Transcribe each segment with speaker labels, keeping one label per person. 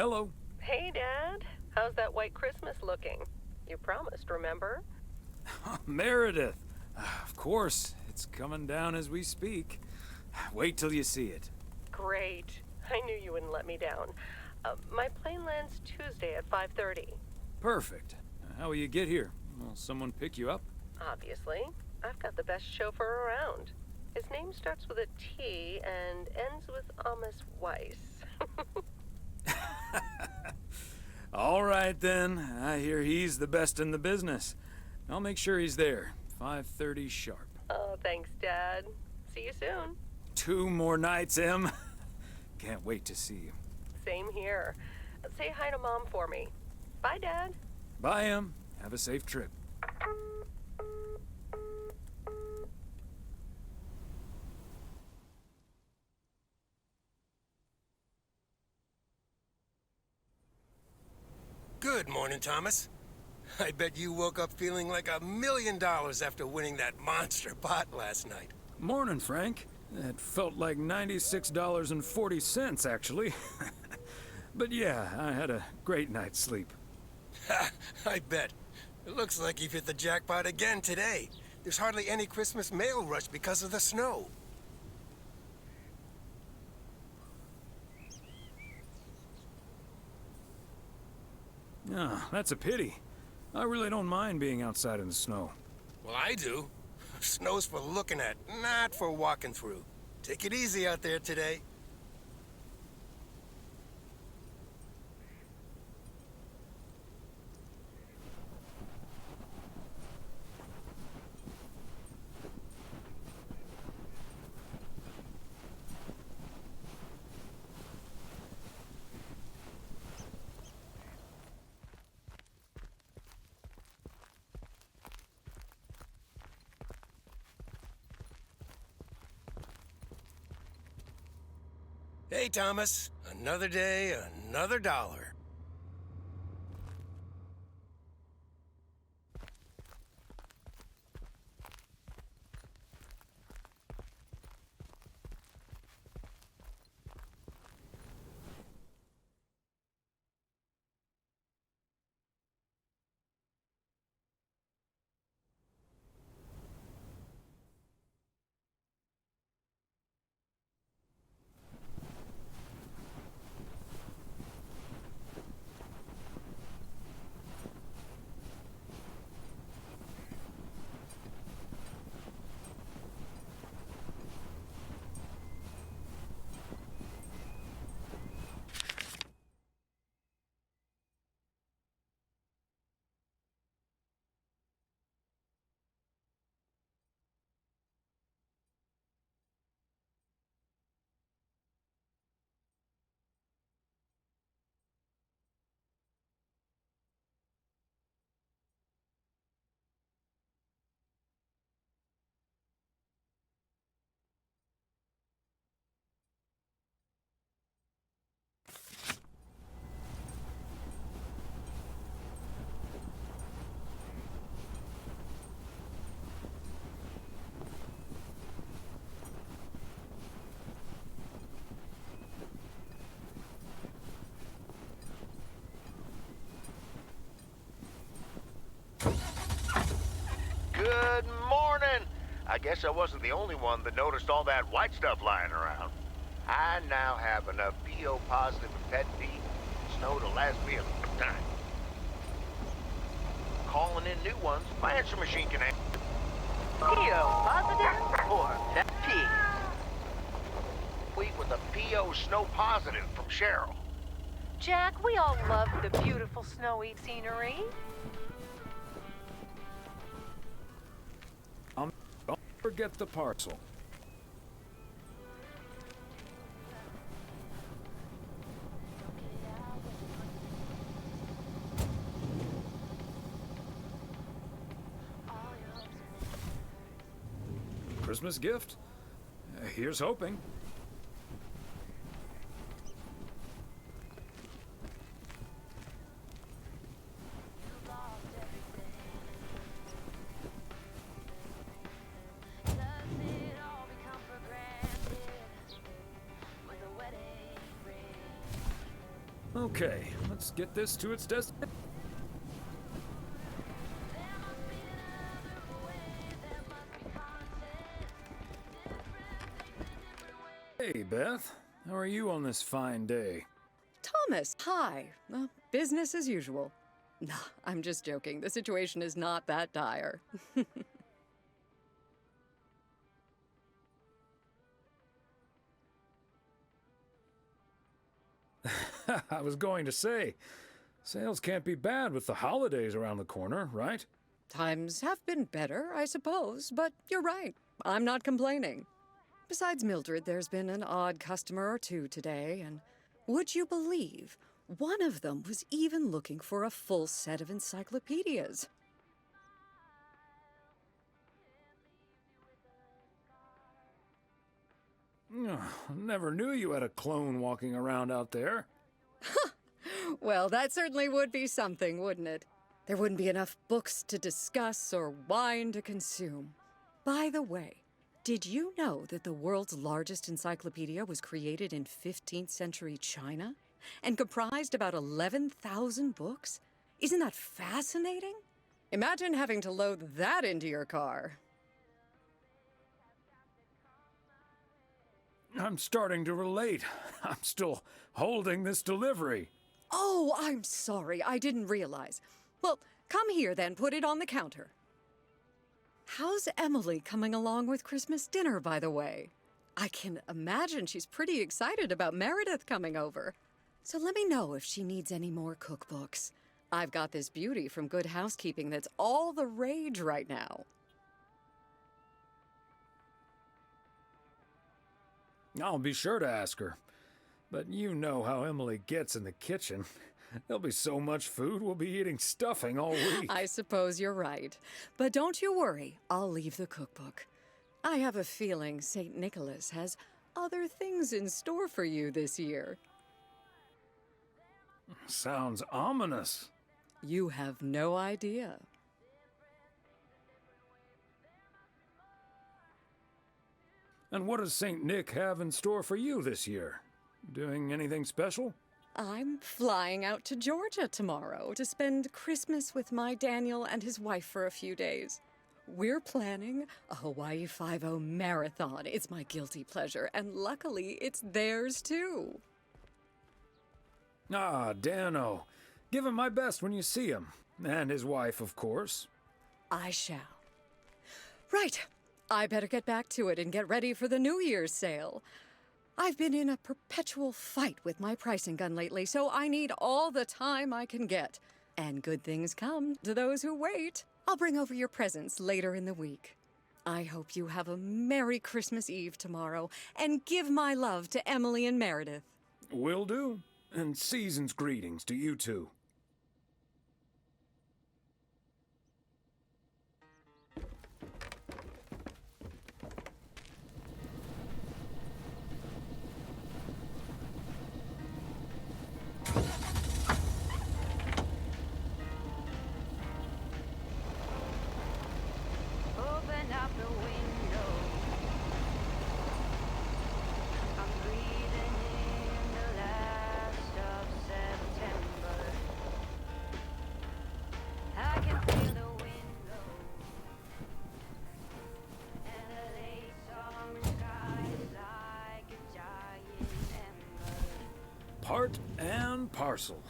Speaker 1: Hello.
Speaker 2: Hey, Dad. How's that white Christmas looking? You promised, remember?
Speaker 1: Meredith. Of course, it's coming down as we speak. Wait till you see it.
Speaker 2: Great. I knew you wouldn't let me down. My plane lands Tuesday at 5:30.
Speaker 1: Perfect. How will you get here? Will someone pick you up?
Speaker 2: Obviously. I've got the best chauffeur around. His name starts with a T and ends with Amos Weiss.
Speaker 1: All right, then. I hear he's the best in the business. I'll make sure he's there. 5:30 sharp.
Speaker 2: Oh, thanks, Dad. See you soon.
Speaker 1: 2 more nights, Em. Can't wait to see you.
Speaker 2: Same here. Say hi to Mom for me. Bye, Dad.
Speaker 1: Bye, Em. Have a safe trip.
Speaker 3: Good morning, Thomas. I bet you woke up feeling like $1 million after winning that monster pot last night.
Speaker 1: Morning, Frank. It felt like $96.40, actually. But yeah, I had a great night's sleep.
Speaker 3: Ha! I bet. It looks like you've hit the jackpot again today. There's hardly any Christmas mail rush because of the snow.
Speaker 1: Ah, that's a pity. I really don't mind being outside in the snow.
Speaker 3: Well, I do. Snow's for looking at, not for walking through. Take it easy out there today. Hey, Thomas. Another day, another dollar.
Speaker 4: Good morning! I guess I wasn't the only one that noticed all that white stuff lying around. I now have enough PO positive and pet feed snow to last me a lifetime. Calling in new ones, my answer machine can answer.
Speaker 5: PO positive or pet peeve?
Speaker 4: Week with a PO snow positive from Cheryl.
Speaker 5: Jack, we all love the beautiful snowy scenery.
Speaker 1: Don't forget the parcel. Christmas gift? Here's hoping. Okay, let's get this to its destination. Hey, Beth. How are you on this fine day?
Speaker 6: Thomas, hi. Business as usual. No, I'm just joking. The situation is not that dire.
Speaker 1: I was going to say, sales can't be bad with the holidays around the corner, right?
Speaker 6: Times have been better, I suppose, but you're right. I'm not complaining. Besides Mildred, there's been an odd customer or two today, and would you believe one of them was even looking for a full set of encyclopedias?
Speaker 1: Never knew you had a clone walking around out there.
Speaker 6: Well, that certainly would be something, wouldn't it? There wouldn't be enough books to discuss or wine to consume. By the way, did you know that the world's largest encyclopedia was created in 15th century China and comprised about 11,000 books? Isn't that fascinating? Imagine having to load that into your car.
Speaker 1: I'm starting to relate. I'm still holding this delivery.
Speaker 6: Oh, I'm sorry. I didn't realize. Well, come here then. Put it on the counter. How's Emily coming along with Christmas dinner, by the way? I can imagine she's pretty excited about Meredith coming over. So let me know if she needs any more cookbooks. I've got this beauty from Good Housekeeping that's all the rage right now.
Speaker 1: I'll be sure to ask her. But you know how Emily gets in the kitchen. There'll be so much food, we'll be eating stuffing all week.
Speaker 6: I suppose you're right. But don't you worry, I'll leave the cookbook. I have a feeling St. Nicholas has other things in store for you this year.
Speaker 1: Sounds ominous.
Speaker 6: You have no idea.
Speaker 1: And what does St. Nick have in store for you this year? Doing anything special?
Speaker 6: I'm flying out to Georgia tomorrow to spend Christmas with my Daniel and his wife for a few days. We're planning a Hawaii 5-0 marathon. It's my guilty pleasure, and luckily it's theirs too.
Speaker 1: Ah, Dano. Give him my best when you see him. And his wife, of course.
Speaker 6: I shall. Right. I better get back to it and get ready for the New Year's sale. I've been in a perpetual fight with my pricing gun lately, so I need all the time I can get. And good things come to those who wait. I'll bring over your presents later in the week. I hope you have a Merry Christmas Eve tomorrow, and give my love to Emily and Meredith.
Speaker 1: Will do. And season's greetings to you two.
Speaker 5: Open up the window. I'm breathing in the last of September. I can feel the wind blow. And the late summer sky is like a giant ember.
Speaker 1: Part and parcel.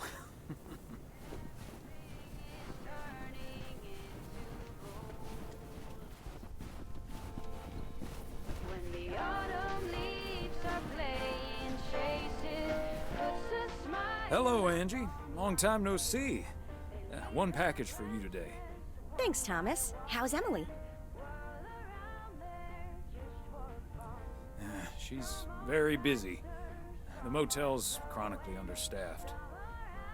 Speaker 5: When the autumn leaves are playing chases, puts a smile.
Speaker 1: Hello, Angie. Long time no see. One package for you today.
Speaker 7: Thanks, Thomas. How's Emily?
Speaker 1: She's very busy. The motel's chronically understaffed.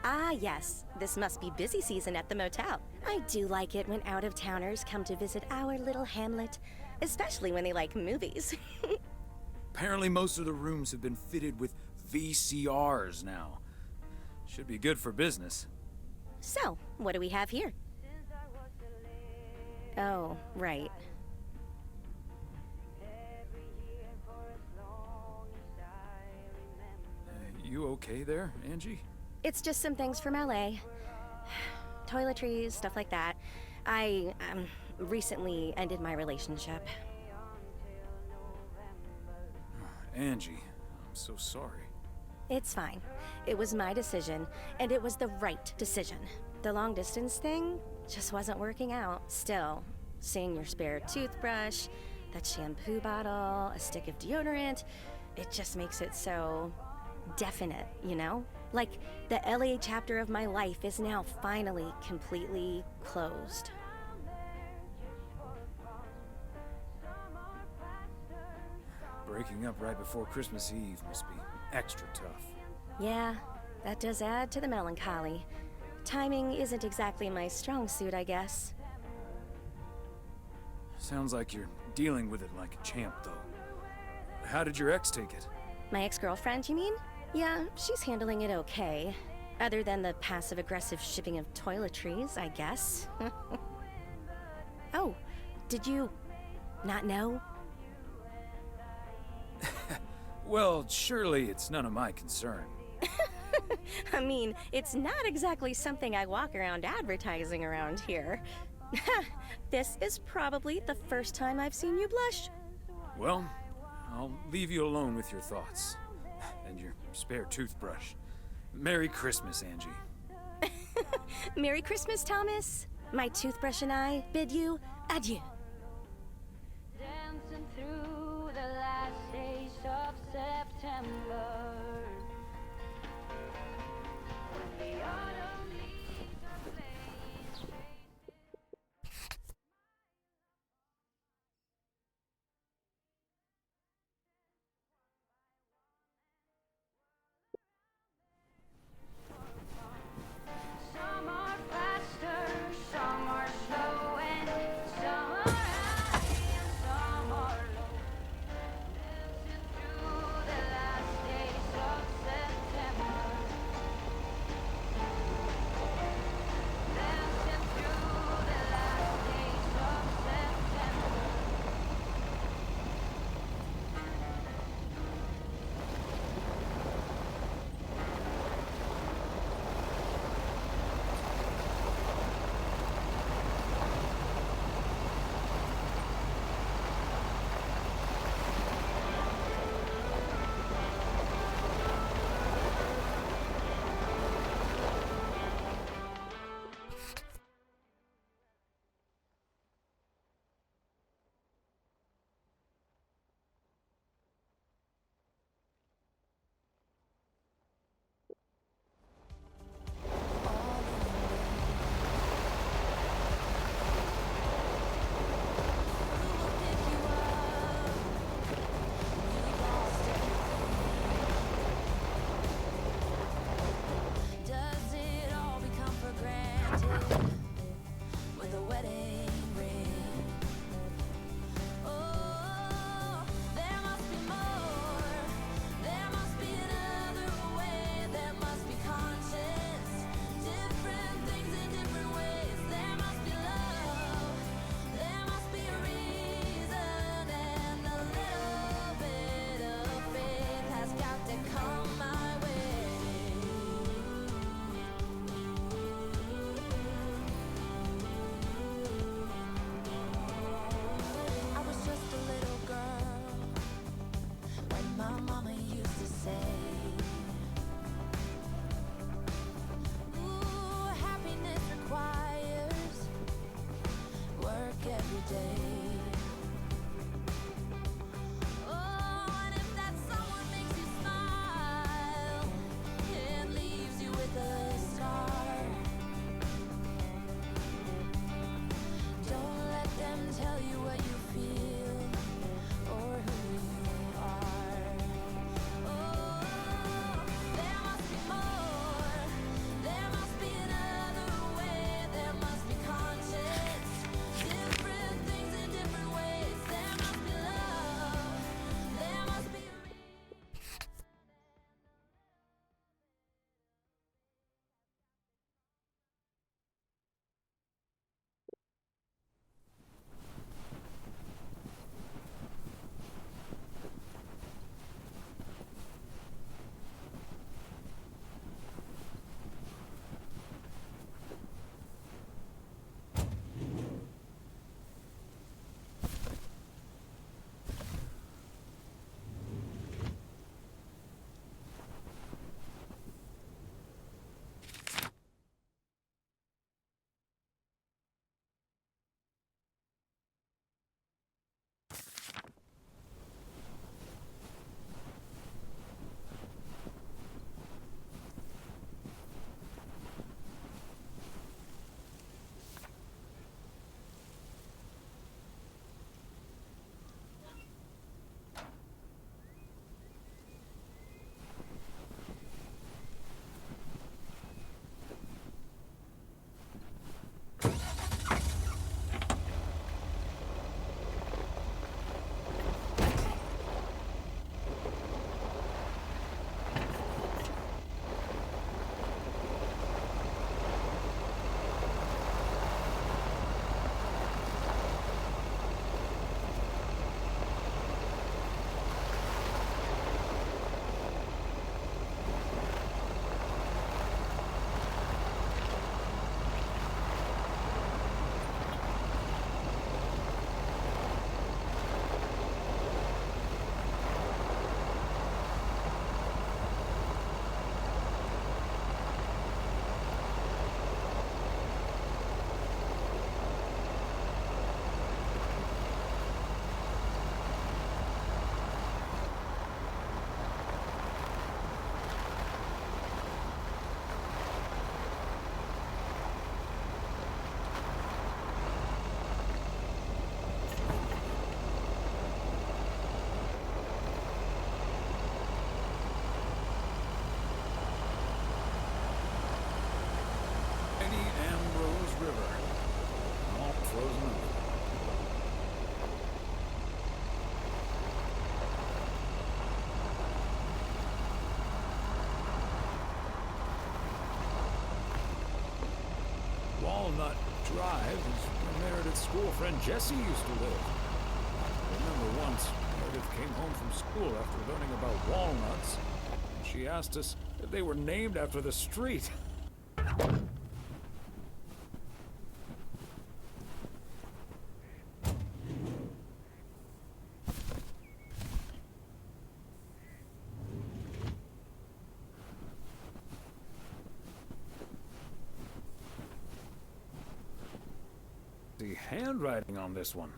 Speaker 7: Ah, yes. This must be busy season at the motel. I do like it when out-of-towners come to visit our little hamlet, especially when they like movies.
Speaker 1: Apparently most of the rooms have been fitted with VCRs now. Should be good for business.
Speaker 7: So, what do we have here? Oh, right.
Speaker 1: You okay there, Angie?
Speaker 7: It's just some things from LA. Toiletries, stuff like that. I recently ended my relationship.
Speaker 1: Angie, I'm so sorry.
Speaker 7: It's fine. It was my decision, and it was the right decision. The long distance thing just wasn't working out. Still, seeing your spare toothbrush, that shampoo bottle, a stick of deodorant, it just makes it so definite, you know? Like the LA chapter of my life is now finally completely closed.
Speaker 1: Breaking up right before Christmas Eve must be extra tough.
Speaker 7: Yeah, that does add to the melancholy. Timing isn't exactly my strong suit, I guess.
Speaker 1: Sounds like you're dealing with it like a champ, though. How did your ex take it?
Speaker 7: My ex-girlfriend, you mean? Yeah, she's handling it okay. Other than the passive-aggressive shipping of toiletries, I guess. Oh, did you not know?
Speaker 1: Well, surely it's none of my concern.
Speaker 7: I mean, it's not exactly something I walk around advertising around here. This is probably the first time I've seen you blush.
Speaker 1: Well, I'll leave you alone with your thoughts. And your spare toothbrush. Merry Christmas, Angie.
Speaker 7: Merry Christmas, Thomas. My toothbrush and I bid you adieu.
Speaker 5: Dancing through the last days of September. When the autumn leaves are laying some are faster, some are slow, and some are
Speaker 1: Drive is where Meredith's school friend Jessie used to live. I remember once, Meredith came home from school after learning about walnuts, and she asked us if they were named after the street. The handwriting on this one.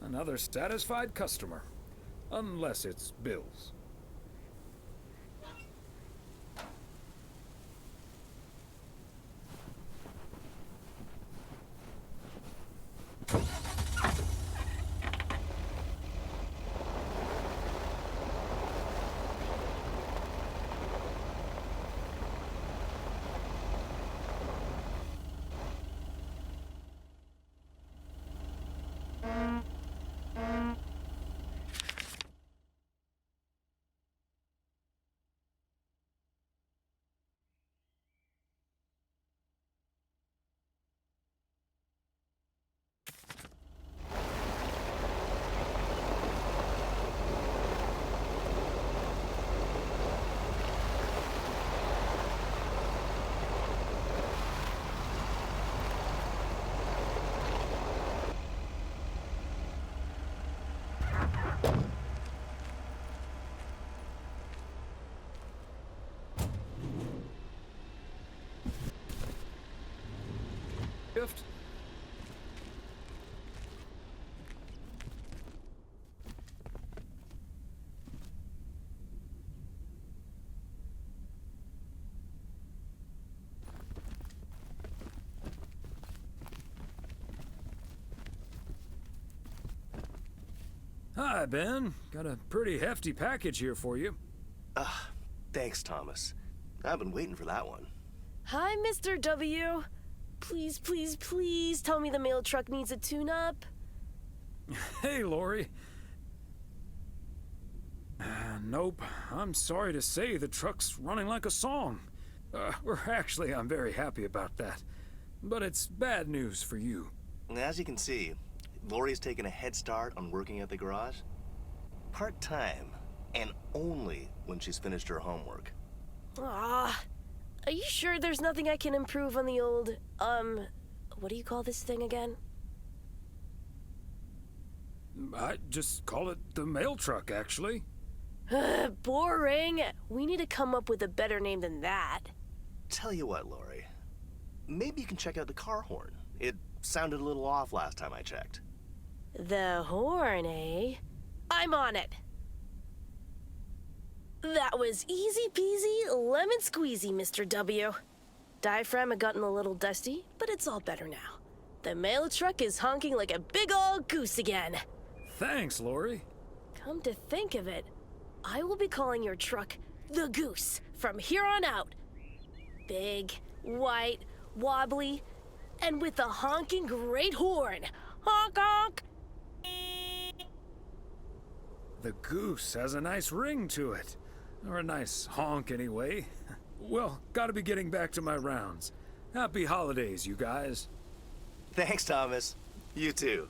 Speaker 1: Another satisfied customer. Unless it's Bill's. Gift? Hi, Ben. Got a pretty hefty package here for you.
Speaker 8: Thanks, Thomas. I've been waiting for that one.
Speaker 9: Hi, Mr. W. Please, please, please tell me the mail truck needs a tune-up.
Speaker 1: Hey, Lori. Nope. I'm sorry to say the truck's running like a song. I'm very happy about that. But it's bad news for you.
Speaker 8: As you can see, Lori's taken a head start on working at the garage. Part-time, and only when she's finished her homework.
Speaker 9: Ah, are you sure there's nothing I can improve on the old, what do you call this thing again?
Speaker 1: I just call it the mail truck, actually.
Speaker 9: Boring. We need to come up with a better name than that.
Speaker 8: Tell you what, Lori. Maybe you can check out the car horn. It sounded a little off last time I checked.
Speaker 9: The horn, eh? I'm on it. That was easy peasy, lemon squeezy, Mr. W. Diaphragm had gotten a little dusty, but it's all better now. The mail truck is honking like a big old goose again.
Speaker 1: Thanks, Lori.
Speaker 9: Come to think of it, I will be calling your truck the Goose from here on out. Big, white, wobbly, and with a honking great horn. Honk honk!
Speaker 1: The Goose has a nice ring to it. Or a nice honk, anyway. Well, gotta be getting back to my rounds. Happy holidays, you guys.
Speaker 8: Thanks, Thomas. You too.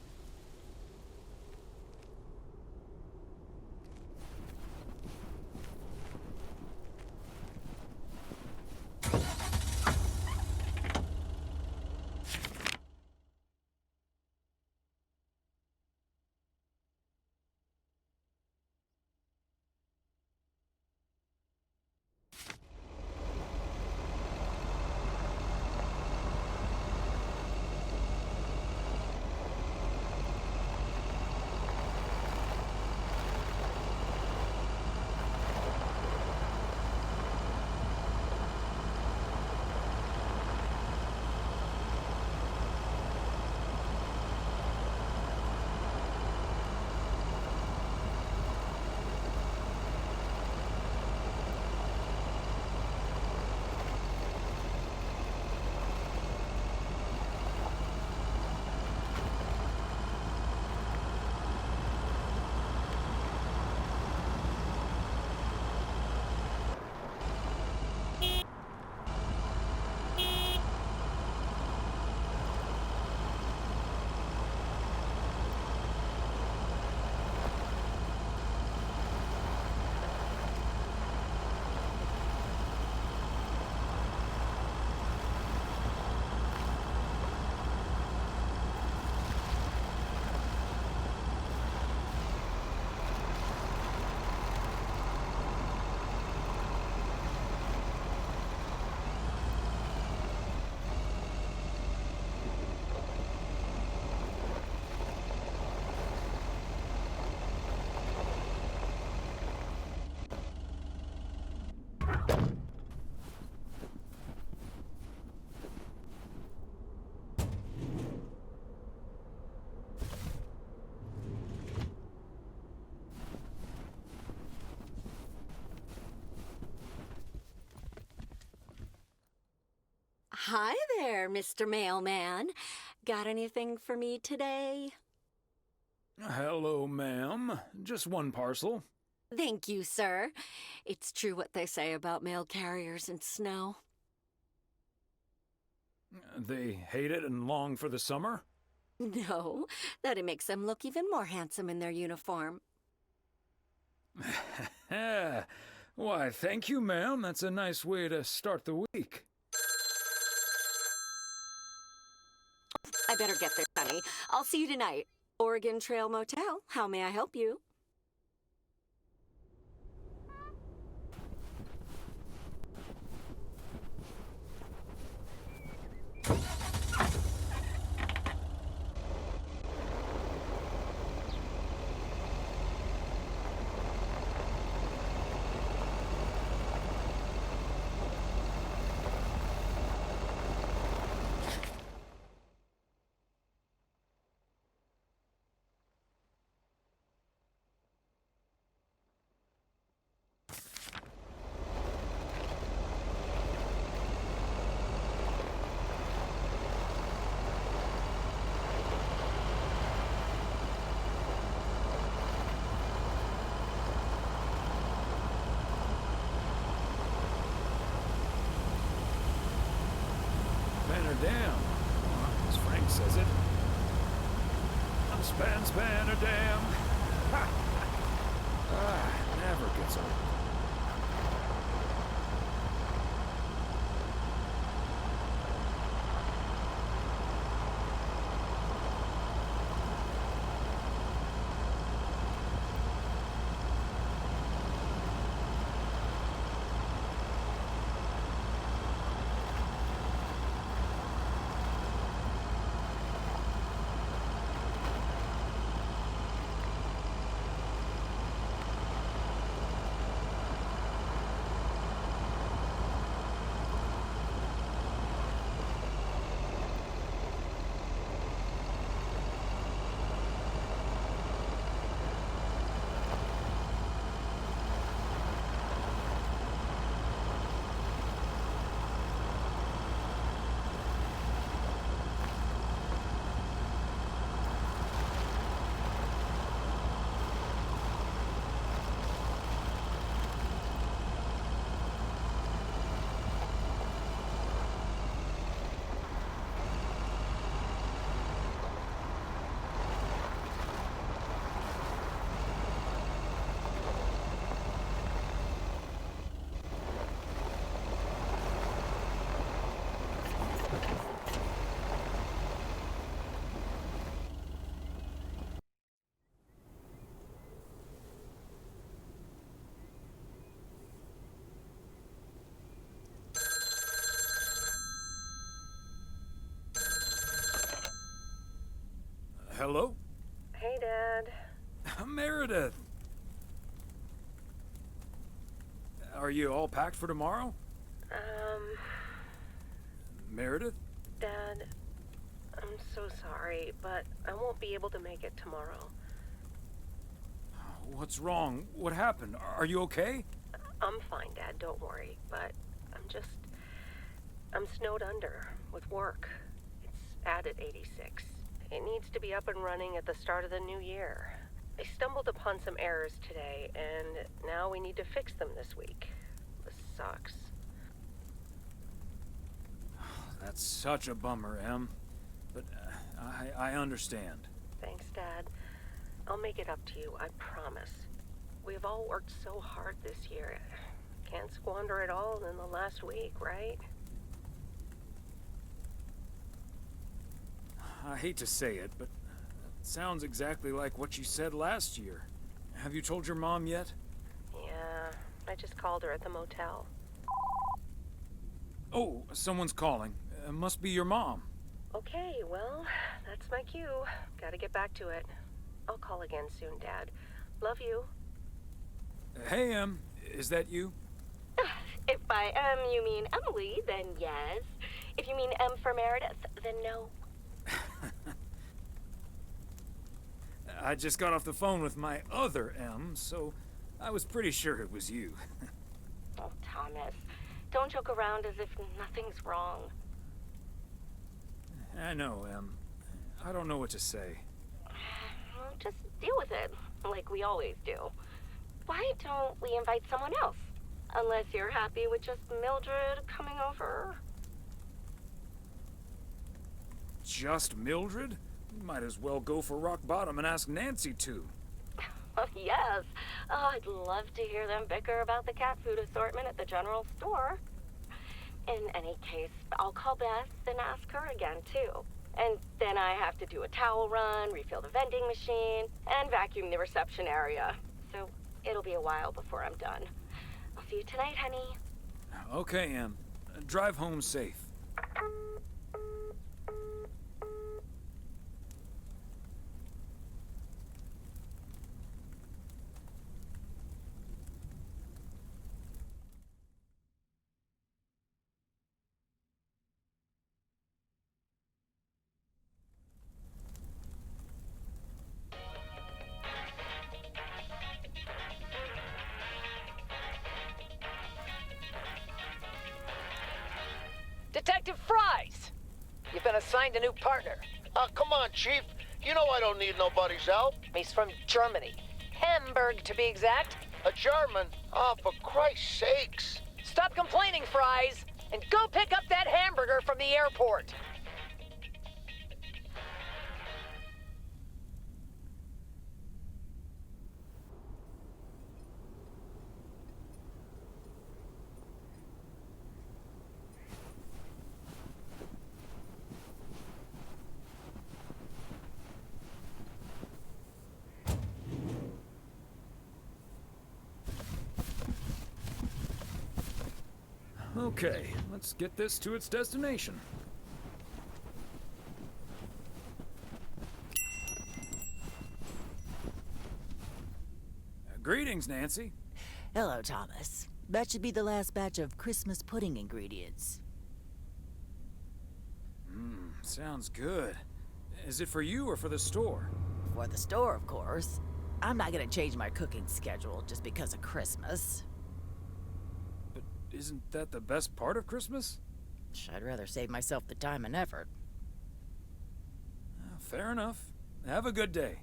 Speaker 10: Hi there, Mr. Mailman. Got anything for me today?
Speaker 1: Hello, ma'am. Just one parcel.
Speaker 10: Thank you, sir. It's true what they say about mail carriers in snow.
Speaker 1: They hate it and long for the summer?
Speaker 10: No, that it makes them look even more handsome in their uniform.
Speaker 1: Why, thank you, ma'am. That's a nice way to start the week.
Speaker 10: I better get there, Sonny. I'll see you tonight. Oregon Trail Motel. How may I help you?
Speaker 1: Banner Dam. As Frank says it. Span or dam. Never gets old. Hello?
Speaker 2: Hey, Dad.
Speaker 1: Meredith. Are you all packed for tomorrow? Meredith?
Speaker 2: Dad, I'm so sorry, but I won't be able to make it tomorrow.
Speaker 1: What's wrong? What happened? Are you okay?
Speaker 2: I'm fine, Dad, don't worry, but I'm snowed under with work. It's at 86. It needs to be up and running at the start of the new year. I stumbled upon some errors today, and now we need to fix them this week. This sucks.
Speaker 1: That's such a bummer, Em. But I understand.
Speaker 2: Thanks, Dad. I'll make it up to you, I promise. We've all worked so hard this year. Can't squander it all in the last week, right?
Speaker 1: I hate to say it, but it sounds exactly like what you said last year. Have you told your mom yet?
Speaker 2: Yeah, I just called her at the motel.
Speaker 1: Oh, someone's calling. Must be your mom.
Speaker 2: Okay, well, that's my cue. Gotta get back to it. I'll call again soon, Dad. Love you.
Speaker 1: Hey, Em. Is that you?
Speaker 7: If by M you mean Emily, then yes. If you mean M for Meredith, then no.
Speaker 1: I just got off the phone with my other M, so I was pretty sure it was you.
Speaker 7: Oh, Thomas, don't joke around as if nothing's wrong.
Speaker 1: I know, I don't know what to say.
Speaker 2: Well, just deal with it, like we always do. Why don't we invite someone else? Unless you're happy with just Mildred coming over.
Speaker 1: Just Mildred? You might as well go for rock bottom and ask Nancy to.
Speaker 2: Yes. Oh, I'd love to hear them bicker about the cat food assortment at the general store. In any case, I'll call Beth and ask her again, too. And then I have to do a towel run, refill the vending machine, and vacuum the reception area. So it'll be a while before I'm done. I'll see you tonight, honey.
Speaker 1: Okay, Em. Drive home safe.
Speaker 11: Detective Fries! You've been assigned a new partner.
Speaker 4: Come on, Chief. You know I don't need nobody's help.
Speaker 11: He's from Germany. Hamburg, to be exact.
Speaker 4: A German? Oh, for Christ's sakes.
Speaker 11: Stop complaining, Fries, and go pick up that hamburger from the airport.
Speaker 1: Okay, let's get this to its destination. Greetings, Nancy.
Speaker 12: Hello, Thomas. That should be the last batch of Christmas pudding ingredients.
Speaker 1: Sounds good. Is it for you or for the store?
Speaker 12: For the store, of course. I'm not gonna change my cooking schedule just because of Christmas.
Speaker 1: But isn't that the best part of Christmas?
Speaker 12: I'd rather save myself the time and effort.
Speaker 1: Fair enough. Have a good day.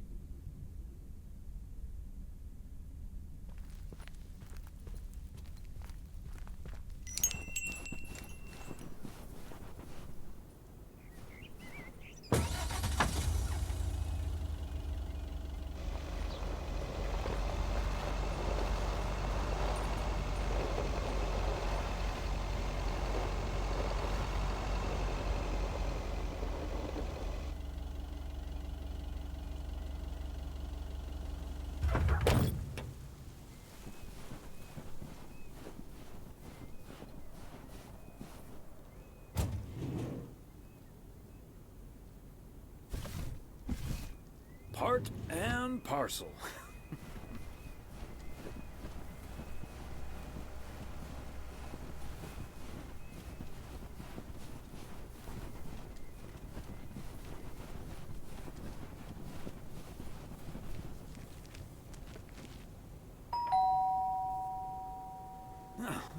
Speaker 1: Part and parcel.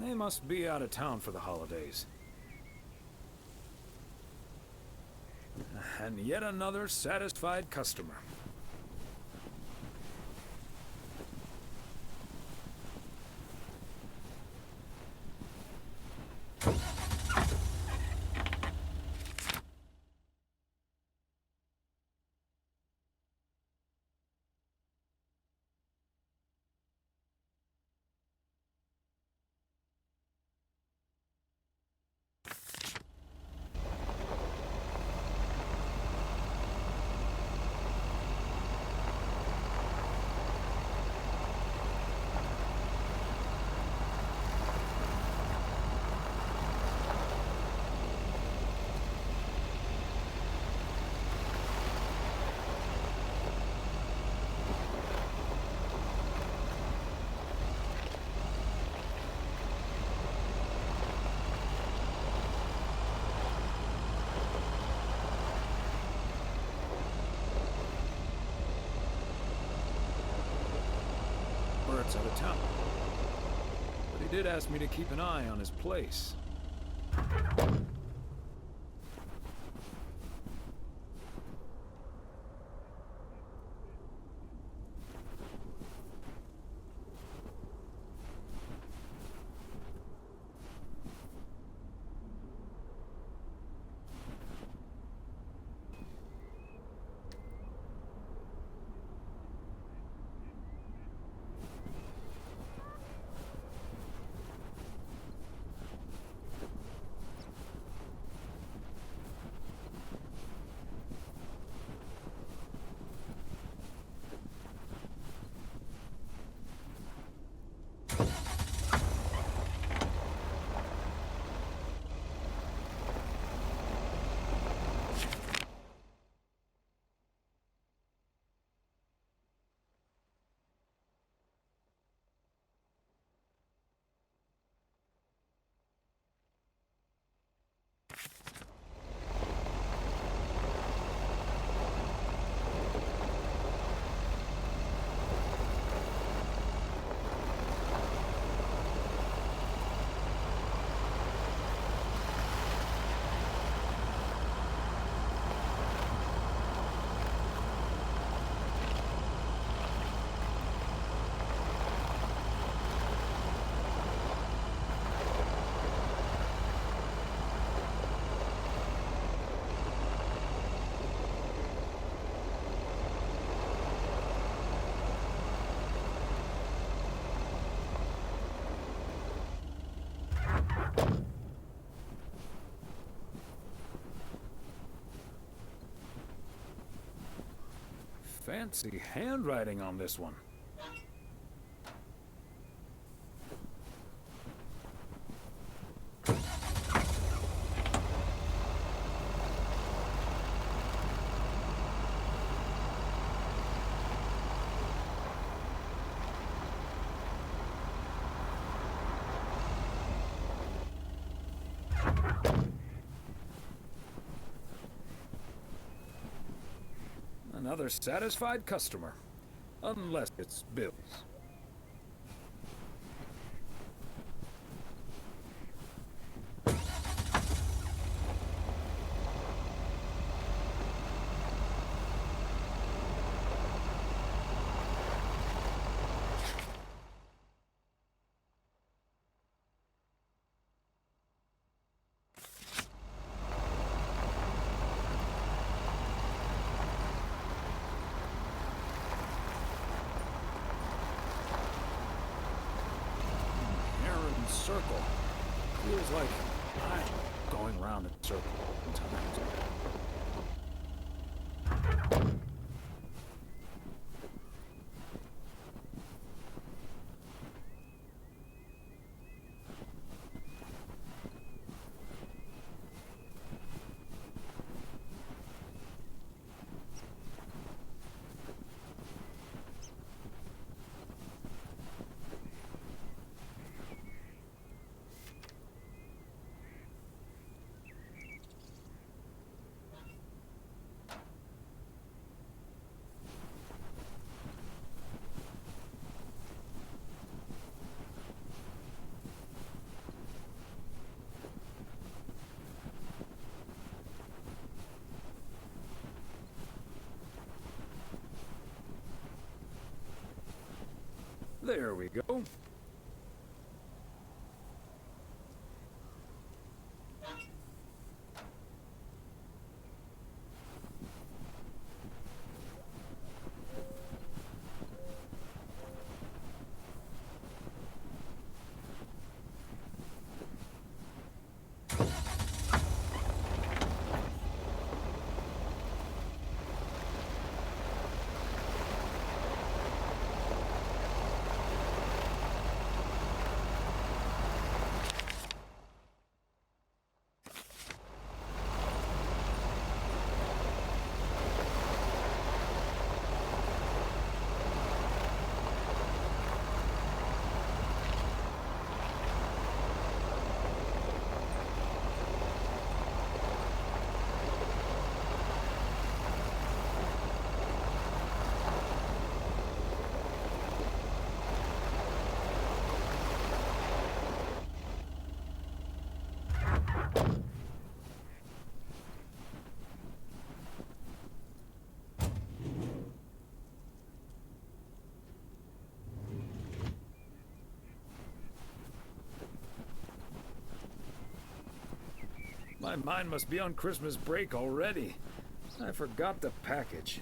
Speaker 1: They must be out of town for the holidays. And yet another satisfied customer. Bert's out of town. But he did ask me to keep an eye on his place. Fancy handwriting on this one. Another satisfied customer. Unless it's Bill's. Circle. Feels like I'm going round in a circle sometimes. There we go. My mind must be on Christmas break already. I forgot the package.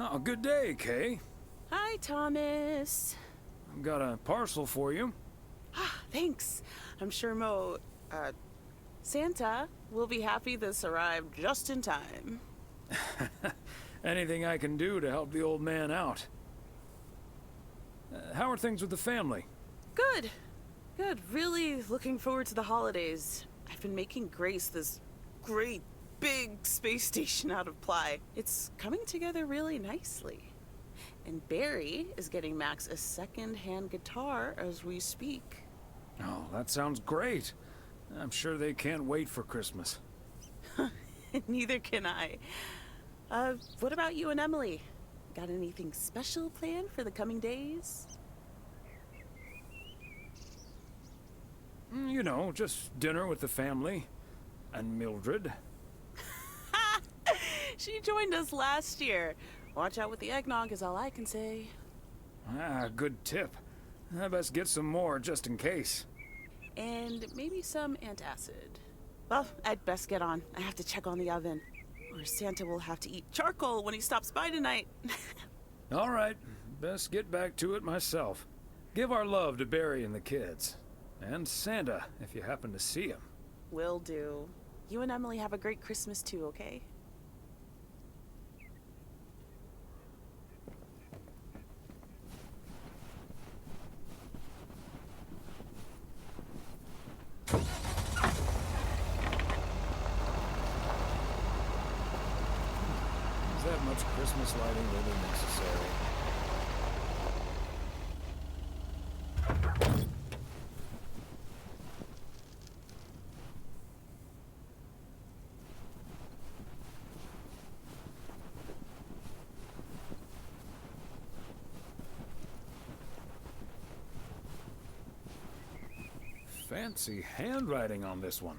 Speaker 1: Oh, good day, Kay.
Speaker 13: Hi, Thomas.
Speaker 1: I've got a parcel for you.
Speaker 13: Thanks. I'm sure Santa will be happy this arrived just in time.
Speaker 1: Anything I can do to help the old man out. How are things with the family?
Speaker 13: Good. Good. Really looking forward to the holidays. I've been making Grace this great big space station out of ply. It's coming together really nicely. And Barry is getting Max a second-hand guitar as we speak.
Speaker 1: Oh, that sounds great. I'm sure they can't wait for Christmas.
Speaker 13: Neither can I. What about you and Emily? Got anything special planned for the coming days?
Speaker 1: You know, just dinner with the family. And Mildred.
Speaker 13: She joined us last year. Watch out with the eggnog is all I can say.
Speaker 1: Ah, good tip. I best get some more just in case.
Speaker 13: And maybe some antacid. Well, I'd best get on. I have to check on the oven. Or Santa will have to eat charcoal when he stops by tonight.
Speaker 1: All right, best get back to it myself. Give our love to Barry and the kids. And Santa, if you happen to see him.
Speaker 13: Will do. You and Emily have a great Christmas too, okay?
Speaker 1: Is that much Christmas lighting really necessary? Fancy handwriting on this one.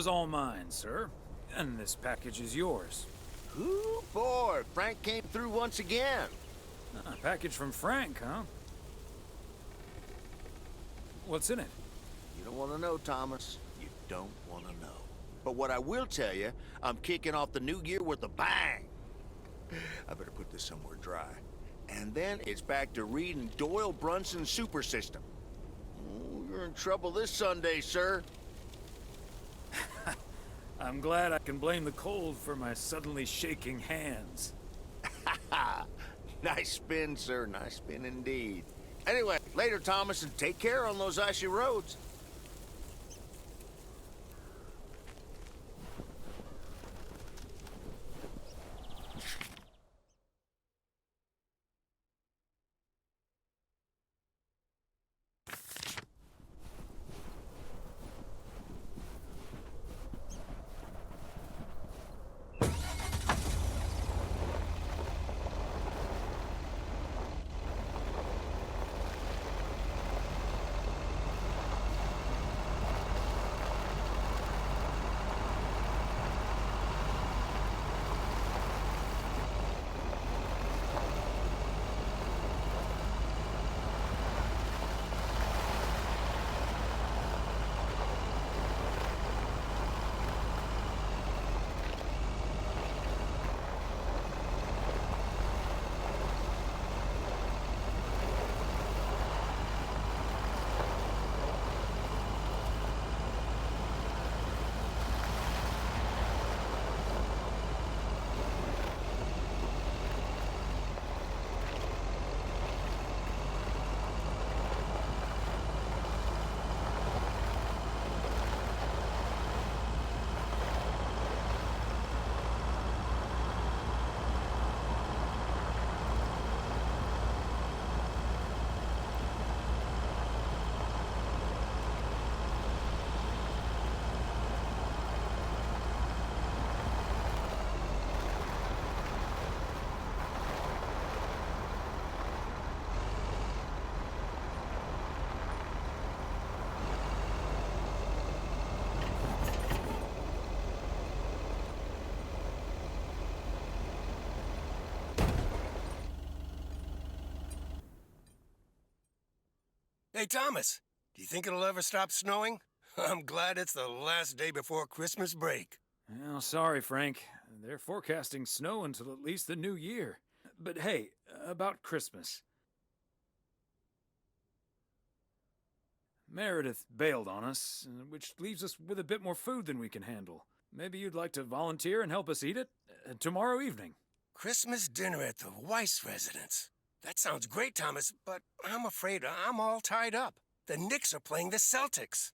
Speaker 1: It's all mine, sir. And this package is yours.
Speaker 4: Ooh, boy, Frank came through once again.
Speaker 1: A package from Frank, huh? What's in it?
Speaker 4: You don't want to know, Thomas. You don't want to know. But what I will tell you, I'm kicking off the new year with a bang. I better put this somewhere dry. And then it's back to reading Doyle Brunson's super system. Oh, You're in trouble this Sunday, sir.
Speaker 1: I'm glad I can blame the cold for my suddenly shaking hands.
Speaker 4: Nice spin, sir. Nice spin indeed. Anyway, later, Thomas, and take care on those icy roads.
Speaker 3: Hey, Thomas, do you think it'll ever stop snowing? I'm glad it's the last day before Christmas break.
Speaker 1: Well, sorry, Frank. They're forecasting snow until at least the new year. But hey, about Christmas. Meredith bailed on us, which leaves us with a bit more food than we can handle. Maybe you'd like to volunteer and help us eat it tomorrow evening.
Speaker 3: Christmas dinner at the Weiss residence. That sounds great, Thomas, but I'm afraid I'm all tied up. The Knicks are playing the Celtics.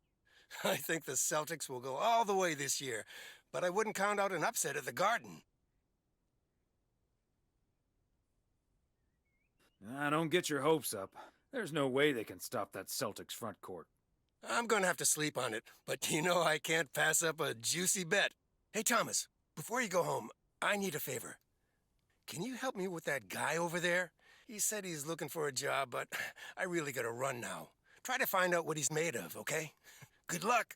Speaker 3: I think the Celtics will go all the way this year, but I wouldn't count out an upset at the Garden.
Speaker 1: Don't get your hopes up. There's no way they can stop that Celtics front court.
Speaker 3: I'm gonna have to sleep on it, but you know I can't pass up a juicy bet. Hey, Thomas, before you go home, I need a favor. Can you help me with that guy over there? He said he's looking for a job, but I really gotta run now. Try to find out what he's made of, okay? Good luck.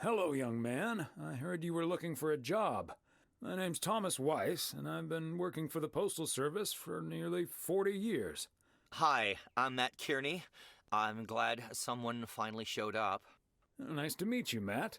Speaker 1: Hello, young man. I heard you were looking for a job. My name's Thomas Weiss, and I've been working for the Postal Service for nearly 40 years.
Speaker 14: Hi, I'm Matt Kearney. I'm glad someone finally showed up.
Speaker 1: Nice to meet you, Matt.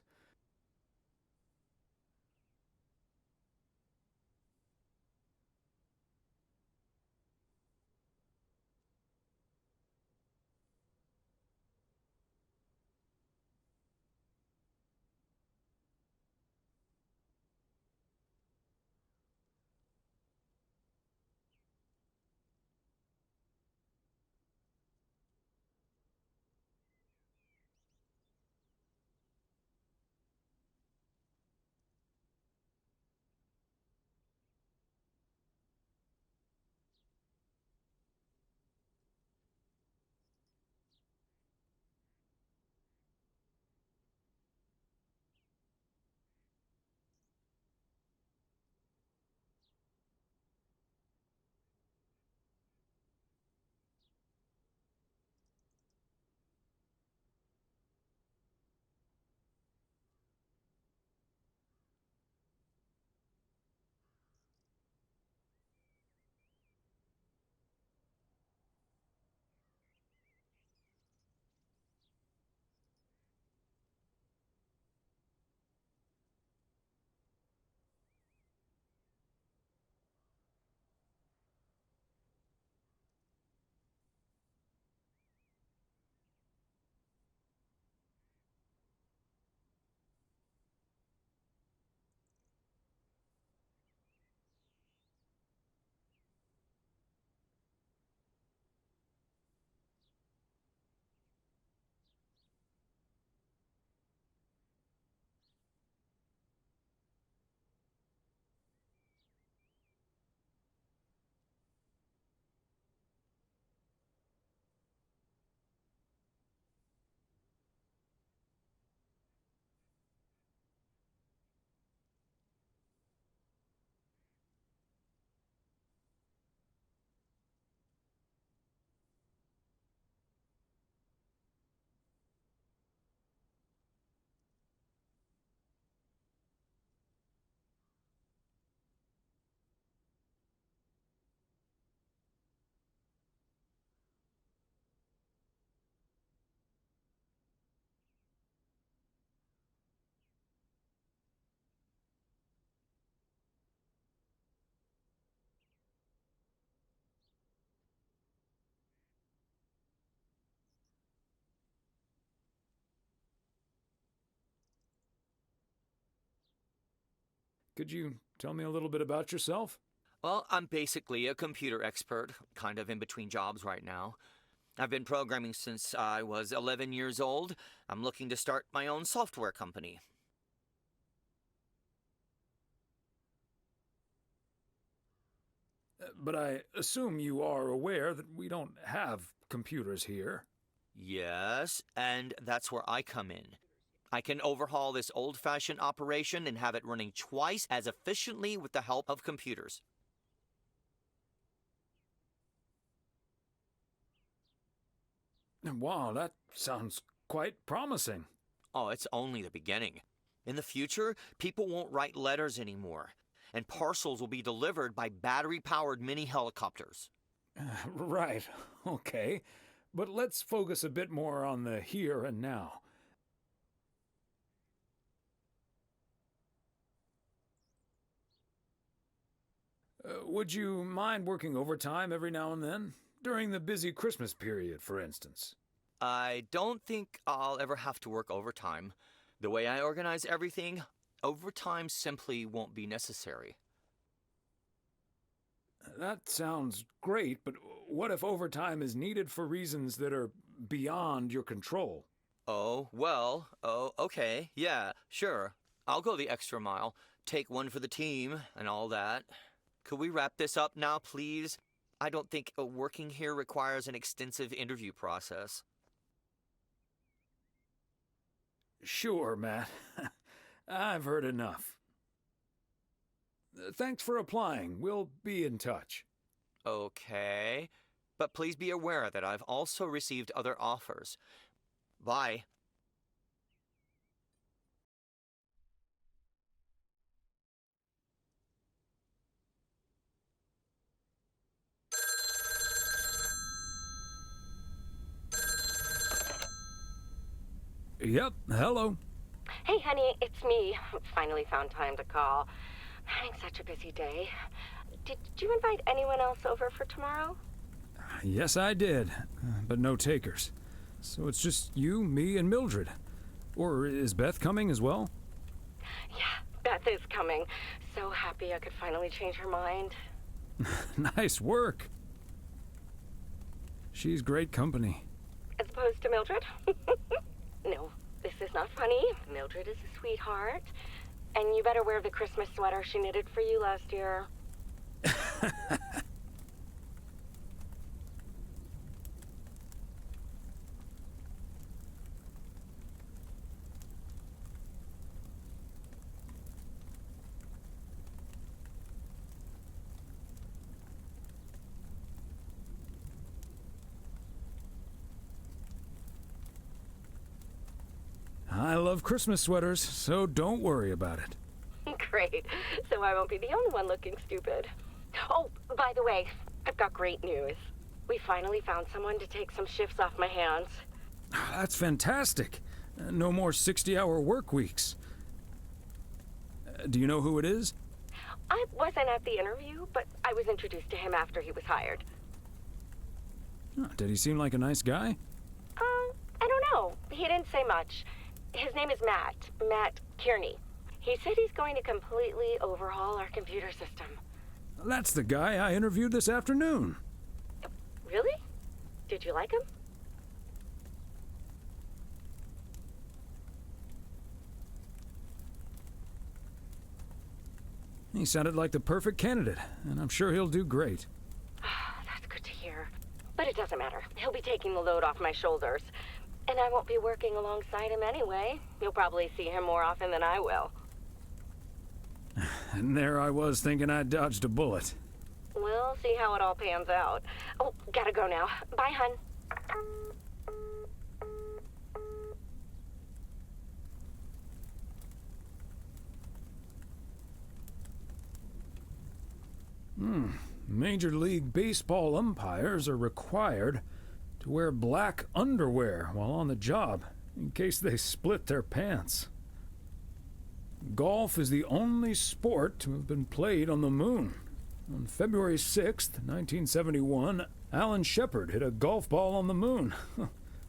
Speaker 1: Could you tell me a little bit about yourself?
Speaker 14: Well, I'm basically a computer expert, kind of in between jobs right now. I've been programming since I was 11 years old. I'm looking to start my own software company.
Speaker 1: But I assume you are aware that we don't have computers here.
Speaker 14: Yes, and that's where I come in. I can overhaul this old-fashioned operation and have it running twice as efficiently with the help of computers.
Speaker 1: Wow, that sounds quite promising.
Speaker 14: Oh, it's only the beginning. In the future, people won't write letters anymore, and parcels will be delivered by battery-powered mini helicopters.
Speaker 1: Right, okay. But let's focus a bit more on the here and now. Would you mind working overtime every now and then? During the busy Christmas period, for instance.
Speaker 14: I don't think I'll ever have to work overtime. The way I organize everything, overtime simply won't be necessary.
Speaker 1: That sounds great, but what if overtime is needed for reasons that are beyond your control?
Speaker 14: Oh, well, okay, yeah, sure. I'll go the extra mile, take one for the team, and all that. Could we wrap this up now, please? I don't think working here requires an extensive interview process.
Speaker 1: Sure, Matt. I've heard enough. Thanks for applying. We'll be in touch.
Speaker 14: Okay, but please be aware that I've also received other offers. Bye.
Speaker 1: Yep, hello.
Speaker 2: Hey, honey, it's me. Finally found time to call. Having such a busy day. Did you invite anyone else over for tomorrow?
Speaker 1: Yes, I did, but no takers. So it's just you, me, and Mildred. Or is Beth coming as well?
Speaker 2: Yeah, Beth is coming. So happy I could finally change her mind.
Speaker 1: Nice work. She's great company.
Speaker 2: As opposed to Mildred? No, this is not funny. Mildred is a sweetheart. And you better wear the Christmas sweater she knitted for you last year.
Speaker 1: I love Christmas sweaters, so don't worry about it.
Speaker 2: Great. So I won't be the only one looking stupid. Oh, by the way, I've got great news. We finally found someone to take some shifts off my hands.
Speaker 1: That's fantastic. No more 60-hour work weeks. Do you know who it is?
Speaker 2: I wasn't at the interview, but I was introduced to him after he was hired.
Speaker 1: Did he seem like a nice guy?
Speaker 2: I don't know. He didn't say much. His name is Matt Kearney. He said he's going to completely overhaul our computer system.
Speaker 1: That's the guy I interviewed this afternoon.
Speaker 2: Really? Did you like him?
Speaker 1: He sounded like the perfect candidate, and I'm sure he'll do great.
Speaker 2: That's good to hear. But it doesn't matter. He'll be taking the load off my shoulders. And I won't be working alongside him anyway. You'll probably see him more often than I will.
Speaker 1: And there I was thinking I dodged a bullet.
Speaker 2: We'll see how it all pans out. Oh, gotta go now. Bye, hun.
Speaker 1: Major League Baseball umpires are required to wear black underwear while on the job, in case they split their pants. Golf is the only sport to have been played on the moon. On February 6th, 1971, Alan Shepard hit a golf ball on the moon.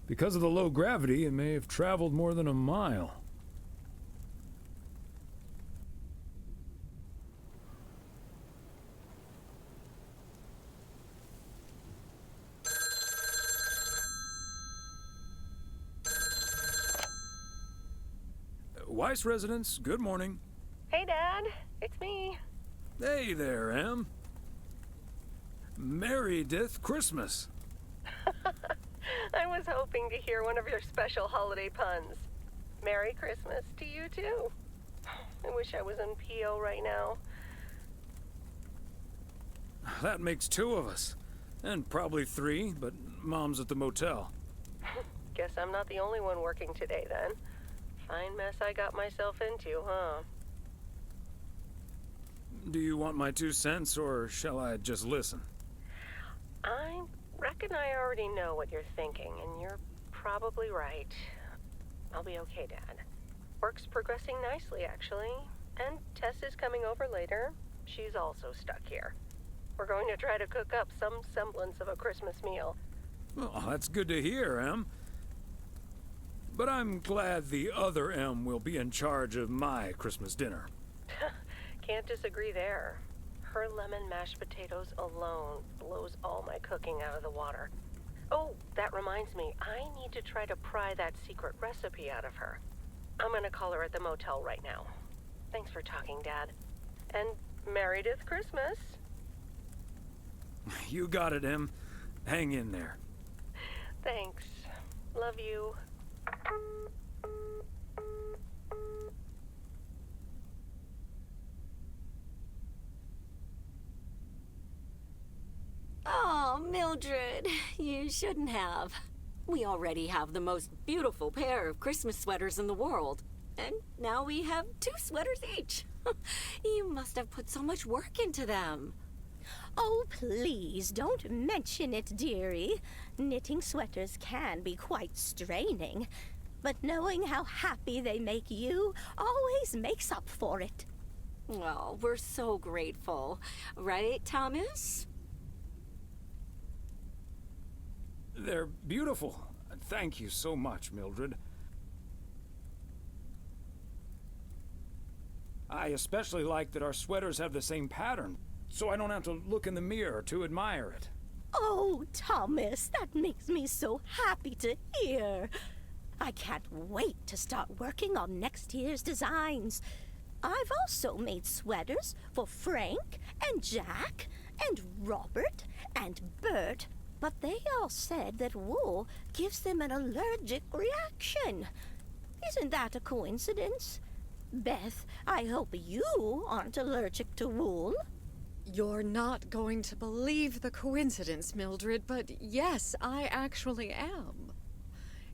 Speaker 1: Because of the low gravity, it may have traveled more than a mile. Weiss residence, good morning.
Speaker 2: Hey, Dad. It's me.
Speaker 1: Hey there, Em. Merry-dith Christmas.
Speaker 2: I was hoping to hear one of your special holiday puns. Merry Christmas to you, too. I wish I was in PO right now.
Speaker 1: That makes 2 of us. And probably 3, but Mom's at the motel.
Speaker 2: Guess I'm not the only one working today, then. Fine mess I got myself into, huh?
Speaker 1: Do you want my 2 cents, or shall I just listen?
Speaker 2: I reckon I already know what you're thinking, and you're probably right. I'll be okay, Dad. Work's progressing nicely, actually. And Tess is coming over later. She's also stuck here. We're going to try to cook up some semblance of a Christmas meal.
Speaker 1: Well, that's good to hear, Em. But I'm glad the other Em will be in charge of my Christmas dinner.
Speaker 2: Can't disagree there. Her lemon mashed potatoes alone blows all my cooking out of the water. Oh, that reminds me, I need to try to pry that secret recipe out of her. I'm gonna call her at the motel right now. Thanks for talking, Dad. And Merry-dith Christmas.
Speaker 1: You got it, Em. Hang in there.
Speaker 2: Thanks. Love you.
Speaker 10: Oh, Mildred, you shouldn't have. We already have the most beautiful pair of Christmas sweaters in the world. And now we have 2 sweaters each. You must have put so much work into them.
Speaker 7: Oh, please, don't mention it, dearie. Knitting sweaters can be quite straining, but knowing how happy they make you always makes up for it.
Speaker 10: Well, we're so grateful. Right, Thomas?
Speaker 1: They're beautiful. Thank you so much, Mildred. I especially like that our sweaters have the same pattern, so I don't have to look in the mirror to admire it.
Speaker 7: Oh, Thomas, that makes me so happy to hear. I can't wait to start working on next year's designs. I've also made sweaters for Frank and Jack and Robert and Bert, but they all said that wool gives them an allergic reaction. Isn't that a coincidence? Beth, I hope you aren't allergic to wool.
Speaker 6: You're not going to believe the coincidence, Mildred, but yes, I actually am.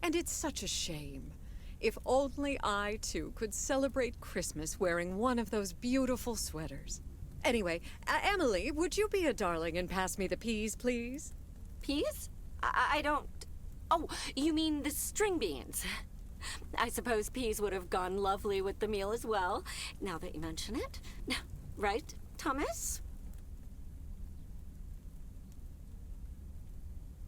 Speaker 6: And it's such a shame. If only I, too, could celebrate Christmas wearing one of those beautiful sweaters. Anyway, Emily, would you be a darling and pass me the peas, please?
Speaker 10: Peas? I don't... Oh, you mean the string beans. I suppose peas would have gone lovely with the meal as well, now that you mention it. Right, Thomas?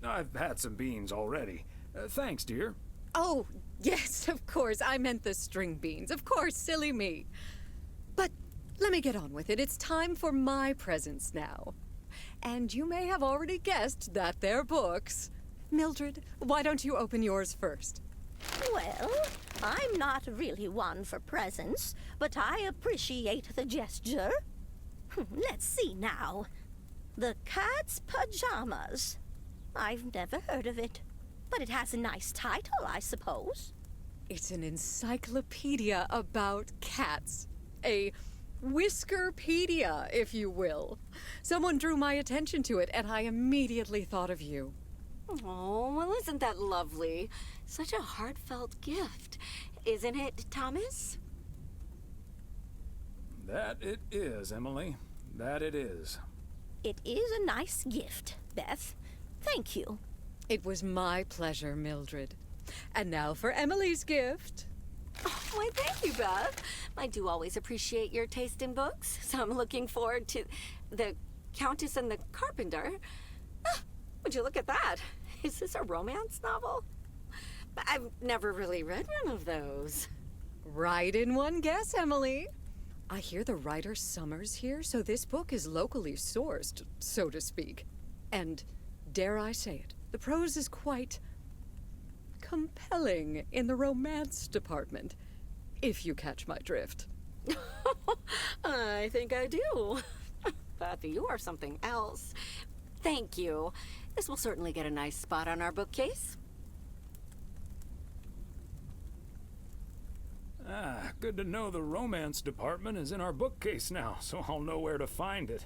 Speaker 1: I've had some beans already. Thanks, dear.
Speaker 6: Oh, yes, of course. I meant the string beans. Of course, silly me. But let me get on with it. It's time for my presents now. And you may have already guessed that they're books. Mildred, why don't you open yours first?
Speaker 7: Well, I'm not really one for presents, but I appreciate the gesture. Let's see now. The Cat's Pajamas. I've never heard of it, but it has a nice title, I suppose.
Speaker 6: It's an encyclopedia about cats. A Whiskerpedia, if you will. Someone drew my attention to it, and I immediately thought of you.
Speaker 10: Oh, well, isn't that lovely? Such a heartfelt gift. Isn't it, Thomas?
Speaker 1: That it is, Emily. That it is.
Speaker 7: It is a nice gift, Beth. Thank you.
Speaker 6: It was my pleasure, Mildred. And now for Emily's gift.
Speaker 10: Oh, why, thank you, Beth. I do always appreciate your taste in books, so I'm looking forward to The Countess and the Carpenter. Would you look at that? Is this a romance novel? I've never really read one of those.
Speaker 6: Right in one guess, Emily. I hear the writer Summers here, so this book is locally sourced, so to speak. And, dare I say it, the prose is quite compelling in the romance department. if you catch my drift.
Speaker 10: I think I do. Beth, you are something else. Thank you. This will certainly get a nice spot on our bookcase.
Speaker 1: Ah, good to know the romance department is in our bookcase now, so I'll know where to find it.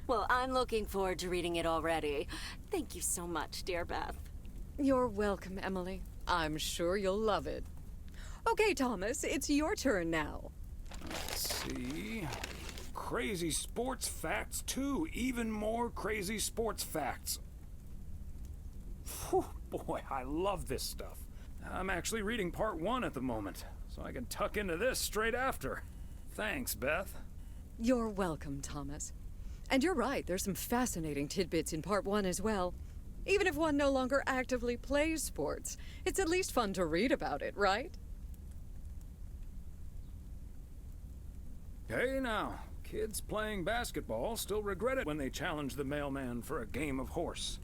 Speaker 10: Well, I'm looking forward to reading it already. Thank you so much, dear Beth.
Speaker 6: You're welcome, Emily. I'm sure you'll love it. Okay, Thomas, it's your turn now.
Speaker 1: Let's see. Crazy sports facts, too. Even more crazy sports facts. Whew, boy, I love this stuff. I'm actually reading part 1 at the moment, so I can tuck into this straight after. Thanks, Beth.
Speaker 6: You're welcome, Thomas. And you're right, there's some fascinating tidbits in part 1 as well. Even if one no longer actively plays sports, it's at least fun to read about it, right?
Speaker 1: Hey now, kids playing basketball still regret it when they challenge the mailman for a game of horse.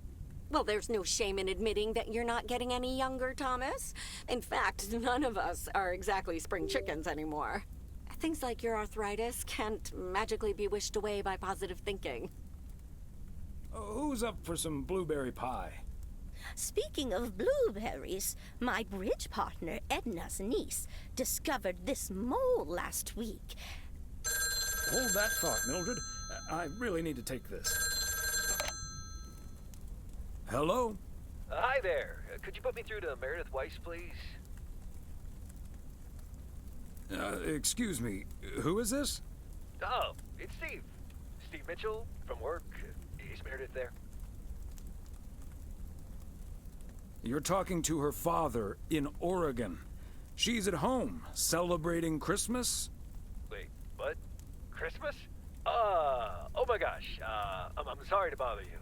Speaker 10: Well, there's no shame in admitting that you're not getting any younger, Thomas. In fact, none of us are exactly spring chickens anymore. Things like your arthritis can't magically be wished away by positive thinking.
Speaker 1: Who's up for some blueberry pie?
Speaker 7: Speaking of blueberries, my bridge partner Edna's niece discovered this mole last week.
Speaker 1: Hold that thought, Mildred. I really need to take this. Hello?
Speaker 15: Hi there. Could you put me through to Meredith Weiss, please?
Speaker 1: Excuse me, who is this?
Speaker 15: Oh, it's Steve. Steve Mitchell from work. Is Meredith there?
Speaker 1: You're talking to her father in Oregon. She's at home, celebrating Christmas?
Speaker 15: Wait, what? Christmas? Oh my gosh. I'm sorry to bother you.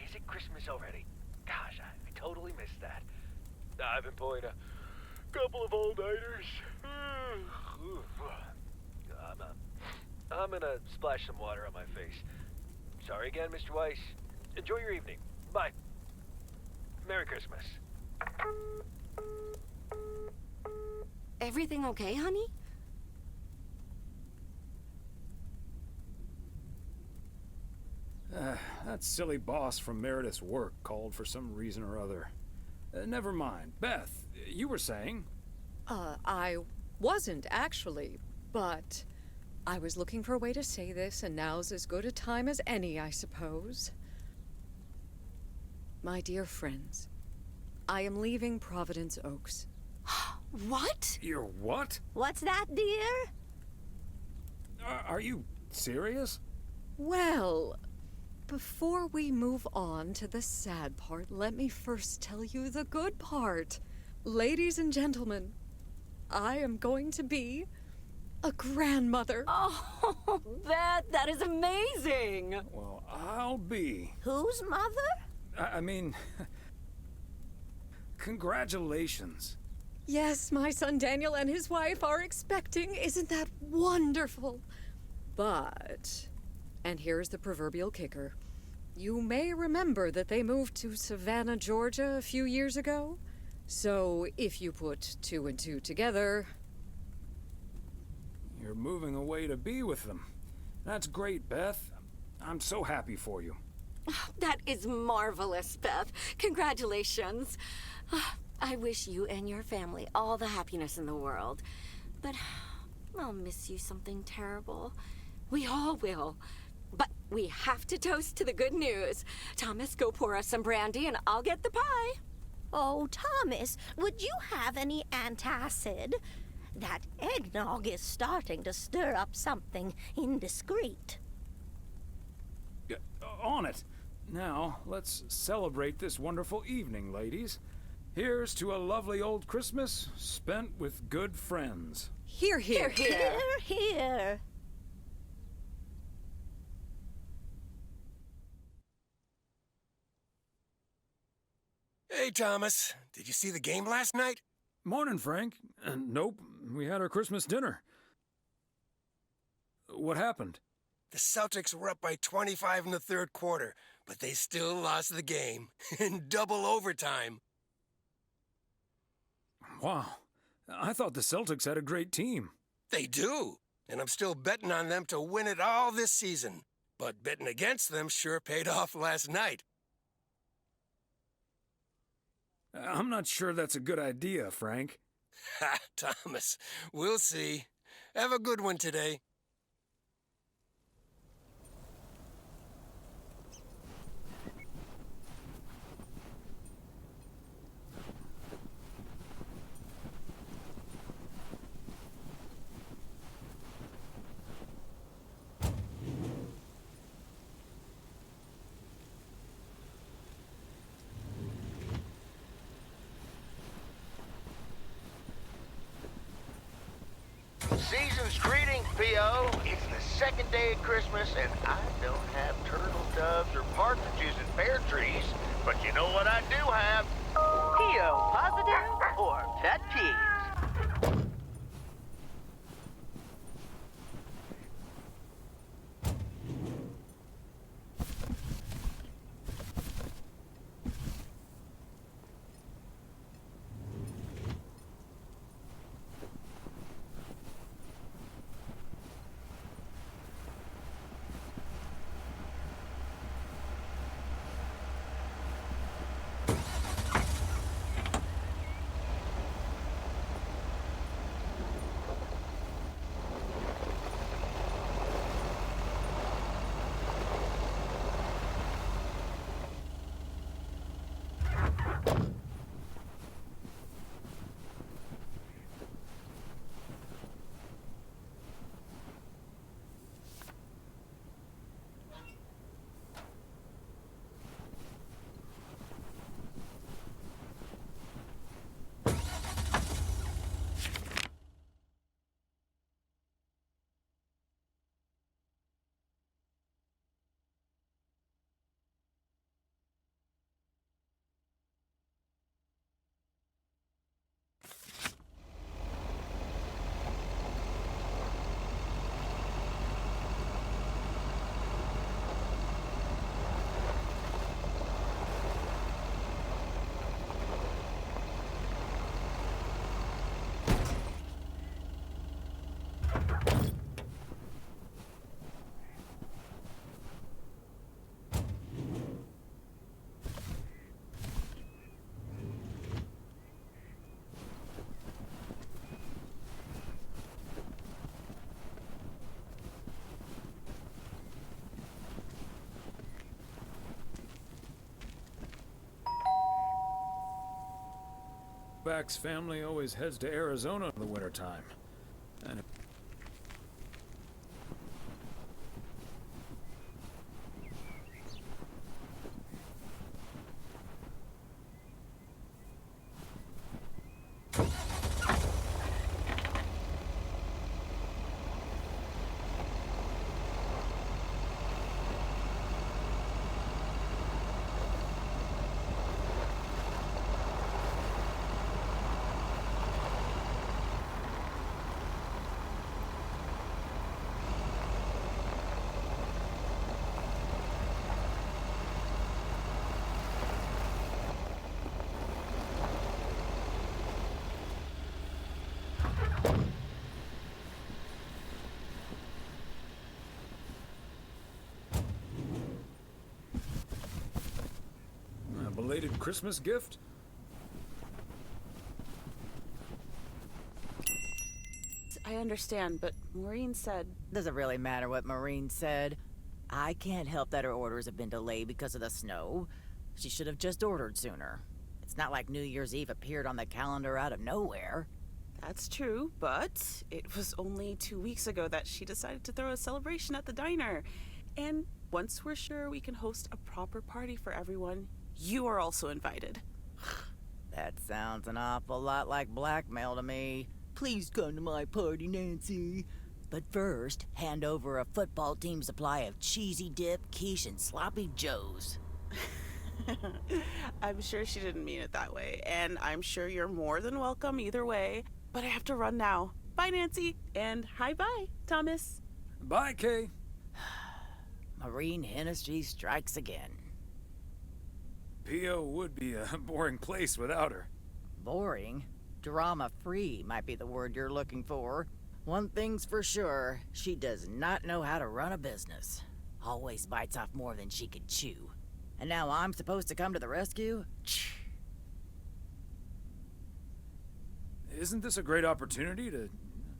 Speaker 15: Is it Christmas already? Gosh, I totally missed that. I've been pulling a couple of all-nighters. I'm gonna splash some water on my face. Sorry again, Mr. Weiss. Enjoy your evening. Bye. Merry Christmas.
Speaker 10: Everything okay, honey?
Speaker 1: That silly boss from Meredith's work called for some reason or other. Never mind. Beth, you were saying?
Speaker 6: I wasn't actually, but I was looking for a way to say this, and now's as good a time as any, I suppose. My dear friends, I am leaving Providence Oaks.
Speaker 10: What?
Speaker 1: You're what?
Speaker 7: What's that, dear?
Speaker 1: Are you serious?
Speaker 6: Well, before we move on to the sad part, let me first tell you the good part. Ladies and gentlemen, I am going to be a grandmother.
Speaker 10: Oh, Beth, that is amazing.
Speaker 1: Well, I'll be.
Speaker 7: Whose mother?
Speaker 1: I mean, congratulations.
Speaker 6: Yes, my son Daniel and his wife are expecting. Isn't that wonderful? But, and here's the proverbial kicker. You may remember that they moved to Savannah, Georgia a few years ago. So if you put 2 and 2 together...
Speaker 1: You're moving away to be with them. That's great, Beth. I'm so happy for you.
Speaker 10: That is marvelous, Beth. Congratulations. I wish you and your family all the happiness in the world. But I'll miss you something terrible. We all will. But we have to toast to the good news. Thomas, go pour us some brandy and I'll get the pie.
Speaker 7: Oh, Thomas, would you have any antacid? That eggnog is starting to stir up something indiscreet.
Speaker 1: On it. Now, let's celebrate this wonderful evening, ladies. Here's to a lovely old Christmas spent with good friends.
Speaker 6: Hear, hear,
Speaker 7: hear. Hear, hear.
Speaker 3: Hey, Thomas. Did you see the game last night?
Speaker 1: Morning, Frank. Nope, we had our Christmas dinner. What happened?
Speaker 3: The Celtics were up by 25 in the third quarter, but they still lost the game in double overtime.
Speaker 1: Wow, I thought the Celtics had a great team.
Speaker 3: They do, and I'm still betting on them to win it all this season. But betting against them sure paid off last night.
Speaker 1: I'm not sure that's a good idea, Frank.
Speaker 3: Ha, Thomas, we'll see. Have a good one today.
Speaker 4: Season's greetings, P.O. It's the second day of Christmas, and I don't have turtle doves or partridges in pear trees. But you know what I do have?
Speaker 11: P.O. positive or pet peeves?
Speaker 1: Back's family always heads to Arizona in the wintertime. And a belated Christmas gift?
Speaker 13: I understand, but Maureen said...
Speaker 12: Does it really matter what Maureen said? I can't help that her orders have been delayed because of the snow. She should have just ordered sooner. It's not like New Year's Eve appeared on the calendar out of nowhere.
Speaker 13: That's true, but it was only 2 weeks ago that she decided to throw a celebration at the diner. And once we're sure we can host a proper party for everyone, you are also invited.
Speaker 12: That sounds an awful lot like blackmail to me. Please come to my party, Nancy. But first, hand over a football team supply of cheesy dip, quiche, and sloppy joes.
Speaker 13: I'm sure she didn't mean it that way, and I'm sure you're more than welcome either way. But I have to run now. Bye, Nancy, and hi-bye, Thomas.
Speaker 1: Bye, Kay.
Speaker 12: Maureen Hennessy strikes again.
Speaker 1: P.O. would be a boring place without her.
Speaker 12: Boring? Drama-free might be the word you're looking for. One thing's for sure, she does not know how to run a business. Always bites off more than she could chew. And now I'm supposed to come to the rescue?
Speaker 1: Isn't this a great opportunity to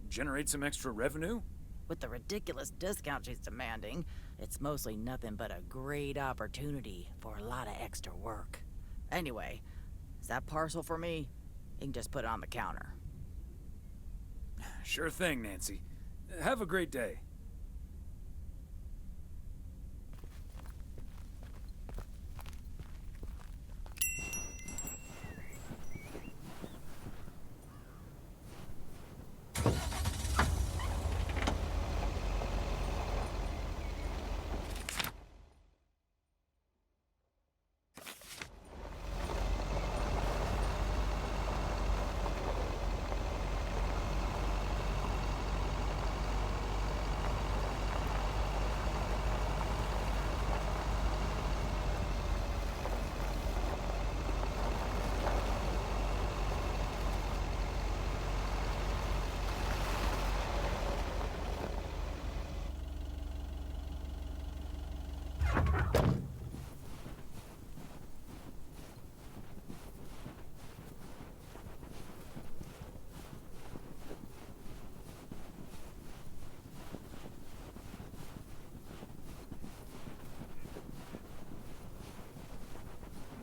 Speaker 1: generate some extra revenue?
Speaker 12: With the ridiculous discount she's demanding, it's mostly nothing but a great opportunity for a lot of extra work. Anyway, is that parcel for me? You can just put it on the counter.
Speaker 1: Sure thing, Nancy. Have a great day.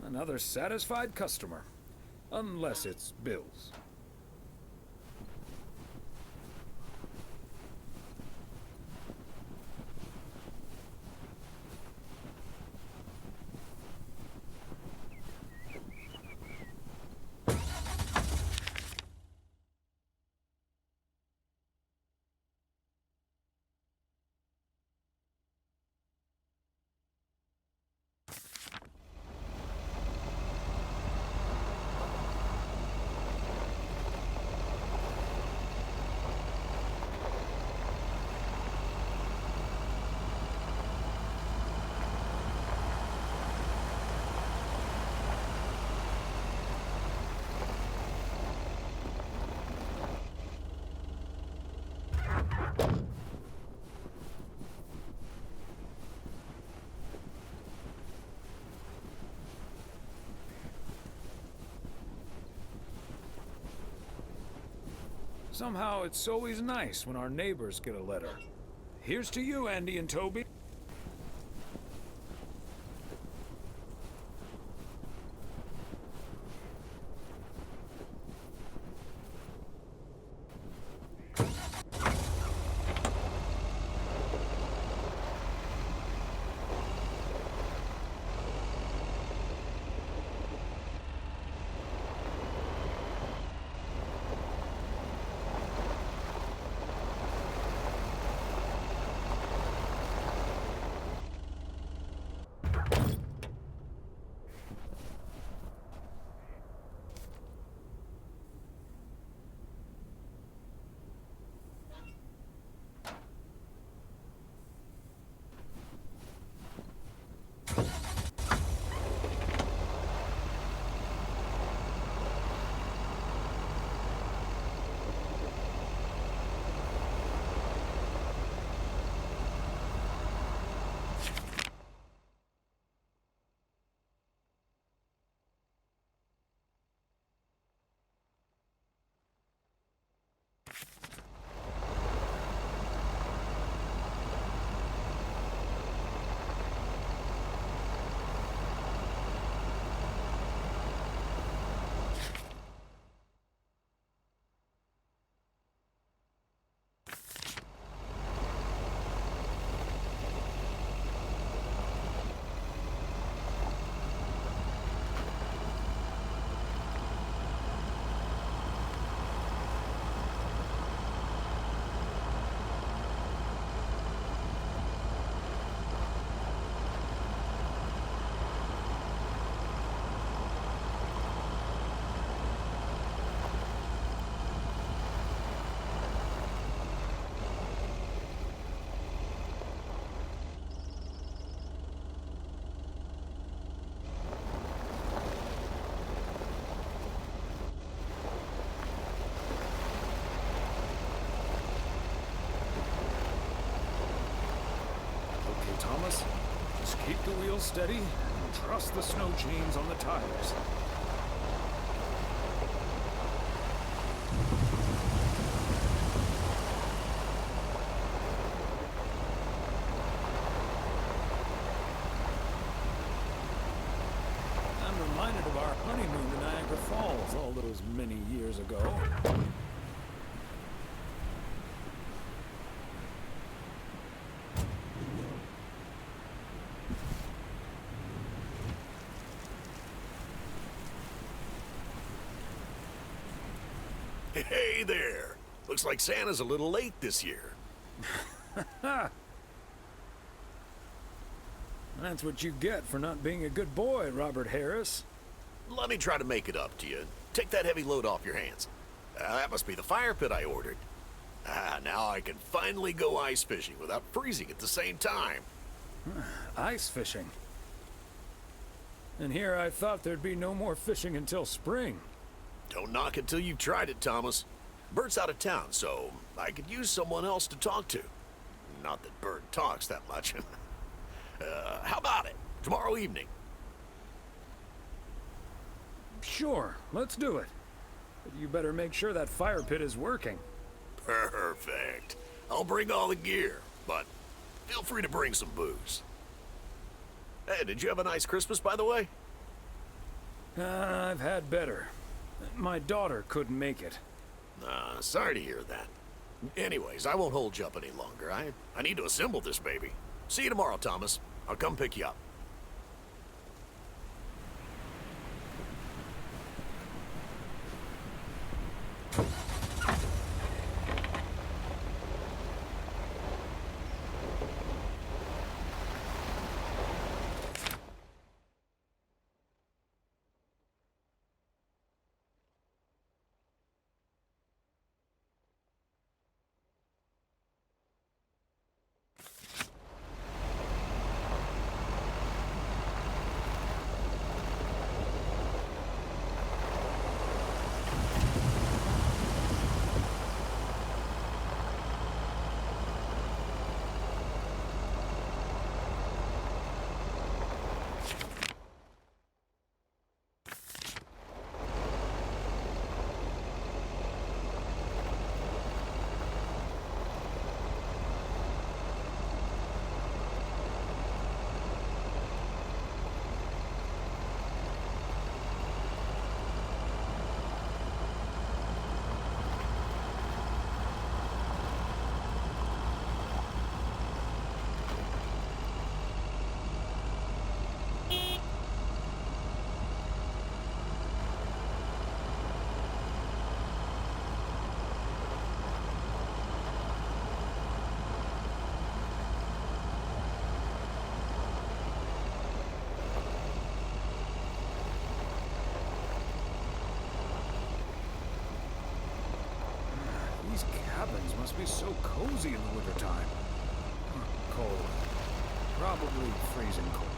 Speaker 1: Another satisfied customer. Unless it's Bill's. Somehow, it's always nice when our neighbors get a letter. Here's to you, Andy and Toby. the wheels steady and trust the snow chains on the tires. I'm reminded of our honeymoon to Niagara Falls all those many years ago.
Speaker 16: Hey there! Looks like Santa's a little late this year.
Speaker 1: That's what you get for not being a good boy, Robert Harris.
Speaker 16: Let me try to make it up to you. Take that heavy load off your hands. That must be the fire pit I ordered. Now I can finally go ice fishing without freezing at the same time.
Speaker 1: Ice fishing? And here I thought there'd be no more fishing until spring.
Speaker 16: Don't knock it till you've tried it, Thomas. Bert's out of town, so I could use someone else to talk to. Not that Bert talks that much. How about it? Tomorrow evening?
Speaker 1: Sure, let's do it. But you better make sure that fire pit is working.
Speaker 16: Perfect. I'll bring all the gear, but feel free to bring some booze. Hey, did you have a nice Christmas, by the way?
Speaker 1: I've had better. My daughter couldn't make it.
Speaker 16: Sorry to hear that. Anyways, I won't hold you up any longer. I need to assemble this baby. See you tomorrow, Thomas. I'll come pick you up.
Speaker 1: These cabins must be so cozy in the wintertime. Cold. Probably freezing cold.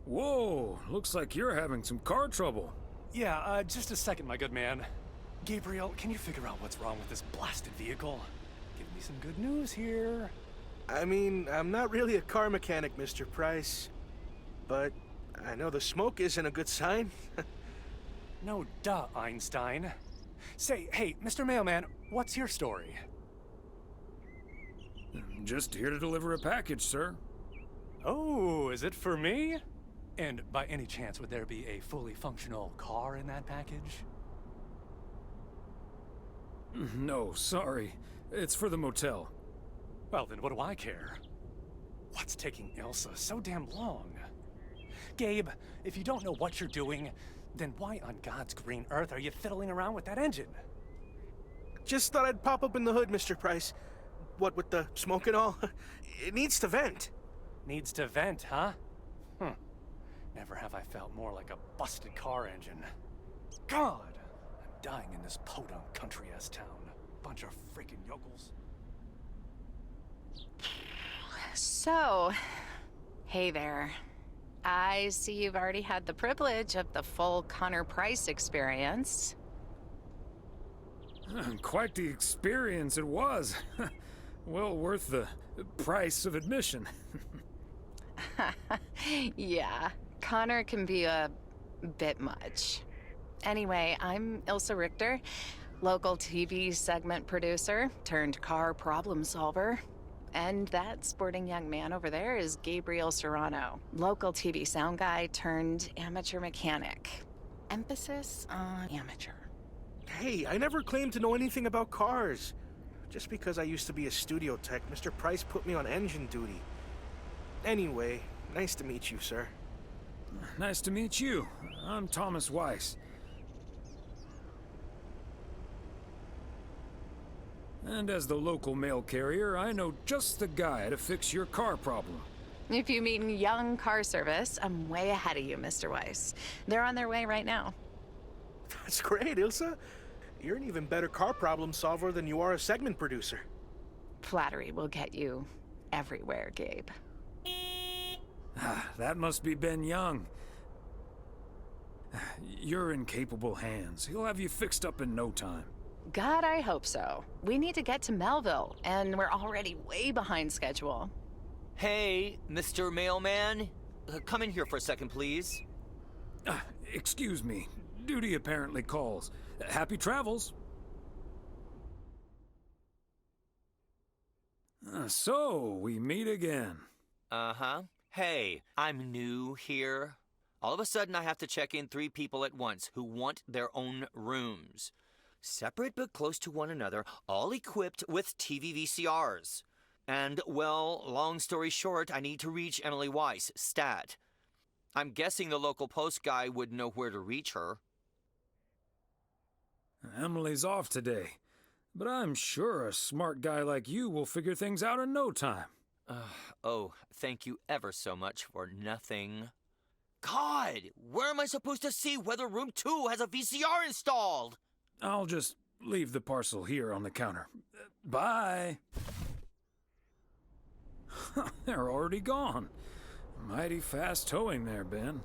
Speaker 1: Whoa, looks like you're having some car trouble.
Speaker 17: Yeah, just a second, my good man. Gabriel, can you figure out what's wrong with this blasted vehicle? Give me some good news here.
Speaker 18: I mean, I'm not really a car mechanic, Mr. Price. But I know the smoke isn't a good sign.
Speaker 17: No, duh, Einstein. Say, hey, Mr. Mailman, what's your story?
Speaker 1: Just here to deliver a package, sir.
Speaker 17: Oh, is it for me? And by any chance, would there be a fully functional car in that package?
Speaker 1: No, sorry. It's for the motel.
Speaker 17: Well, then what do I care? What's taking Ilsa so damn long? Gabe, if you don't know what you're doing, then why on God's green earth are you fiddling around with that engine?
Speaker 18: Just thought I'd pop open the hood, Mr. Price. What with the smoke and all? It needs to vent.
Speaker 17: Needs to vent, huh? Never have I felt more like a busted car engine. God! I'm dying in this podunk country-ass town. Bunch of freaking yokels.
Speaker 19: So, hey there. I see you've already had the privilege of the full Connor Price experience.
Speaker 1: Quite the experience it was. Well worth the price of admission.
Speaker 19: Yeah, Connor can be a bit much. Anyway, I'm Ilsa Richter, local TV segment producer turned car problem solver. And that sporting young man over there is Gabriel Serrano, local TV sound guy turned amateur mechanic. Emphasis on amateur.
Speaker 18: Hey, I never claimed to know anything about cars. Just because I used to be a studio tech, Mr. Price put me on engine duty. Anyway, nice to meet you, sir.
Speaker 1: Nice to meet you. I'm Thomas Weiss. And as the local mail carrier, I know just the guy to fix your car problem.
Speaker 19: If you mean young car service, I'm way ahead of you, Mr. Weiss. They're on their way right now.
Speaker 18: That's great, Ilsa. You're an even better car problem solver than you are a segment producer.
Speaker 19: Flattery will get you everywhere, Gabe.
Speaker 1: That must be Ben Young. You're in capable hands. He'll have you fixed up in no time.
Speaker 19: God, I hope so. We need to get to Melville, and we're already way behind schedule.
Speaker 14: Hey, Mr. Mailman. Come in here for a second, please.
Speaker 1: Excuse me. Duty apparently calls. Happy travels. So, we meet again.
Speaker 14: Uh-huh. Hey, I'm new here. All of a sudden, I have to check in 3 people at once who want their own rooms. Separate but close to one another, all equipped with TV VCRs. And, well, long story short, I need to reach Emily Weiss, stat. I'm guessing the local post guy would know where to reach her.
Speaker 1: Emily's off today, but I'm sure a smart guy like you will figure things out in no time.
Speaker 14: Oh, thank you ever so much for nothing. God, where am I supposed to see whether room 2 has a VCR installed?
Speaker 1: I'll just leave the parcel here on the counter. Bye. They're already gone. Mighty fast towing there, Ben.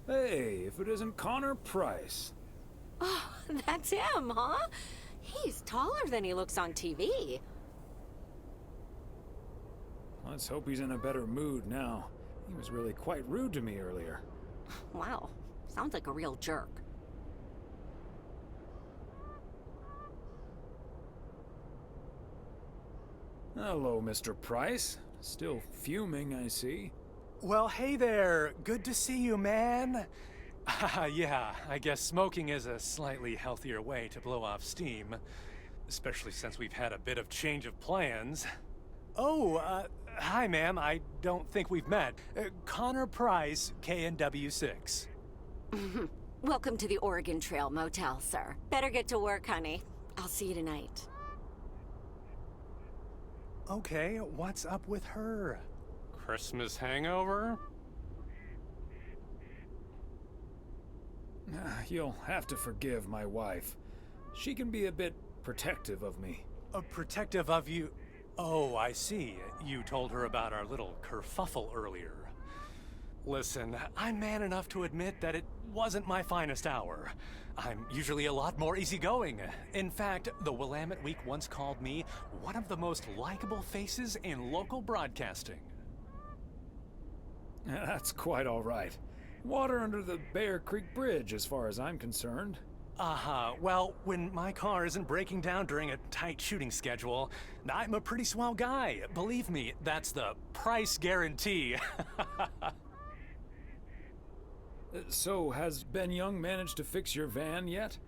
Speaker 1: Hey, if it isn't Connor Price.
Speaker 10: Oh, that's him, huh? He's taller than he looks on TV.
Speaker 1: Let's hope he's in a better mood now. He was really quite rude to me earlier.
Speaker 10: Wow, sounds like a real jerk.
Speaker 1: Hello, Mr. Price. Still fuming, I see.
Speaker 17: Well, hey there. Good to see you, man. Yeah, I guess smoking is a slightly healthier way to blow off steam. Especially since we've had a bit of change of plans. Oh, hi, ma'am. I don't think we've met. Connor Price, KNW6.
Speaker 10: Welcome to the Oregon Trail Motel, sir. Better get to work, honey. I'll see you tonight.
Speaker 17: Okay, what's up with her? Christmas hangover?
Speaker 1: You'll have to forgive my wife. She can be a bit protective of me.
Speaker 17: Protective of you? Oh, I see. You told her about our little kerfuffle earlier. Listen, I'm man enough to admit that it wasn't my finest hour. I'm usually a lot more easygoing. In fact, the Willamette Week once called me one of the most likable faces in local broadcasting.
Speaker 1: That's quite all right. Water under the Bear Creek Bridge, as far as I'm concerned.
Speaker 17: Well, when my car isn't breaking down during a tight shooting schedule, I'm a pretty swell guy. Believe me, that's the price guarantee.
Speaker 1: So, has Ben Young managed to fix your van yet?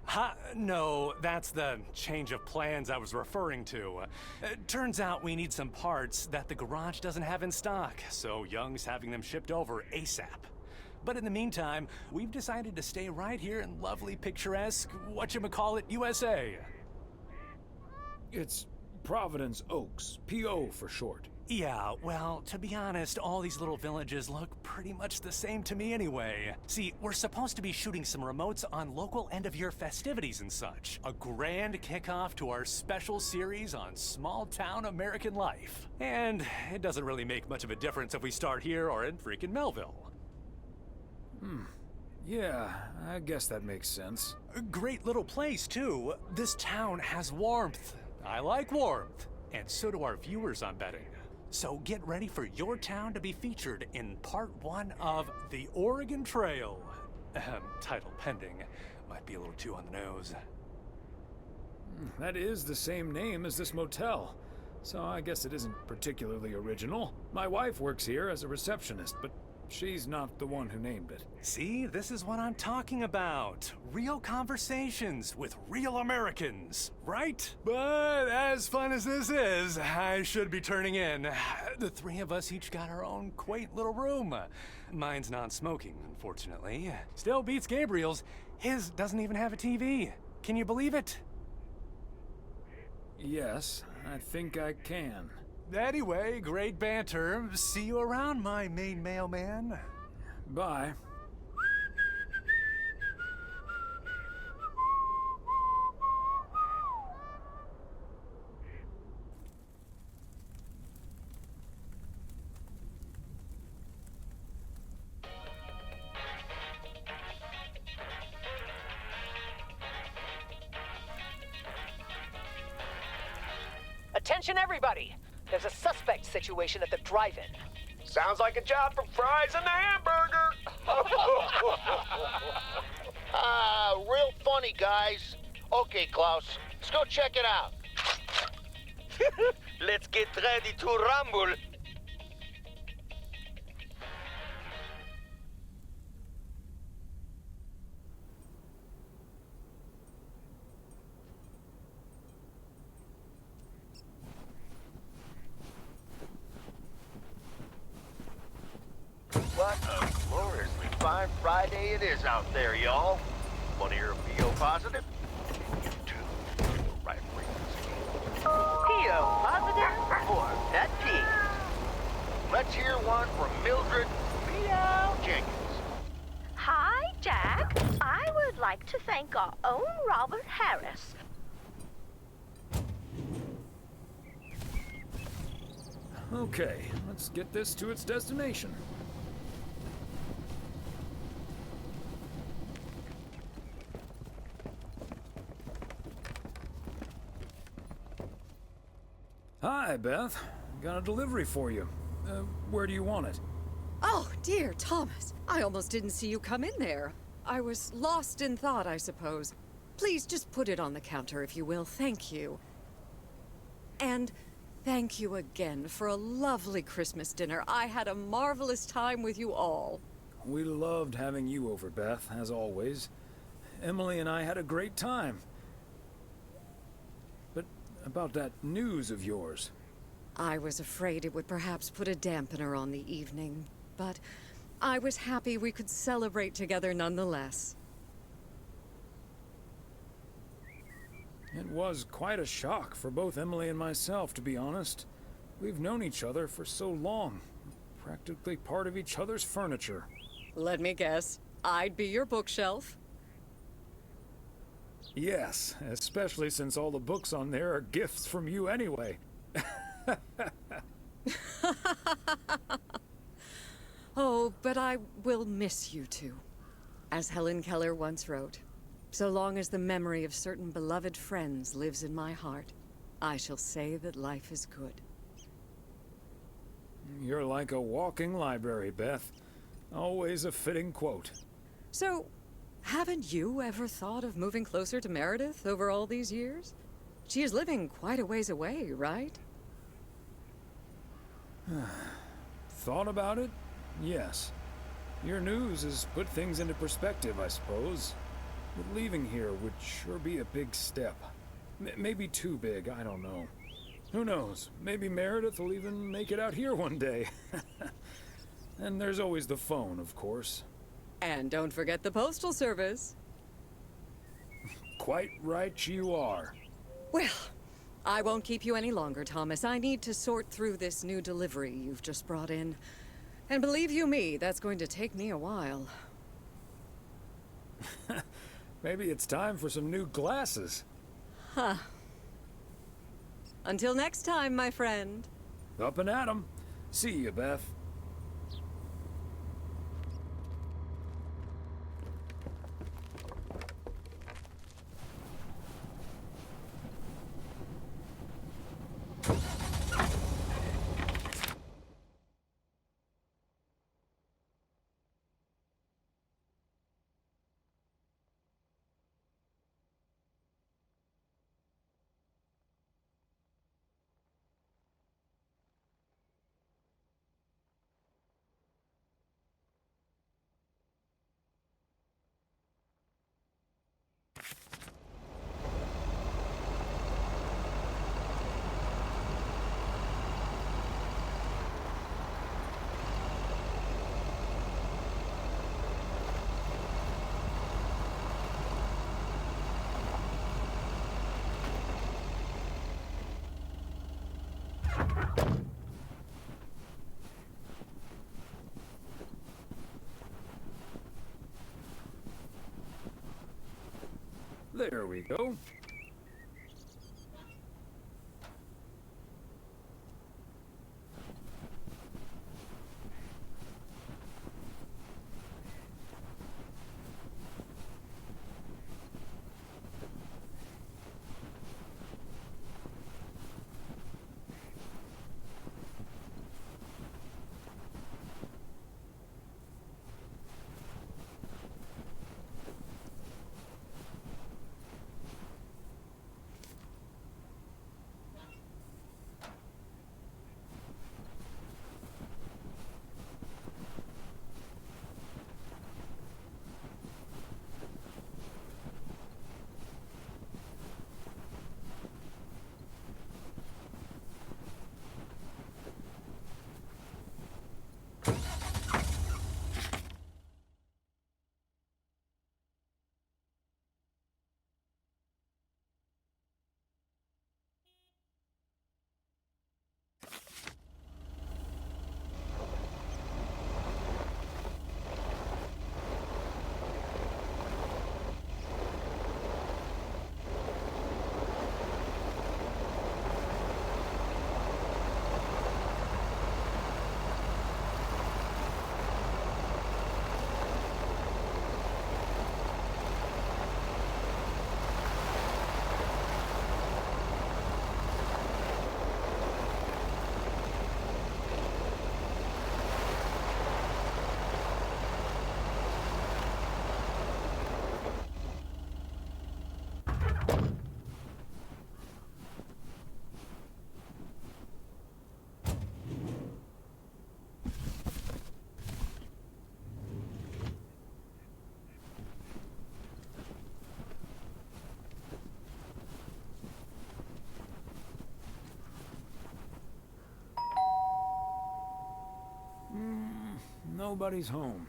Speaker 17: No, that's the change of plans I was referring to. Turns out we need some parts that the garage doesn't have in stock, so Young's having them shipped over ASAP. But in the meantime, we've decided to stay right here in lovely, picturesque, whatchamacallit, USA.
Speaker 1: It's Providence Oaks, P.O. for short.
Speaker 17: Yeah, well, to be honest, all these little villages look pretty much the same to me anyway. See, we're supposed to be shooting some remotes on local end-of-year festivities and such. A grand kickoff to our special series on small-town American life. And it doesn't really make much of a difference if we start here or in freaking Melville.
Speaker 1: Yeah, I guess that makes sense.
Speaker 17: A great little place, too. This town has warmth. I like warmth. And so do our viewers, I'm betting. So get ready for your town to be featured in part 1 of The Oregon Trail. Title pending. Might be a little too on the nose.
Speaker 1: That is the same name as this motel. So I guess it isn't particularly original. My wife works here as a receptionist, but she's not the one who named it.
Speaker 17: See, this is what I'm talking about. Real conversations with real Americans, right? But as fun as this is, I should be turning in. The three of us each got our own quaint little room. Mine's non-smoking, unfortunately. Still beats Gabriel's. His doesn't even have a TV. Can you believe it?
Speaker 1: Yes, I think I can.
Speaker 17: Anyway, great banter. See you around, my main mailman.
Speaker 1: Bye.
Speaker 11: Attention, everybody! There's a suspect situation at the drive-in.
Speaker 4: Sounds like a job for fries and the hamburger. Real funny, guys. Okay, Klaus, let's go check it out.
Speaker 14: Let's get ready to rumble.
Speaker 4: What a gloriously fine Friday it is out there, y'all. Want to hear a PO positive? You too. The right frequency.
Speaker 11: PO positive or pet peeve?
Speaker 4: Let's hear one from Mildred Meow Jenkins.
Speaker 20: Hi, Jack. I would like to thank our own Robert Harris.
Speaker 1: Okay, let's get this to its destination. Hi, Beth. Got a delivery for you. Where do you want it?
Speaker 6: Oh, dear Thomas. I almost didn't see you come in there. I was lost in thought, I suppose. Please just put it on the counter, if you will. Thank you. And thank you again for a lovely Christmas dinner. I had a marvelous time with you all.
Speaker 1: We loved having you over, Beth, as always. Emily and I had a great time. But about that news of yours.
Speaker 6: I was afraid it would perhaps put a dampener on the evening, but I was happy we could celebrate together nonetheless.
Speaker 1: It was quite a shock for both Emily and myself, to be honest. We've known each other for so long, practically part of each other's furniture.
Speaker 6: Let me guess, I'd be your bookshelf?
Speaker 1: Yes, especially since all the books on there are gifts from you anyway.
Speaker 6: Oh, but I will miss you two. As Helen Keller once wrote, so long as the memory of certain beloved friends lives in my heart, I shall say that life is good.
Speaker 1: You're like a walking library, Beth. Always a fitting quote.
Speaker 6: So, haven't you ever thought of moving closer to Meredith over all these years? She is living quite a ways away, right?
Speaker 1: Thought about it? Yes. Your news has put things into perspective, I suppose. But leaving here would sure be a big step. Maybe too big, I don't know. Who knows? Maybe Meredith will even make it out here one day. And there's always the phone, of course.
Speaker 6: And don't forget the postal service.
Speaker 1: Quite right you are.
Speaker 6: Well, I won't keep you any longer, Thomas. I need to sort through this new delivery you've just brought in. And believe you me, that's going to take me a while.
Speaker 1: Maybe it's time for some new glasses.
Speaker 6: Huh. Until next time, my friend.
Speaker 1: Up and at 'em. See you, Beth. There we go. nobody's home.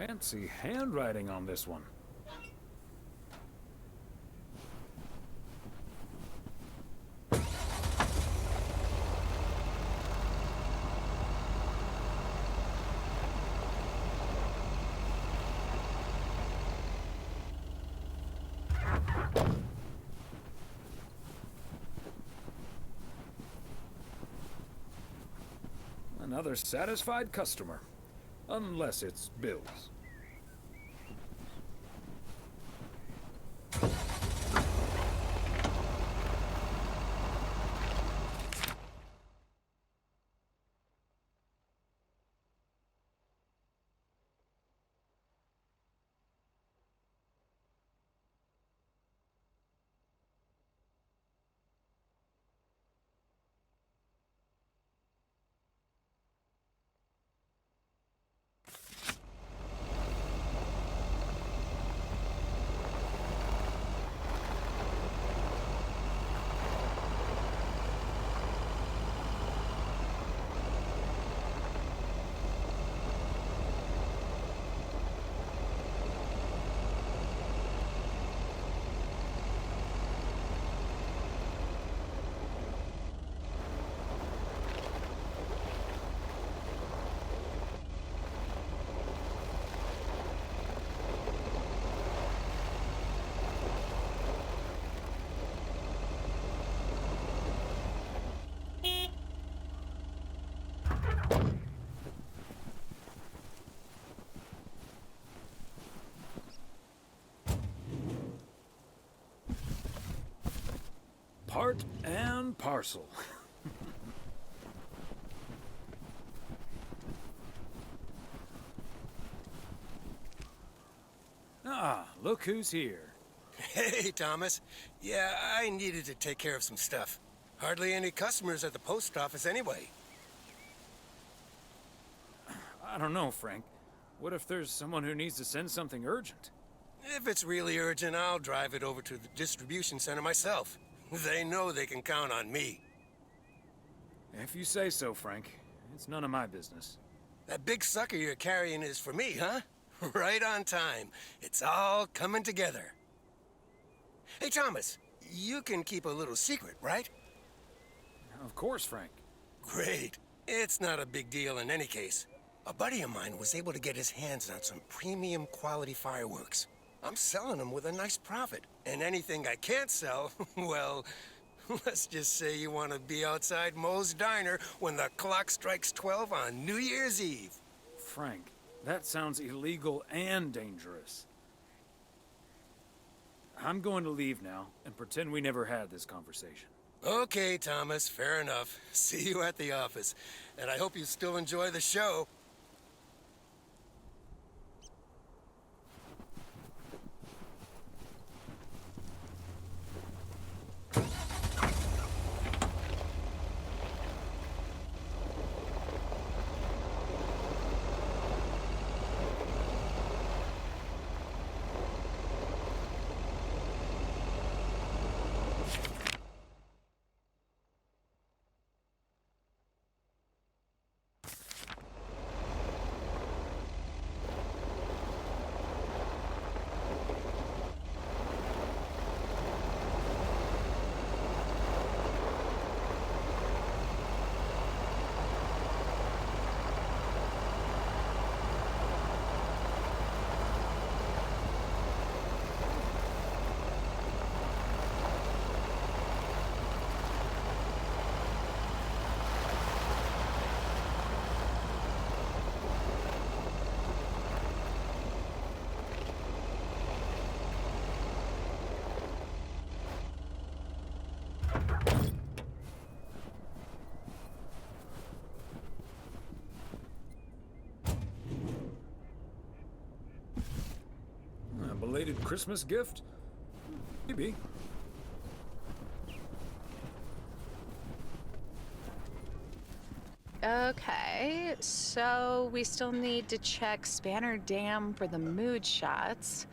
Speaker 1: Fancy handwriting on this one. Another satisfied customer. Unless it's Bill's. Part and parcel. Ah, look who's here.
Speaker 3: Hey, Thomas. Yeah, I needed to take care of some stuff. Hardly any customers at the post office anyway.
Speaker 1: I don't know, Frank. What if there's someone who needs to send something urgent?
Speaker 3: If it's really urgent, I'll drive it over to the distribution center myself. They know they can count on me.
Speaker 1: If you say so, Frank. It's none of my business.
Speaker 3: That big sucker you're carrying is for me, huh? Right on time. It's all coming together. Hey, Thomas, you can keep a little secret, right?
Speaker 1: Of course, Frank.
Speaker 3: Great. It's not a big deal in any case. A buddy of mine was able to get his hands on some premium quality fireworks. I'm selling them with a nice profit. And anything I can't sell, well, let's just say you want to be outside Moe's Diner when the clock strikes 12 on New Year's Eve.
Speaker 1: Frank, that sounds illegal and dangerous. I'm going to leave now and pretend we never had this conversation.
Speaker 3: Okay, Thomas, fair enough. See you at the office. And I hope you still enjoy the show.
Speaker 1: A belated Christmas gift? Maybe.
Speaker 19: Okay, so we still need to check Spanner Dam for the mood shots.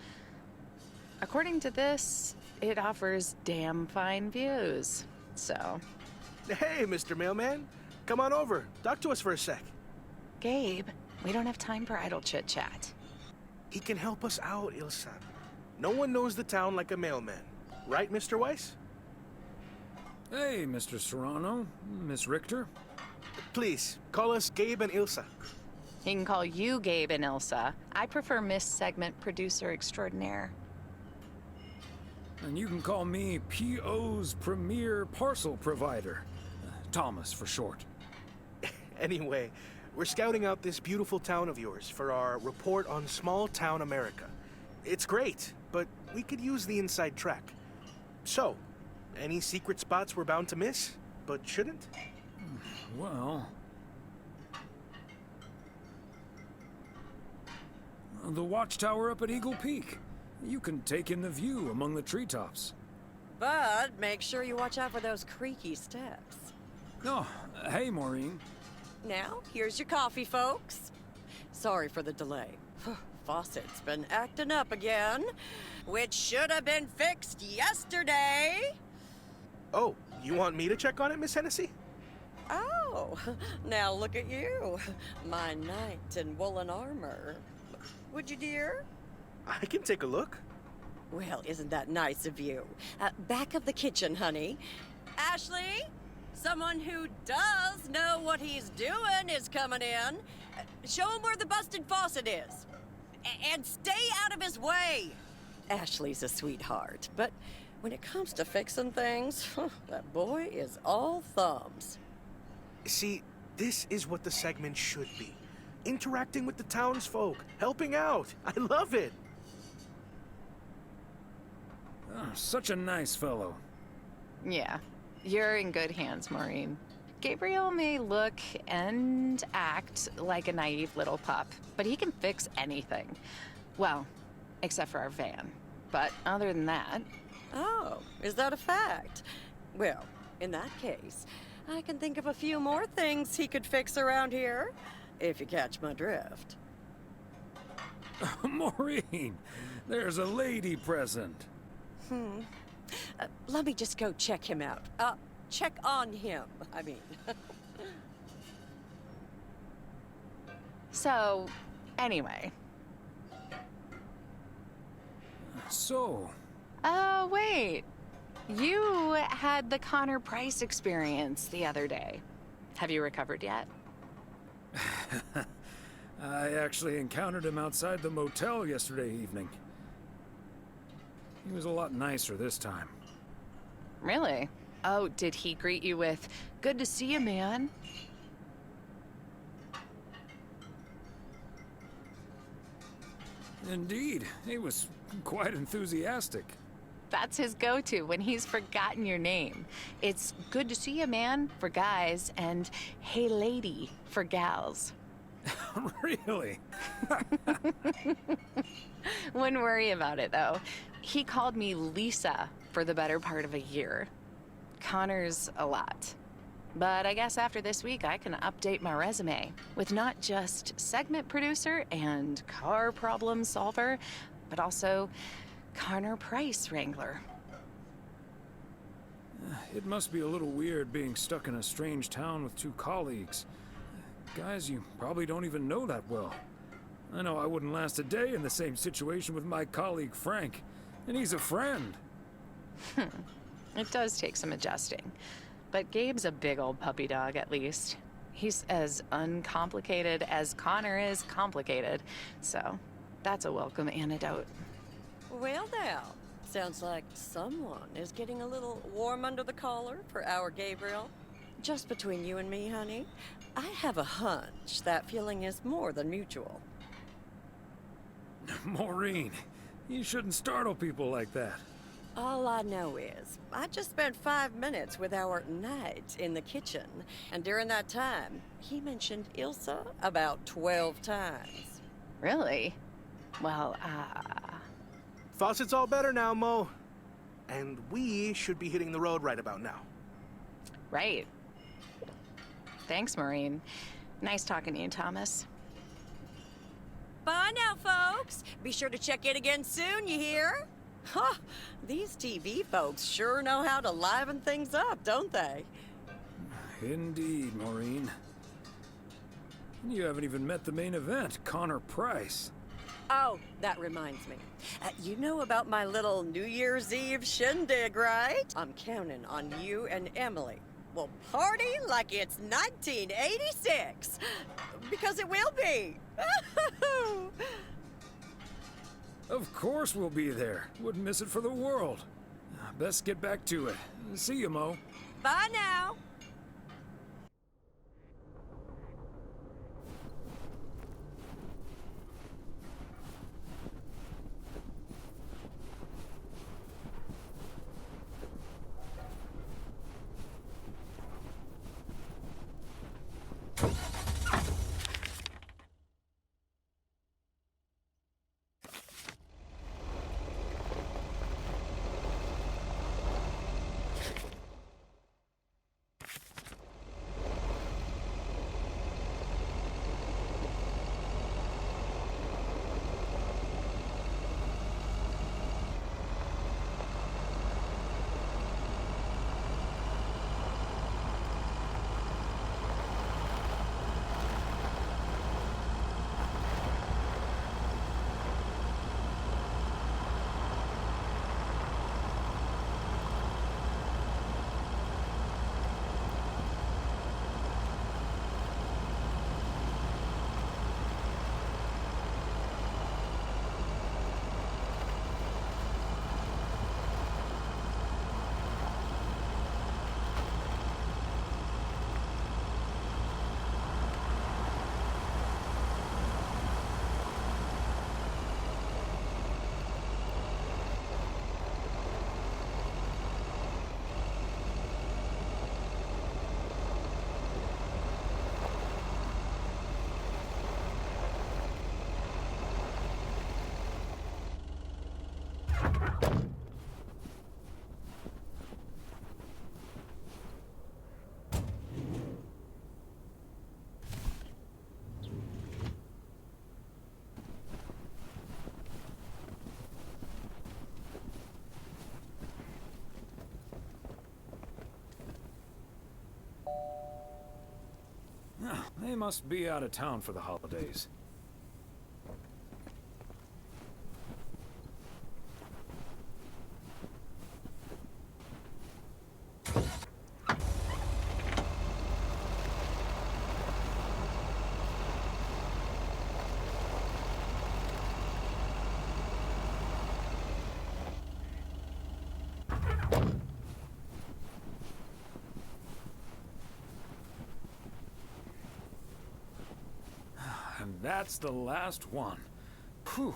Speaker 19: According to this, it offers damn fine views. So.
Speaker 18: Hey, Mr. Mailman. Come on over. Talk to us for a sec.
Speaker 19: Gabe, we don't have time for idle chit-chat.
Speaker 18: He can help us out, Ilsa. No one knows the town like a mailman. Right, Mr. Weiss?
Speaker 1: Hey, Mr. Serrano, Miss Richter.
Speaker 18: Please, call us Gabe and Ilsa.
Speaker 19: He can call you Gabe and Ilsa. I prefer Miss Segment Producer Extraordinaire.
Speaker 1: And you can call me PO's premier parcel provider. Thomas, for short.
Speaker 18: Anyway, we're scouting out this beautiful town of yours for our report on small town America. It's great, but we could use the inside track. So, any secret spots we're bound to miss, but shouldn't?
Speaker 1: Well... the watchtower up at Eagle Peak. You can take in the view among the treetops.
Speaker 2: But make sure you watch out for those creaky steps.
Speaker 1: Oh, hey, Maureen.
Speaker 2: Now, here's your coffee, folks. Sorry for the delay. Faucet's been acting up again, which should have been fixed yesterday.
Speaker 18: Oh, you want me to check on it, Miss Hennessy?
Speaker 2: Oh, now look at you, my knight in woolen armor. Would you, dear?
Speaker 18: I can take a look.
Speaker 2: Well, isn't that nice of you? Back of the kitchen, honey. Ashley, someone who does know what he's doing is coming in. Show him where the busted faucet is. And stay out of his way. Ashley's a sweetheart, but when it comes to fixing things, that boy is all thumbs.
Speaker 18: See, this is what the segment should be. Interacting with the townsfolk, helping out. I love it.
Speaker 1: Oh, such a nice fellow.
Speaker 19: Yeah, you're in good hands, Maureen. Gabriel may look and act like a naive little pup, but he can fix anything. Well, except for our van. But other than that...
Speaker 2: Oh, is that a fact? Well, in that case, I can think of a few more things he could fix around here, if you catch my drift.
Speaker 1: Maureen, there's a lady present.
Speaker 2: Let me just go check him out. Check on him, I mean.
Speaker 19: So, anyway.
Speaker 1: So?
Speaker 19: Wait. You had the Connor Price experience the other day. Have you recovered yet?
Speaker 1: I actually encountered him outside the motel yesterday evening. He was a lot nicer this time.
Speaker 19: Really? Oh, did he greet you with, "Good to see you, man"?
Speaker 1: Indeed, he was quite enthusiastic.
Speaker 19: That's his go-to when he's forgotten your name. It's good to see you, man, for guys, and hey, lady, for gals.
Speaker 1: Really?
Speaker 19: Wouldn't worry about it, though. He called me Lisa for the better part of a year. Connor's a lot. But I guess after this week, I can update my resume with not just segment producer and car problem solver, but also Connor Price Wrangler.
Speaker 1: It must be a little weird being stuck in a strange town with two colleagues. Guys you probably don't even know that well. I know I wouldn't last a day in the same situation with my colleague Frank, and he's a friend.
Speaker 19: It does take some adjusting. But Gabe's a big old puppy dog, at least. He's as uncomplicated as Connor is complicated, so that's a welcome antidote.
Speaker 21: Well now, sounds like someone is getting a little warm under the collar for our Gabriel. Just between you and me, honey, I have a hunch that feeling is more than mutual.
Speaker 1: Maureen, you shouldn't startle people like that.
Speaker 21: All I know is, I just spent 5 minutes with our knight in the kitchen, and during that time, he mentioned Ilsa about 12 times.
Speaker 19: Really? Well,
Speaker 18: Fawcett's all better now, Mo. And we should be hitting the road right about now.
Speaker 19: Right. Thanks, Maureen. Nice talking to you, Thomas.
Speaker 21: Bye now, folks. Be sure to check in again soon, you hear? Huh, these TV folks sure know how to liven things up, don't they?
Speaker 1: Indeed, Maureen. You haven't even met the main event, Connor Price.
Speaker 21: Oh, that reminds me. You know about my little New Year's Eve shindig, right? I'm counting on you and Emily. We'll party like it's 1986. Because it will be.
Speaker 1: Of course we'll be there. Wouldn't miss it for the world. Best get back to it. See you, Mo.
Speaker 21: Bye now.
Speaker 1: They must be out of town for the holidays. And that's the last one. Whew.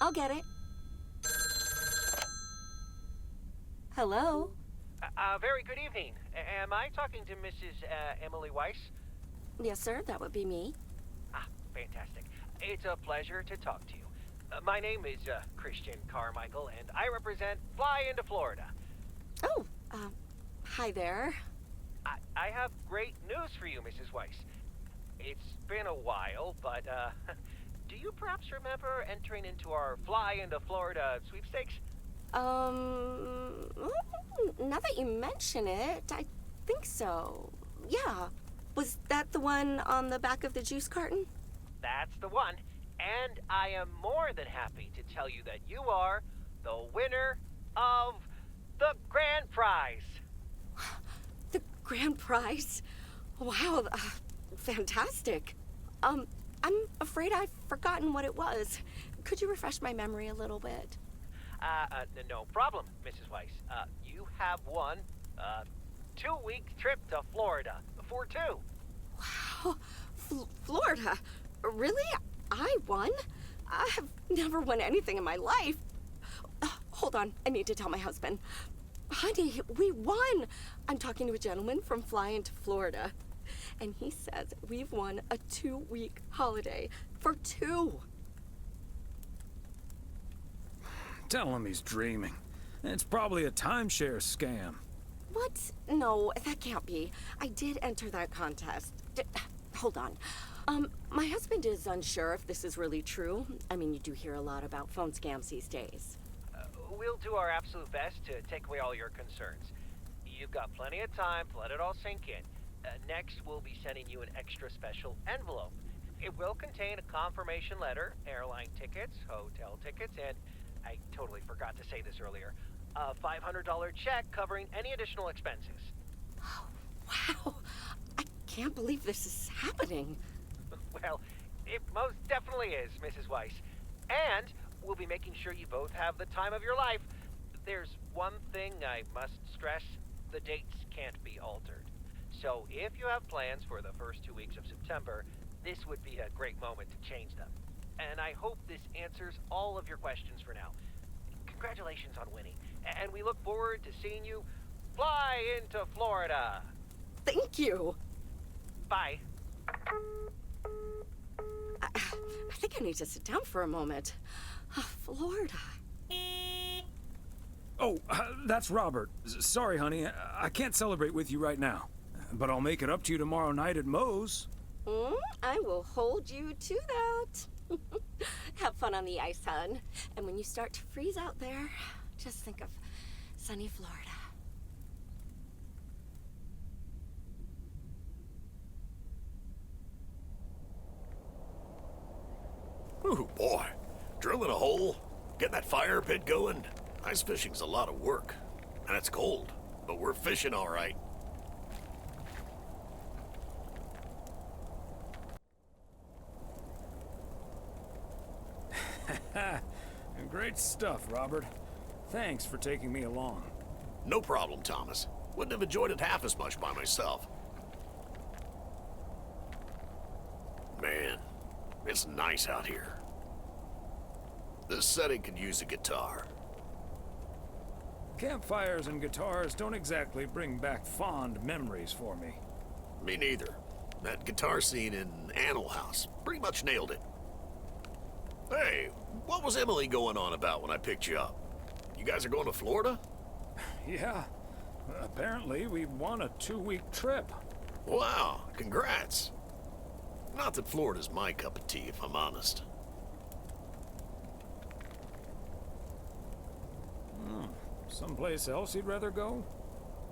Speaker 10: I'll get it. Hello?
Speaker 5: Very good evening. Am I talking to Mrs. Emily Weiss?
Speaker 10: Yes, sir, that would be me.
Speaker 5: Ah, fantastic. It's a pleasure to talk to you. My name is Christian Carmichael, and I represent Fly into Florida.
Speaker 10: Oh, hi there.
Speaker 5: I have great news for you, Mrs. Weiss. It's been a while, but do you perhaps remember entering into our Fly into Florida sweepstakes?
Speaker 10: Now that you mention it, I think so. Yeah. Was that the one on the back of the juice carton?
Speaker 5: That's the one. And I am more than happy to tell you that you are the winner of the grand prize.
Speaker 10: The grand prize? Wow, fantastic. I'm afraid I've forgotten what it was. Could you refresh my memory a little bit?
Speaker 5: No problem, Mrs. Weiss. You have won a 2-week trip to Florida for 2.
Speaker 10: Wow, Florida? Really? I won? I have never won anything in my life. Hold on, I need to tell my husband. Honey, we won! I'm talking to a gentleman from Fly into Florida, and he says we've won a 2-week holiday for 2.
Speaker 1: Tell him he's dreaming. It's probably a timeshare scam.
Speaker 10: What? No, that can't be. I did enter that contest. Hold on. My husband is unsure if this is really true. I mean, you do hear a lot about phone scams these days.
Speaker 5: We'll do our absolute best to take away all your concerns. You've got plenty of time to let it all sink in. Next, we'll be sending you an extra special envelope. It will contain a confirmation letter, airline tickets, hotel tickets, and I totally forgot to say this earlier, a $500 check covering any additional expenses.
Speaker 10: Oh, wow. I can't believe this is happening.
Speaker 5: Well, it most definitely is, Mrs. Weiss. And we'll be making sure you both have the time of your life. There's one thing I must stress. The dates can't be altered. So if you have plans for the first 2 weeks of September, this would be a great moment to change them. And I hope this answers all of your questions for now. Congratulations on winning. And we look forward to seeing you fly into Florida.
Speaker 10: Thank you.
Speaker 5: Bye.
Speaker 10: I think I need to sit down for a moment. Florida.
Speaker 1: Oh, that's Robert. Sorry, honey. I can't celebrate with you right now. But I'll make it up to you tomorrow night at Moe's.
Speaker 10: I will hold you to that. Have fun on the ice, hon. And when you start to freeze out there, just think of sunny Florida.
Speaker 16: Ooh, boy. Drilling a hole, getting that fire pit going. Ice fishing's a lot of work. And it's cold, but we're fishing all right.
Speaker 1: Great stuff, Robert. Thanks for taking me along.
Speaker 16: No problem, Thomas. Wouldn't have enjoyed it half as much by myself. Man, it's nice out here. This setting could use a guitar.
Speaker 1: Campfires and guitars don't exactly bring back fond memories for me.
Speaker 16: Me neither. That guitar scene in Animal House pretty much nailed it. Hey, what was Emily going on about when I picked you up? You guys are going to Florida?
Speaker 1: Yeah. Apparently, we won a 2-week trip.
Speaker 16: Wow, congrats. Not that Florida's my cup of tea, if I'm honest.
Speaker 1: Someplace else you'd rather go?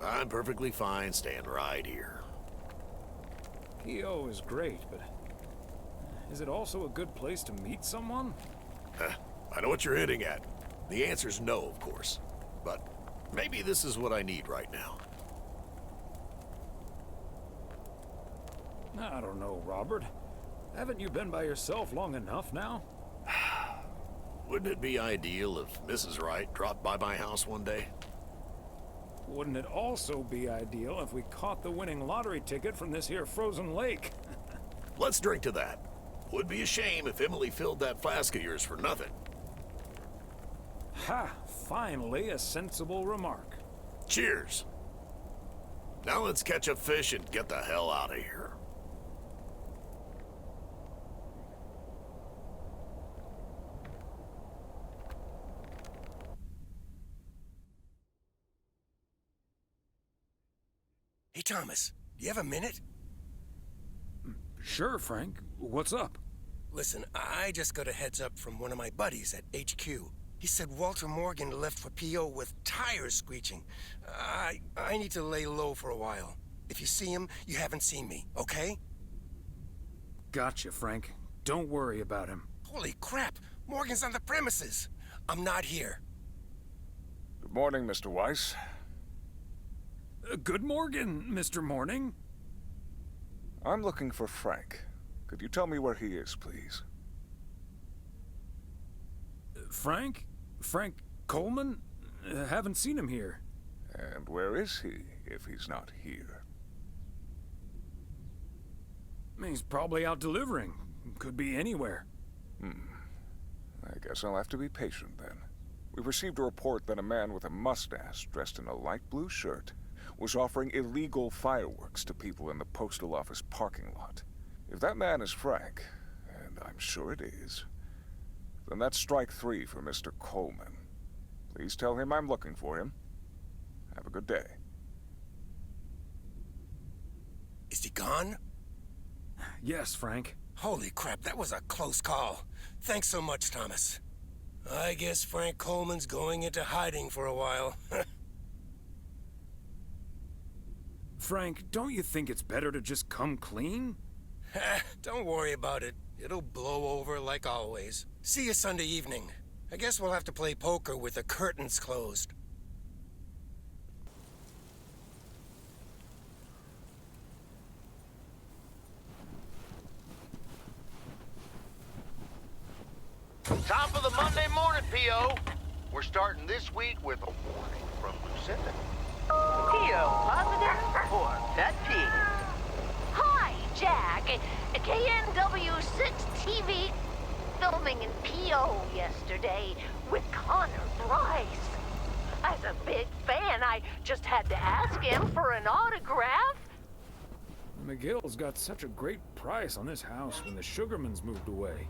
Speaker 16: I'm perfectly fine staying right here.
Speaker 1: EO is great, but is it also a good place to meet someone?
Speaker 16: I know what you're hitting at. The answer's no, of course. But maybe this is what I need right now.
Speaker 1: I don't know, Robert. Haven't you been by yourself long enough now?
Speaker 16: Wouldn't it be ideal if Mrs. Wright dropped by my house one day?
Speaker 1: Wouldn't it also be ideal if we caught the winning lottery ticket from this here frozen lake?
Speaker 16: Let's drink to that. Would be a shame if Emily filled that flask of yours for nothing.
Speaker 1: Ha! Finally, a sensible remark.
Speaker 16: Cheers. Now let's catch a fish and get the hell out of here.
Speaker 3: Hey, Thomas, do you have a minute?
Speaker 1: Sure, Frank. What's up?
Speaker 3: Listen, I just got a heads up from one of my buddies at HQ. He said Walter Morgan left for PO with tires screeching. I need to lay low for a while. If you see him, you haven't seen me, okay?
Speaker 1: Gotcha, Frank. Don't worry about him.
Speaker 3: Holy crap! Morgan's on the premises! I'm not here.
Speaker 9: Good morning, Mr. Weiss.
Speaker 1: Good morning, Mr. Morning.
Speaker 9: I'm looking for Frank. Could you tell me where he is, please?
Speaker 1: Frank? Frank Coleman? Haven't seen him here.
Speaker 9: And where is he, if he's not here?
Speaker 1: He's probably out delivering. Could be anywhere.
Speaker 9: I guess I'll have to be patient then. We've received a report that a man with a mustache dressed in a light blue shirt was offering illegal fireworks to people in the postal office parking lot. If that man is Frank, and I'm sure it is, then that's strike 3 for Mr. Coleman. Please tell him I'm looking for him. Have a good day.
Speaker 3: Is he gone?
Speaker 1: Yes, Frank.
Speaker 3: Holy crap, that was a close call. Thanks so much, Thomas. I guess Frank Coleman's going into hiding for a while.
Speaker 1: Frank, don't you think it's better to just come clean?
Speaker 3: Don't worry about it. It'll blow over like always. See you Sunday evening. I guess we'll have to play poker with the curtains closed.
Speaker 4: Top of the Monday morning, P.O. We're starting this week with a warning from Lucinda.
Speaker 11: P.O. positive or pet peeve?
Speaker 20: Hi, Jack. KNW6 TV filming in PO yesterday with Connor Bryce. As a big fan, I just had to ask him for an autograph.
Speaker 1: McGill's got such a great price on this house when the Sugarmans moved away.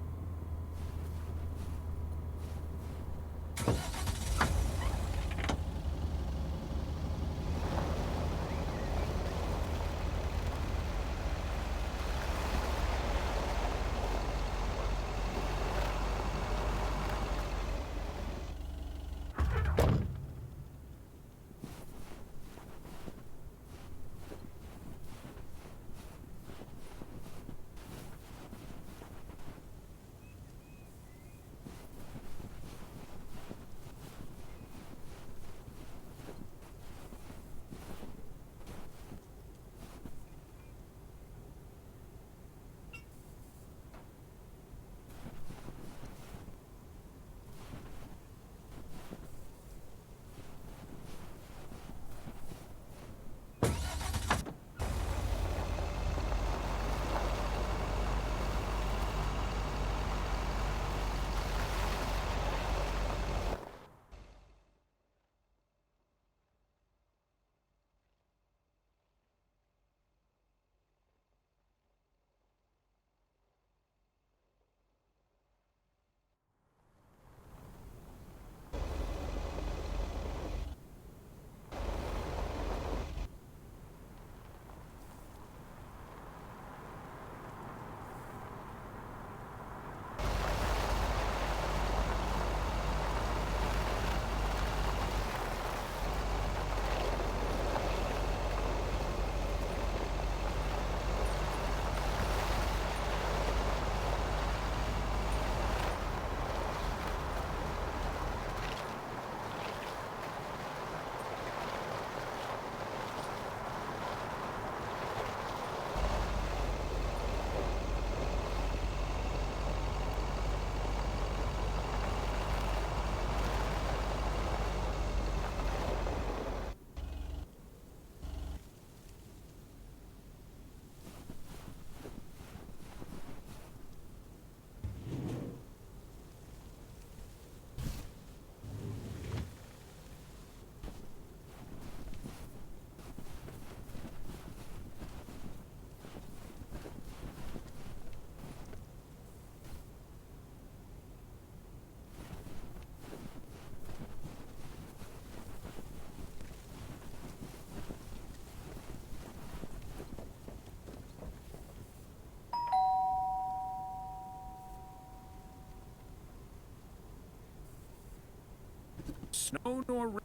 Speaker 1: snow nor rain.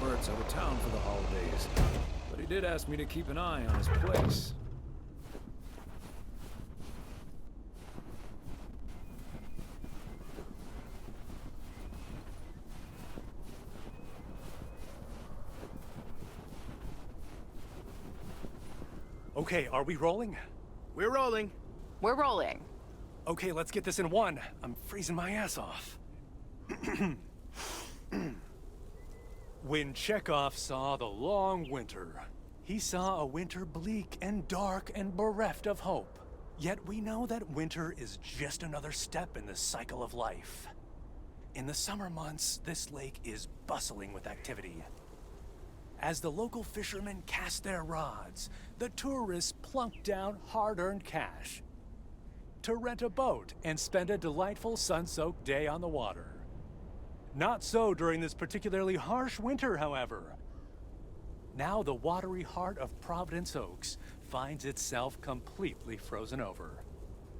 Speaker 1: Bert's out of town for the holidays, but he did ask me to keep an eye on his place.
Speaker 17: Okay, are we rolling?
Speaker 18: We're rolling.
Speaker 19: We're rolling.
Speaker 17: Okay, let's get this in one. I'm freezing my ass off. When Chekhov saw the long winter, he saw a winter bleak and dark and bereft of hope. Yet we know that winter is just another step in the cycle of life. In the summer months, this lake is bustling with activity. As the local fishermen cast their rods, the tourists plunk down hard-earned cash to rent a boat and spend a delightful sun-soaked day on the water. Not so during this particularly harsh winter, however. Now the watery heart of Providence Oaks finds itself completely frozen over.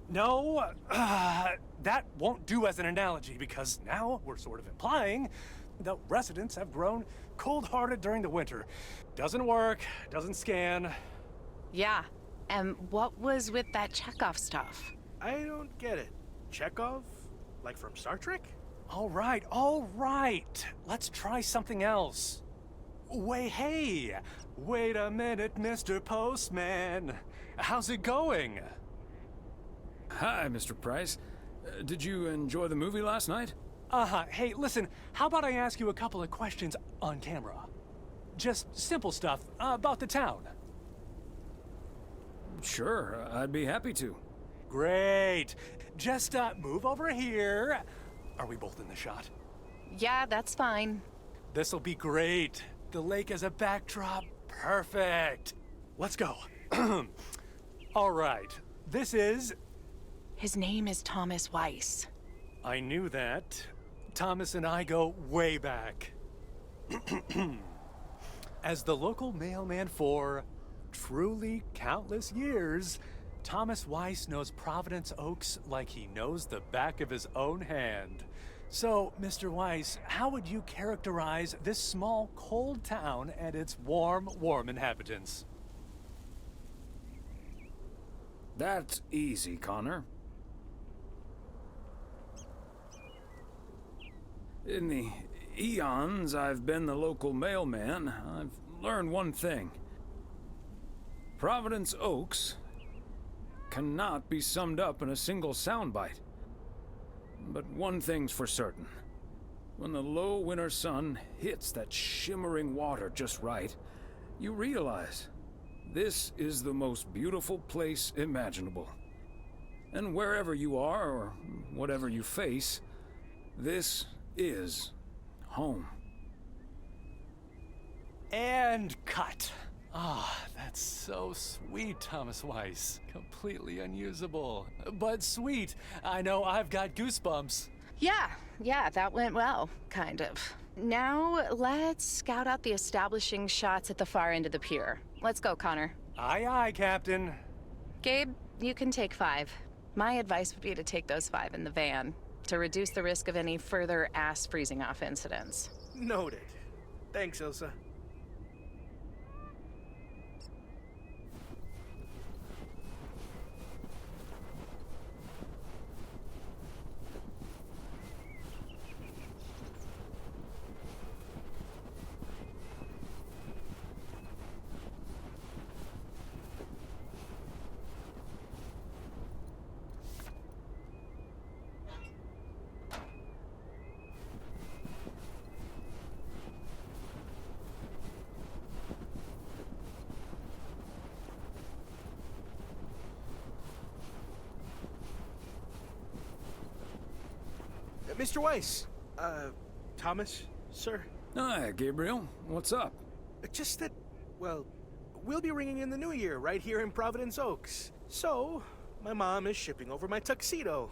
Speaker 17: No, that won't do as an analogy, because now we're sort of implying the residents have grown cold-hearted during the winter. Doesn't work, doesn't scan.
Speaker 19: Yeah, and what was with that Chekhov stuff?
Speaker 18: I don't get it. Chekhov? Like from Star Trek?
Speaker 17: All right. Let's try something else. Hey, wait a minute, Mr. Postman. How's it going?
Speaker 1: Hi, Mr. Price. Did you enjoy the movie last night?
Speaker 17: Uh-huh. Hey, listen, how about I ask you a couple of questions on camera? Just simple stuff about the town.
Speaker 1: Sure, I'd be happy to.
Speaker 17: Great. Just move over here. Are we both in the shot?
Speaker 19: Yeah, that's fine.
Speaker 17: This'll be great. The lake as a backdrop. Perfect. Let's go. All right. This is...
Speaker 19: His name is Thomas Weiss.
Speaker 17: I knew that. Thomas and I go way back. As the local mailman for truly countless years, Thomas Weiss knows Providence Oaks like he knows the back of his own hand. So, Mr. Weiss, how would you characterize this small, cold town and its warm inhabitants?
Speaker 1: That's easy, Connor. In the eons I've been the local mailman, I've learned one thing. Providence Oaks cannot be summed up in a single soundbite. But one thing's for certain. When the low winter sun hits that shimmering water just right, you realize this is the most beautiful place imaginable. And wherever you are, or whatever you face, this is home.
Speaker 17: And cut. Ah, that's so sweet, Thomas Weiss. Completely unusable, but sweet. I know I've got goosebumps.
Speaker 19: Yeah, that went well, kind of. Now, let's scout out the establishing shots at the far end of the pier. Let's go, Connor.
Speaker 17: Aye, aye, Captain.
Speaker 19: Gabe, you can take 5. My advice would be to take those 5 in the van, to reduce the risk of any further ass freezing off incidents.
Speaker 18: Noted. Thanks, Ilsa. Mr. Weiss. Thomas, sir.
Speaker 1: Hi, Gabriel. What's up?
Speaker 18: Just that, well, we'll be ringing in the new year right here in Providence Oaks. So, my mom is shipping over my tuxedo.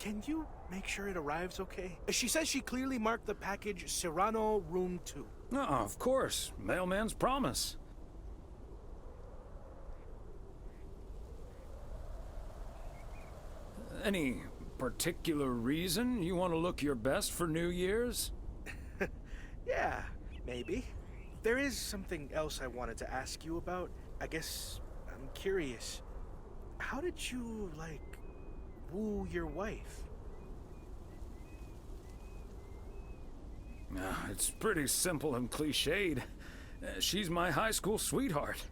Speaker 18: Can you make sure it arrives okay? She says she clearly marked the package Serrano Room 2.
Speaker 1: Oh, of course. Mailman's promise. Any particular reason you want to look your best for New Year's?
Speaker 18: Yeah, maybe. There is something else I wanted to ask you about. I guess I'm curious. How did you, woo your wife?
Speaker 1: It's pretty simple and cliched. She's my high school sweetheart.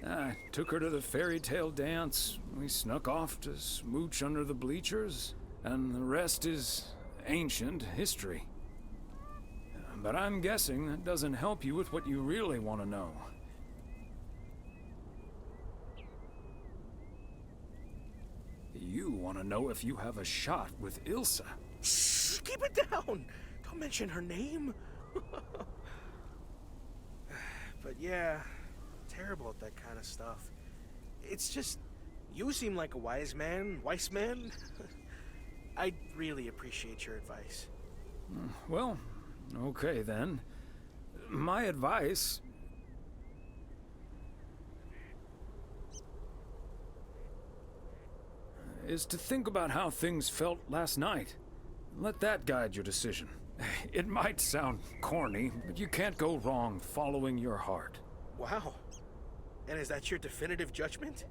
Speaker 1: I took her to the fairy tale dance. We snuck off to smooch under the bleachers, and the rest is ancient history. But I'm guessing that doesn't help you with what you really want to know. You want to know if you have a shot with Ilsa.
Speaker 18: Shh, keep it down! Don't mention her name. But yeah, terrible at that kind of stuff. It's just, you seem like a wise man. I'd really appreciate your advice.
Speaker 1: Well, okay then. My advice is to think about how things felt last night. Let that guide your decision. It might sound corny, but you can't go wrong following your heart.
Speaker 18: Wow. And is that your definitive judgment?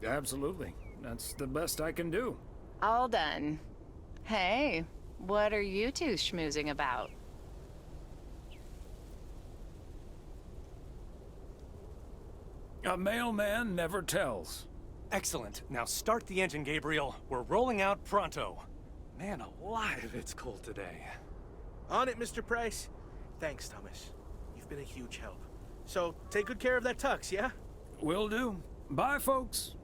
Speaker 1: Absolutely. That's the best I can do.
Speaker 19: All done. Hey, what are you two schmoozing about?
Speaker 1: A mailman never tells.
Speaker 17: Excellent. Now start the engine, Gabriel. We're rolling out pronto. Man alive, it's cold today.
Speaker 18: On it, Mr. Price. Thanks, Thomas. You've been a huge help. So, take good care of that tux, yeah?
Speaker 1: Will do. Bye, folks.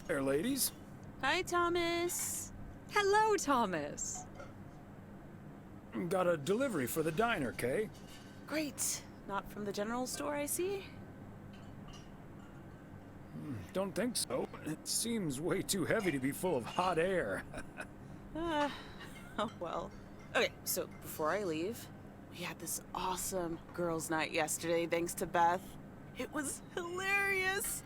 Speaker 1: There, ladies.
Speaker 13: Hi, Thomas.
Speaker 6: Hello, Thomas.
Speaker 1: Got a delivery for the diner, Kay.
Speaker 13: Great. Not from the general store, I see?
Speaker 1: Don't think so. It seems way too heavy to be full of hot air.
Speaker 13: Oh well. Okay, so before I leave, we had this awesome girls' night yesterday thanks to Beth. It was hilarious.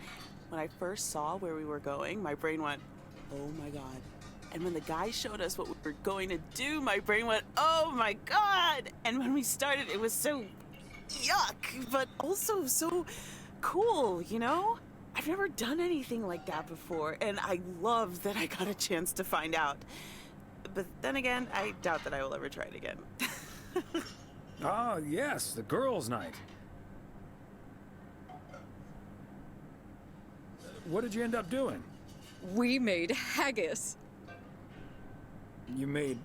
Speaker 13: When I first saw where we were going, my brain went, oh my god. And when the guy showed us what we were going to do, my brain went, oh my god. And when we started, it was so yuck, but also so cool, you know? I've never done anything like that before, and I love that I got a chance to find out. But then again, I doubt that I will ever try it again.
Speaker 1: Ah, yes, the girls' night. What did you end up doing?
Speaker 6: We made haggis.
Speaker 1: You made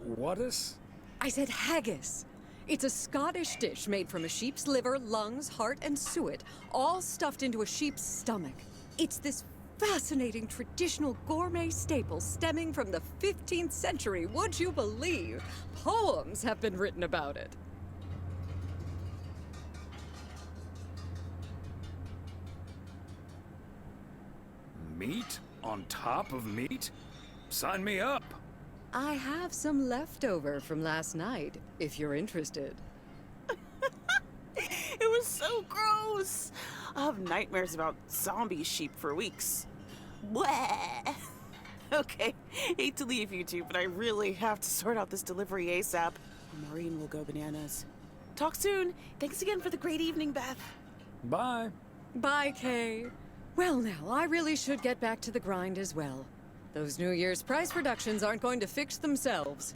Speaker 1: whatus?
Speaker 6: I said haggis. It's a Scottish dish made from a sheep's liver, lungs, heart, and suet, all stuffed into a sheep's stomach. It's this fascinating traditional gourmet staple stemming from the 15th century, would you believe? Poems have been written about it.
Speaker 1: Meat on top of meat? Sign me up.
Speaker 6: I have some leftover from last night, if you're interested.
Speaker 13: It was so gross. I'll have nightmares about zombie sheep for weeks. Bleh. Okay, hate to leave you two, but I really have to sort out this delivery ASAP. Maureen will go bananas. Talk soon. Thanks again for the great evening, Beth.
Speaker 1: Bye.
Speaker 6: Bye, Kay. Well, now, I really should get back to the grind as well. Those New Year's price reductions aren't going to fix themselves.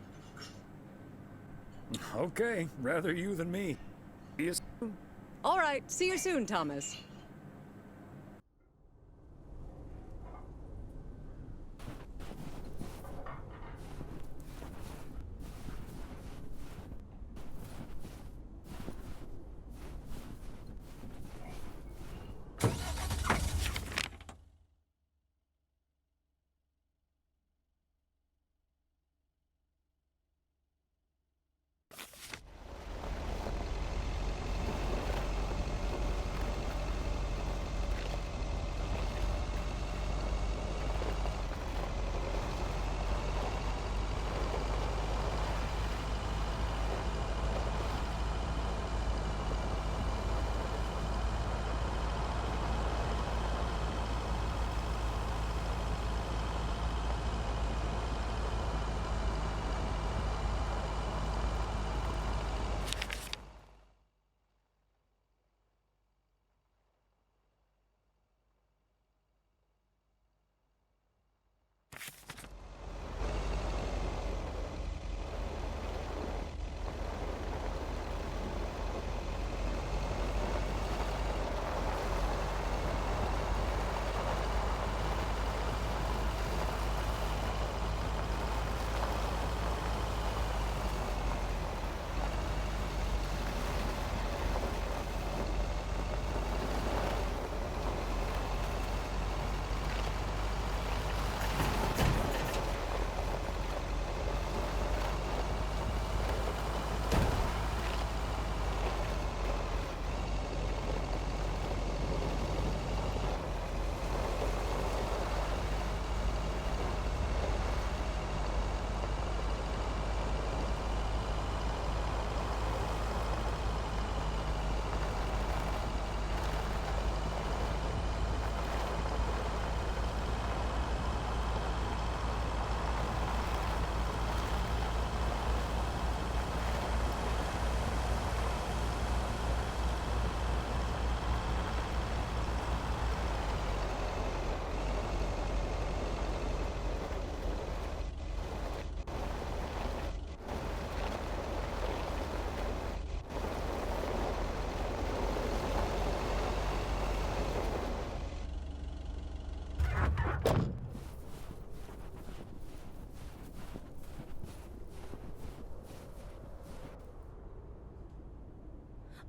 Speaker 1: Okay, rather you than me. See you soon.
Speaker 6: All right, see you soon, Thomas.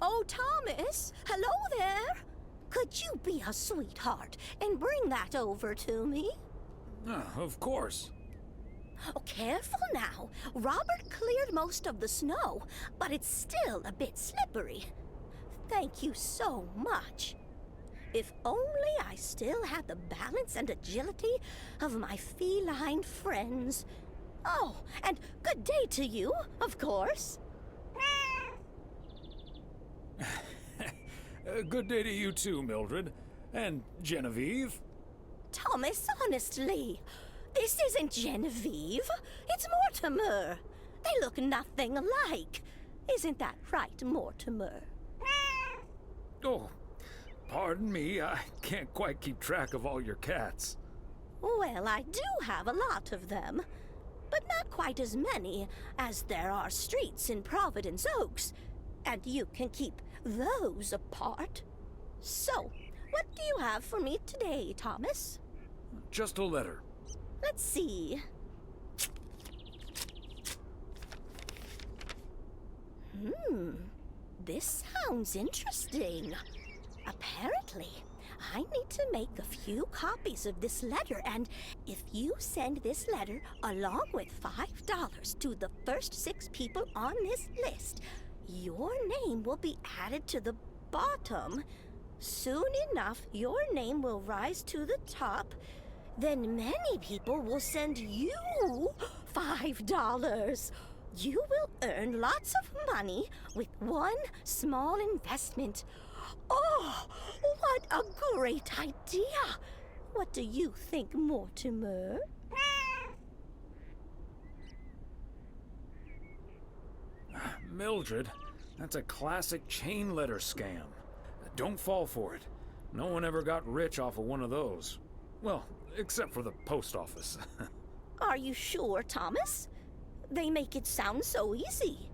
Speaker 7: Oh, Thomas, hello there. Could you be a sweetheart and bring that over to me?
Speaker 1: Of course.
Speaker 7: Oh, careful now. Robert cleared most of the snow, but it's still a bit slippery. Thank you so much. If only I still had the balance and agility of my feline friends. Oh, and good day to you, of course.
Speaker 1: Good day to you too, Mildred. And Genevieve.
Speaker 7: Thomas, honestly, this isn't Genevieve. It's Mortimer. They look nothing alike. Isn't that right, Mortimer?
Speaker 1: Oh, pardon me. I can't quite keep track of all your cats.
Speaker 7: Well, I do have a lot of them, but not quite as many as there are streets in Providence Oaks, and you can keep those apart. So, what do you have for me today, Thomas?
Speaker 1: Just a letter.
Speaker 7: Let's see. This sounds interesting. Apparently, I need to make a few copies of this letter, and if you send this letter along with $5 to the first 6 people on this list, your name will be added to the bottom. Soon enough, your name will rise to the top. Then many people will send you $5. You will earn lots of money with one small investment. Oh, what a great idea! What do you think, Mortimer?
Speaker 1: Mildred, that's a classic chain letter scam. Don't fall for it. No one ever got rich off of one of those. Well, except for the post office.
Speaker 7: Are you sure, Thomas? They make it sound so easy.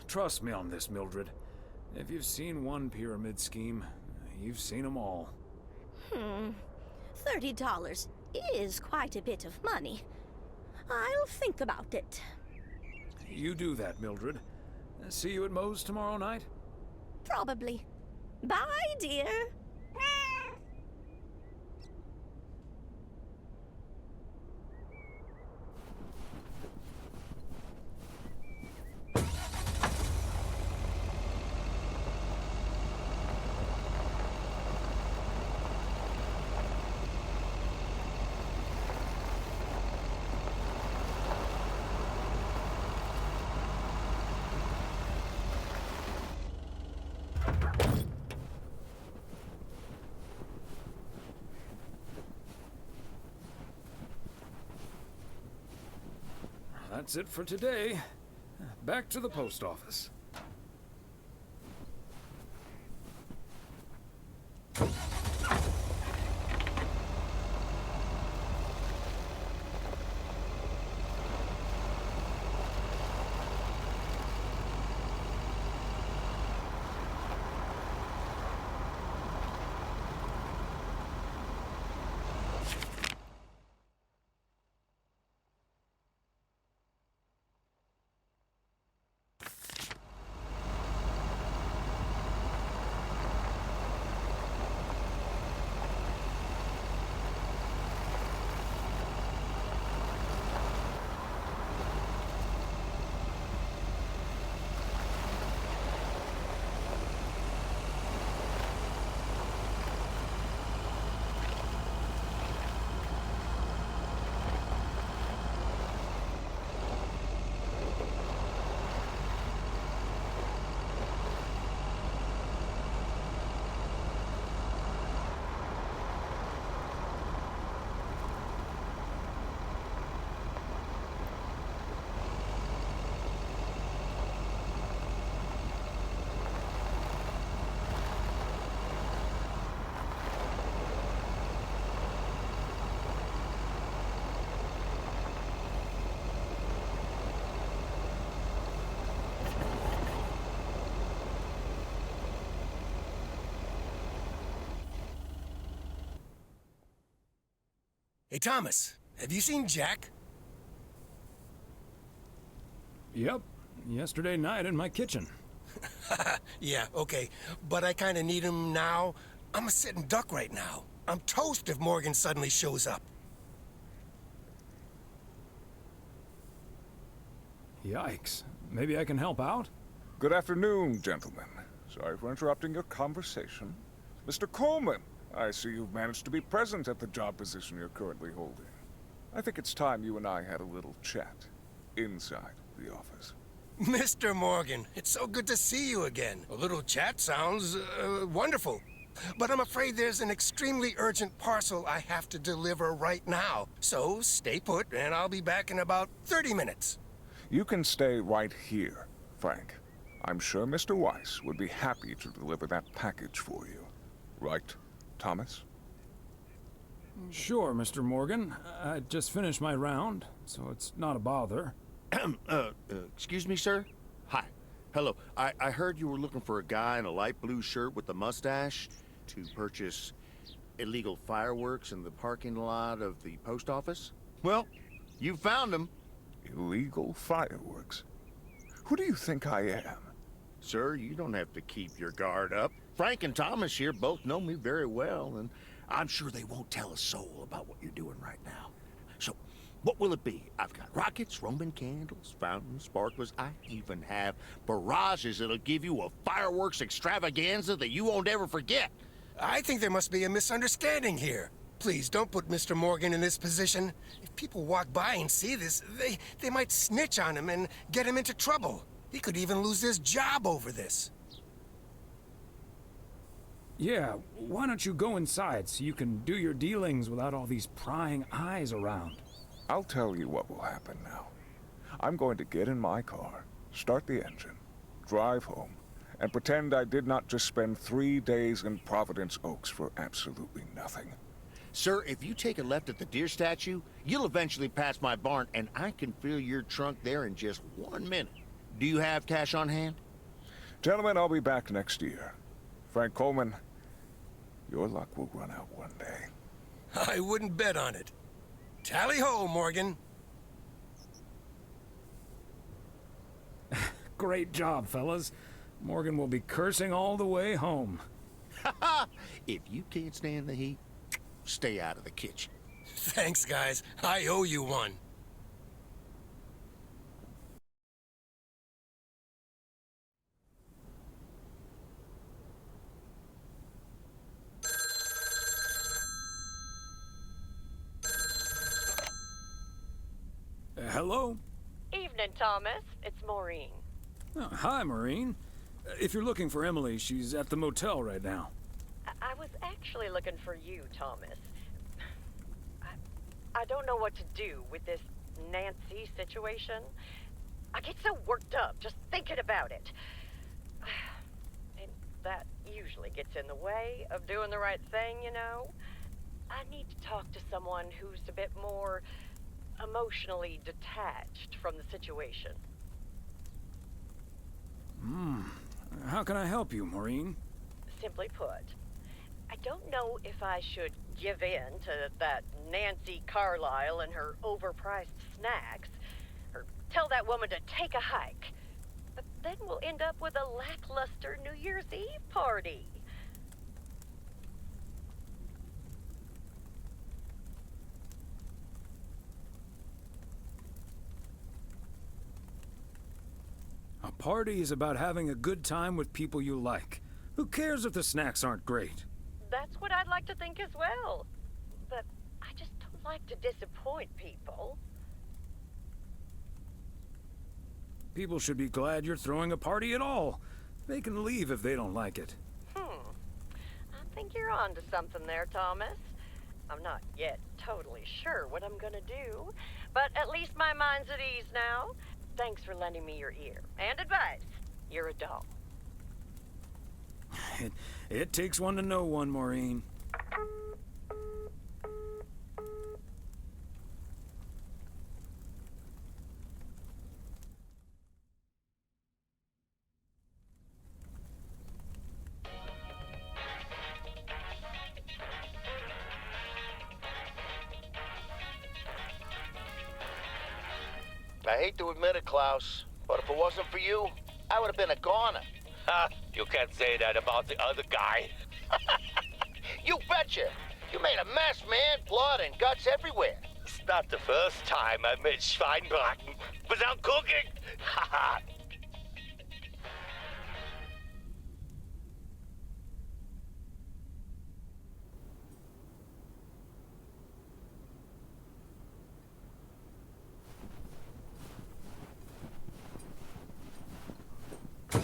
Speaker 1: Trust me on this, Mildred. If you've seen one pyramid scheme, you've seen them all.
Speaker 7: $30 is quite a bit of money. I'll think about it.
Speaker 1: You do that, Mildred. See you at Moe's tomorrow night?
Speaker 7: Probably. Bye, dear.
Speaker 1: That's it for today. Back to the post office.
Speaker 3: Hey, Thomas, have you seen Jack?
Speaker 1: Yep, yesterday night in my kitchen.
Speaker 3: Yeah, okay. But I kind of need him now. I'm a sitting duck right now. I'm toast if Morgan suddenly shows up.
Speaker 1: Yikes. Maybe I can help out?
Speaker 9: Good afternoon, gentlemen. Sorry for interrupting your conversation. Mr. Coleman, I see you've managed to be present at the job position you're currently holding. I think it's time you and I had a little chat inside the office.
Speaker 3: Mr. Morgan, it's so good to see you again. A little chat sounds wonderful. But I'm afraid there's an extremely urgent parcel I have to deliver right now. So stay put, and I'll be back in about 30 minutes.
Speaker 9: You can stay right here, Frank. I'm sure Mr. Weiss would be happy to deliver that package for you. Right, Thomas?
Speaker 1: Sure, Mr. Morgan. I just finished my round, so it's not a bother.
Speaker 4: Excuse me, sir? Hi. Hello. I heard you were looking for a guy in a light blue shirt with a mustache to purchase illegal fireworks in the parking lot of the post office? Well, you found him.
Speaker 9: Illegal fireworks? Who do you think I am?
Speaker 4: Sir, you don't have to keep your guard up. Frank and Thomas here both know me very well, and I'm sure they won't tell a soul about what you're doing right now. So, what will it be? I've got rockets, Roman candles, fountains, sparklers. I even have barrages that'll give you a fireworks extravaganza that you won't ever forget.
Speaker 3: I think there must be a misunderstanding here. Please, don't put Mr. Morgan in this position. If people walk by and see this, they might snitch on him and get him into trouble. He could even lose his job over this.
Speaker 1: Yeah, why don't you go inside so you can do your dealings without all these prying eyes around?
Speaker 9: I'll tell you what will happen now. I'm going to get in my car, start the engine, drive home, and pretend I did not just spend 3 days in Providence Oaks for absolutely nothing.
Speaker 4: Sir, if you take a left at the deer statue, you'll eventually pass my barn, and I can fill your trunk there in just 1 minute. Do you have cash on hand?
Speaker 9: Gentlemen, I'll be back next year. Frank Coleman, your luck will run out one day.
Speaker 3: I wouldn't bet on it. Tally-ho, Morgan.
Speaker 1: Great job, fellas. Morgan will be cursing all the way home.
Speaker 4: If you can't stand the heat, stay out of the kitchen.
Speaker 3: Thanks, guys. I owe you one.
Speaker 1: Hello?
Speaker 21: Evening, Thomas. It's Maureen.
Speaker 1: Oh, hi, Maureen. If you're looking for Emily, she's at the motel right now.
Speaker 21: I was actually looking for you, Thomas. I don't know what to do with this Nancy situation. I get so worked up just thinking about it. And that usually gets in the way of doing the right thing, you know? I need to talk to someone who's a bit more emotionally detached from the situation.
Speaker 1: How can I help you, Maureen?
Speaker 21: Simply put, I don't know if I should give in to that Nancy Carlisle and her overpriced snacks, or tell that woman to take a hike. But then we'll end up with a lackluster New Year's Eve party.
Speaker 1: A party is about having a good time with people you like. Who cares if the snacks aren't great?
Speaker 21: That's what I'd like to think as well. But I just don't like to disappoint people.
Speaker 1: People should be glad you're throwing a party at all. They can leave if they don't like it.
Speaker 21: I think you're onto something there, Thomas. I'm not yet totally sure what I'm gonna do, but at least my mind's at ease now. Thanks for lending me your ear and advice. You're a doll.
Speaker 1: It takes one to know one, Maureen.
Speaker 4: I hate to admit it, Klaus, But if it wasn't for you, I would have been a goner.
Speaker 5: Ha! You can't say that about the other guy.
Speaker 4: You betcha. You made a mess, man. Blood and guts everywhere.
Speaker 5: It's not the first time I made Schweinbraten without cooking. Ha!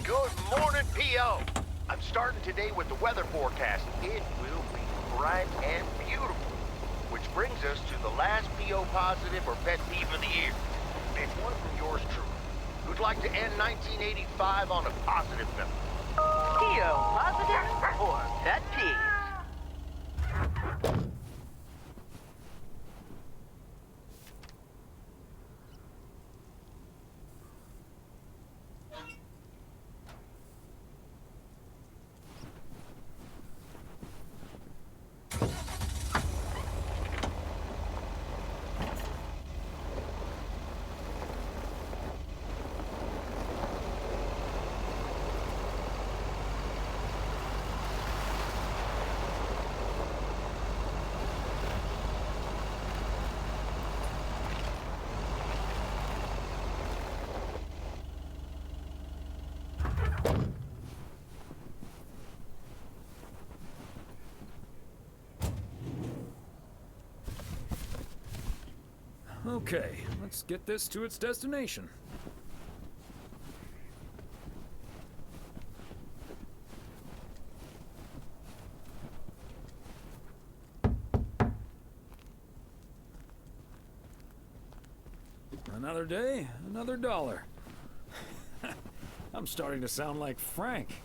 Speaker 4: Good morning, P.O. I'm starting today with the weather forecast. It will be bright and beautiful. Which brings us to the last P.O. positive or pet peeve of the year. It's one from yours truly, who'd like to end 1985 on a positive note.
Speaker 11: P.O. positive or pet peeve?
Speaker 1: Okay, let's get this to its destination. Another day, another dollar. I'm starting to sound like Frank.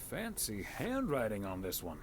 Speaker 1: Fancy handwriting on this one.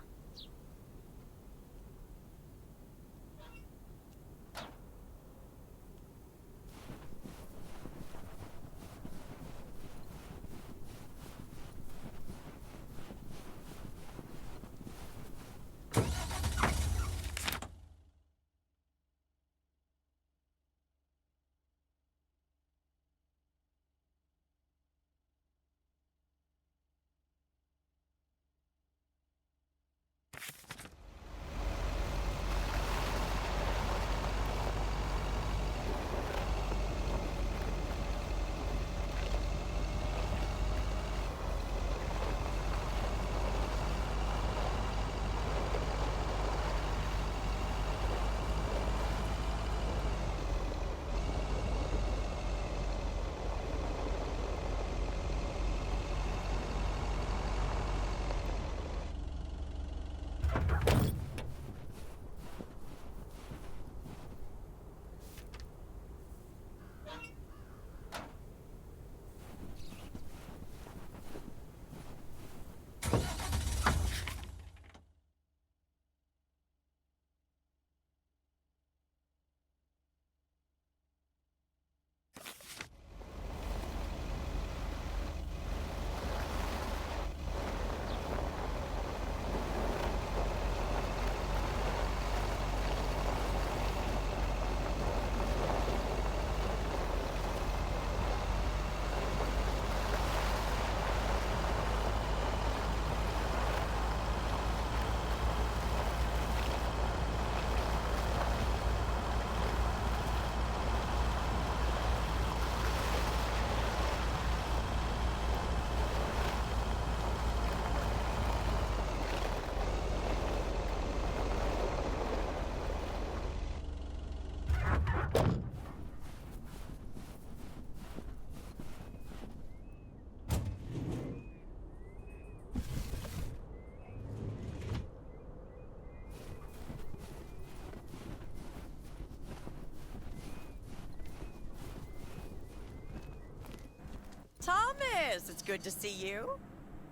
Speaker 21: Thomas! It's good to see you.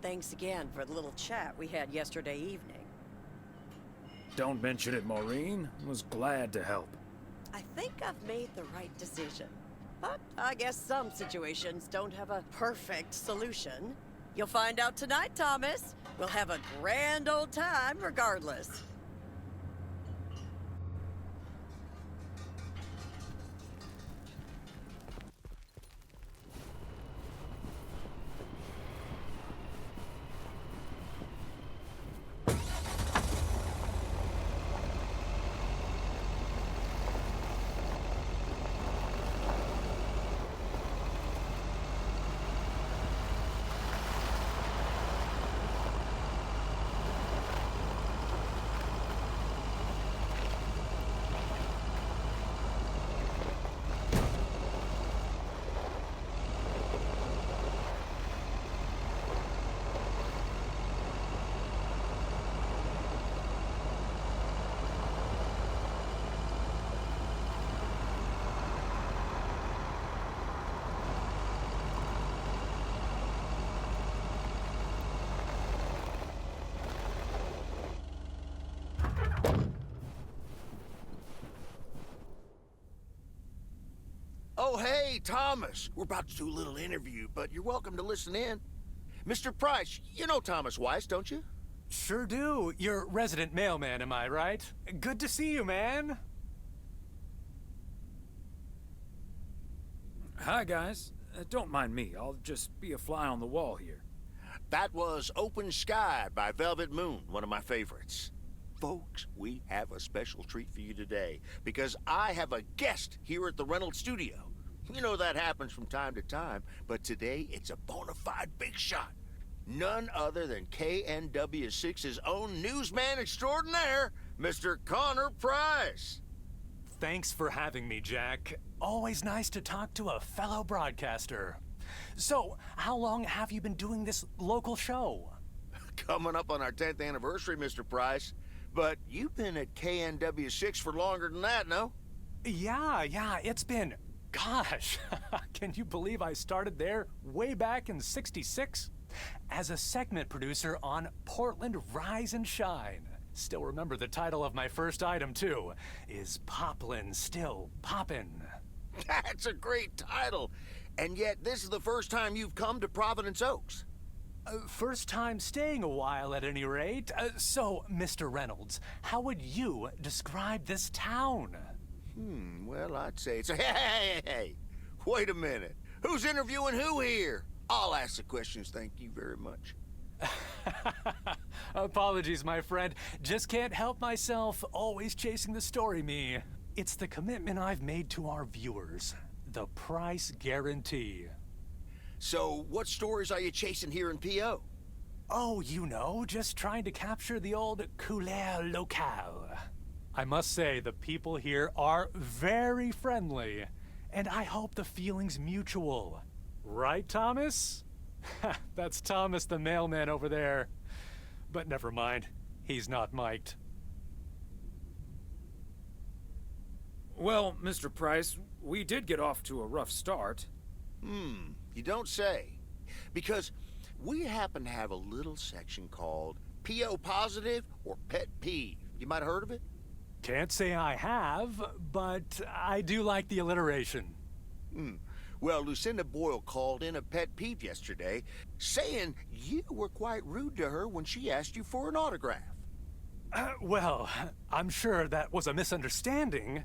Speaker 21: Thanks again for the little chat we had yesterday evening.
Speaker 1: Don't mention it, Maureen. Was glad to help.
Speaker 21: I think I've made the right decision. But I guess some situations don't have a perfect solution. You'll find out tonight, Thomas. We'll have a grand old time regardless.
Speaker 4: Oh, hey, Thomas. We're about to do a little interview, but you're welcome to listen in. Mr. Price, you know Thomas Weiss, don't you?
Speaker 17: Sure do. You're resident mailman, am I right? Good to see you, man.
Speaker 1: Hi, guys. Don't mind me. I'll just be a fly on the wall here.
Speaker 4: That was Open Sky by Velvet Moon, one of my favorites. Folks, we have a special treat for you today because I have a guest here at the Reynolds studio. You know that happens from time to time, but today it's a bona fide big shot. None other than KNW6's own newsman extraordinaire, Mr. Connor Price.
Speaker 17: Thanks for having me, Jack. Always nice to talk to a fellow broadcaster. So, how long have you been doing this local show?
Speaker 4: Coming up on our 10th anniversary, Mr. Price. But you've been at KNW6 for longer than that, no?
Speaker 17: Yeah, it's been... Gosh, can you believe I started there way back in '66? As a segment producer on Portland Rise and Shine. Still remember the title of my first item, too. Is Poplin Still Poppin'?
Speaker 4: That's a great title. And yet, this is the first time you've come to Providence Oaks.
Speaker 17: First time staying a while, at any rate. So, Mr. Reynolds, how would you describe this town?
Speaker 4: Well, I'd say it's a... Hey! Wait a minute. Who's interviewing who here? I'll ask the questions, thank you very much.
Speaker 17: Apologies, my friend. Just can't help myself. Always chasing the story, me. It's the commitment I've made to our viewers. The price guarantee.
Speaker 4: So, what stories are you chasing here in P.O.?
Speaker 17: Oh, you know, just trying to capture the old couleur locale. I must say, the people here are very friendly, and I hope the feeling's mutual. Right, Thomas? That's Thomas the mailman over there. But never mind, he's not mic'd.
Speaker 1: Well, Mr. Price, we did get off to a rough start.
Speaker 4: You don't say. Because we happen to have a little section called P.O. Positive or Pet Peeve. You might have heard of it?
Speaker 17: Can't say I have, but I do like the alliteration.
Speaker 4: Well, Lucinda Boyle called in a pet peeve yesterday, saying you were quite rude to her when she asked you for an autograph.
Speaker 17: Well, I'm sure that was a misunderstanding.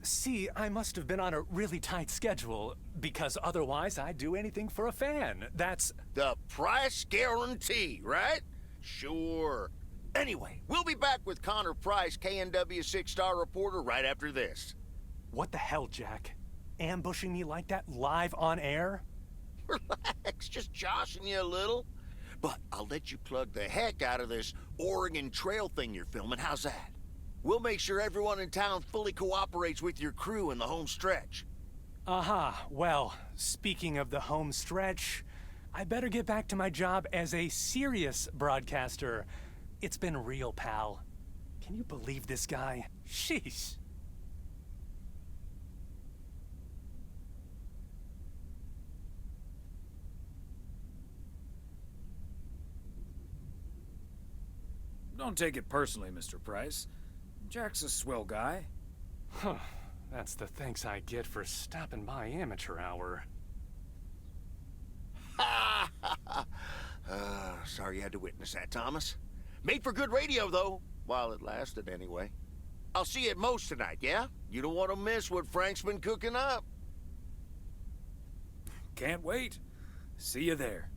Speaker 17: See, I must have been on a really tight schedule, because otherwise I'd do anything for a fan. That's...
Speaker 4: The price guarantee, right? Sure. Anyway, we'll be back with Connor Price, KNW 6-star reporter, right after this.
Speaker 17: What the hell, Jack? Ambushing me like that live on air?
Speaker 4: Relax, just joshing you a little. But I'll let you plug the heck out of this Oregon Trail thing you're filming. How's that? We'll make sure everyone in town fully cooperates with your crew in the home stretch.
Speaker 17: Well, speaking of the home stretch, I better get back to my job as a serious broadcaster. It's been real, pal. Can you believe this guy? Sheesh.
Speaker 1: Don't take it personally, Mr. Price. Jack's a swell guy.
Speaker 17: Huh. That's the thanks I get for stopping by amateur hour.
Speaker 4: Sorry you had to witness that, Thomas. Made for good radio, though, while it lasted anyway. I'll see you at Moe's tonight, yeah? You don't want to miss what Frank's been cooking up.
Speaker 1: Can't wait. See you there.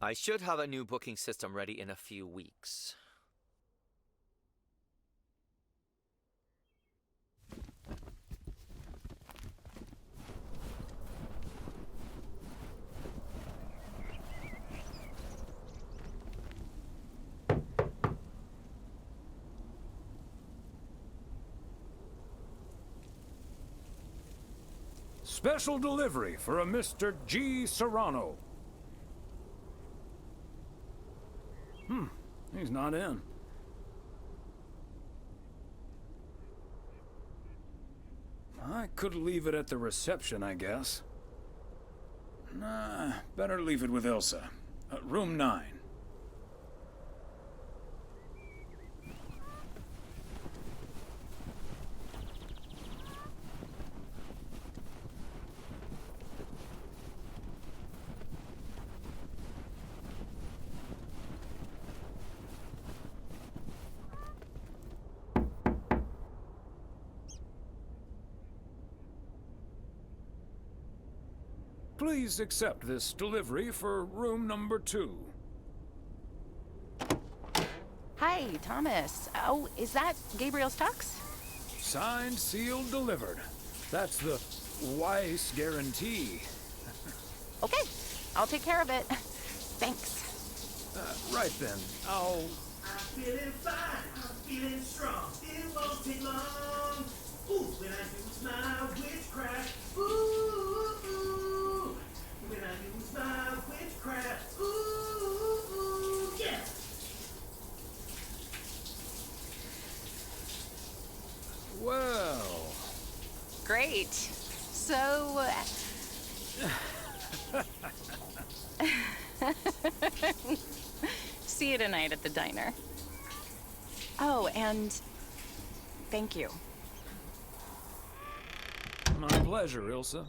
Speaker 14: I should have a new booking system ready in a few weeks.
Speaker 1: Special delivery for a Mr. G. Serrano. He's not in. I could leave it at the reception, I guess. Nah, better leave it with Ilsa. Room 9. Please accept this delivery for room number 2.
Speaker 19: Hi, Thomas. Oh, is that Gabriel Stocks?
Speaker 1: Signed, sealed, delivered. That's the Weiss guarantee.
Speaker 19: Okay, I'll take care of it. Thanks.
Speaker 1: Right then, I'll...
Speaker 8: I'm feeling fine, I'm feeling strong. It won't take long. Ooh, when I use my witchcraft. Ooh, ooh. When I use my witchcraft. Ooh, yeah.
Speaker 1: Well...
Speaker 19: Great. So... See you tonight at the diner. Oh, and thank you.
Speaker 1: My pleasure, Ilsa.